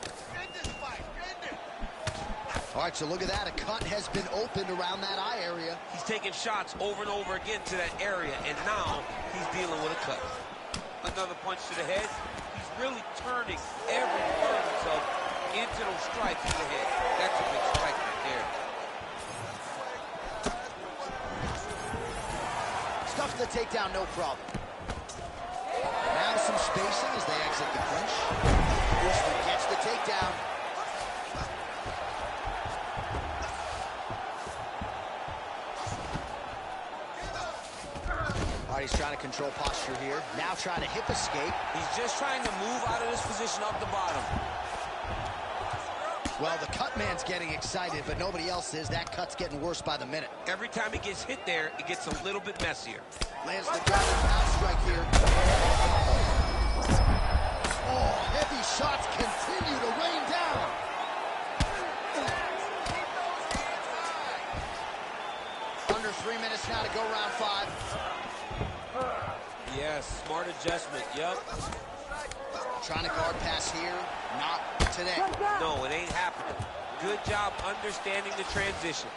All right, so look at that. A cut has been opened around that eye area. He's taking shots over and over again to that area, and now he's dealing with a cut. Another punch to the head. He's really turning every part of himself into those strikes to the head. That's a big strike right there. Stuffs the takedown, no problem. Now some spacing as they exit the clinch. USMAN gets the takedown. All right, he's trying to control posture here. Now trying to hip escape. He's just trying to move out of this position off the bottom. Well, the cut man's getting excited, but nobody else is. That cut's getting worse by the minute. Every time he gets hit there, it gets a little bit messier. Lands the ground and pound strike here. Oh, heavy shots continue to rain down. Under 3 minutes now to go round 5. Yes, smart adjustment, yep. Trying to guard pass here. Not today. No, it ain't happening. Good job understanding the transitions.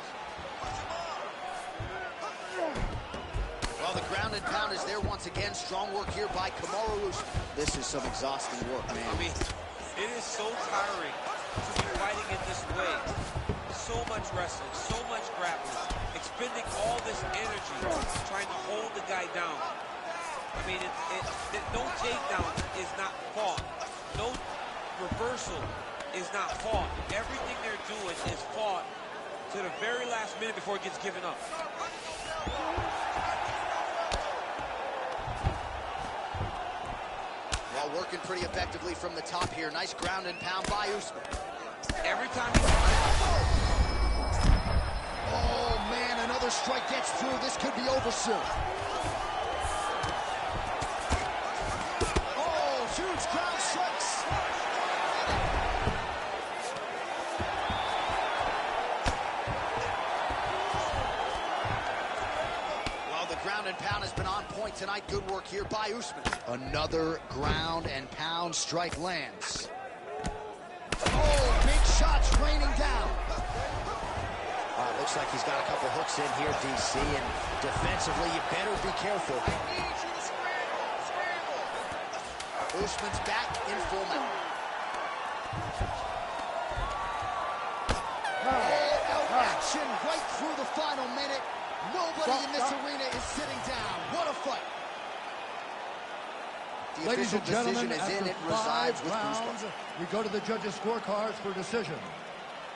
Well, the ground and pound is there once again. Strong work here by Kamaru Usman. This is some exhausting work, man. I mean, it is so tiring to be fighting in this way. So much wrestling, so much grappling, expending all this energy trying to hold the guy down. I mean, no takedown is not fought. No reversal is not fought. Everything they're doing is fought to the very last minute before it gets given up. Well, working pretty effectively from the top here. Nice ground and pound by Usman. Every time he... Oh, man, another strike gets through. This could be over soon. Oh, huge ground strikes. tonight. Good work here by Usman. Another ground and pound strike lands. Oh, big shots raining down. Looks like he's got a couple hooks in here, DC, and defensively, you better be careful. I need you to scramble. Usman's back in full mount. Action right through the final minute. Nobody in this arena is sitting down. What a fight. The Ladies and gentlemen, is in. after It resides 5 with rounds, Usman. we go to the judges' scorecards for decision.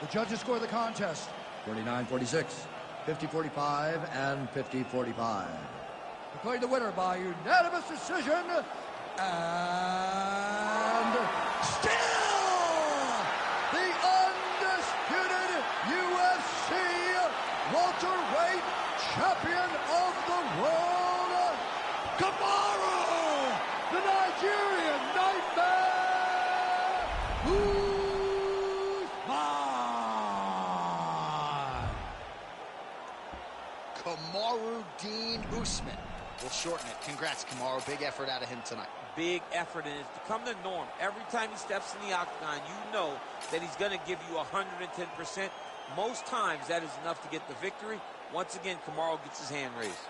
The judges score the contest 49-46, 50-45, and 50-45. Declaring the winner by unanimous decision, and still the undisputed UFC welterweight champion of the world, Kamaru, the Nigerian Nightmare, Usman. Kamaru Dean Usman. We'll shorten it. Congrats, Kamaru. Big effort out of him tonight. Big effort, and it's become the norm. Every time he steps in the octagon, you know that he's going to give you 110%. Most times, that is enough to get the victory. Once again, Kamaru gets his hand raised.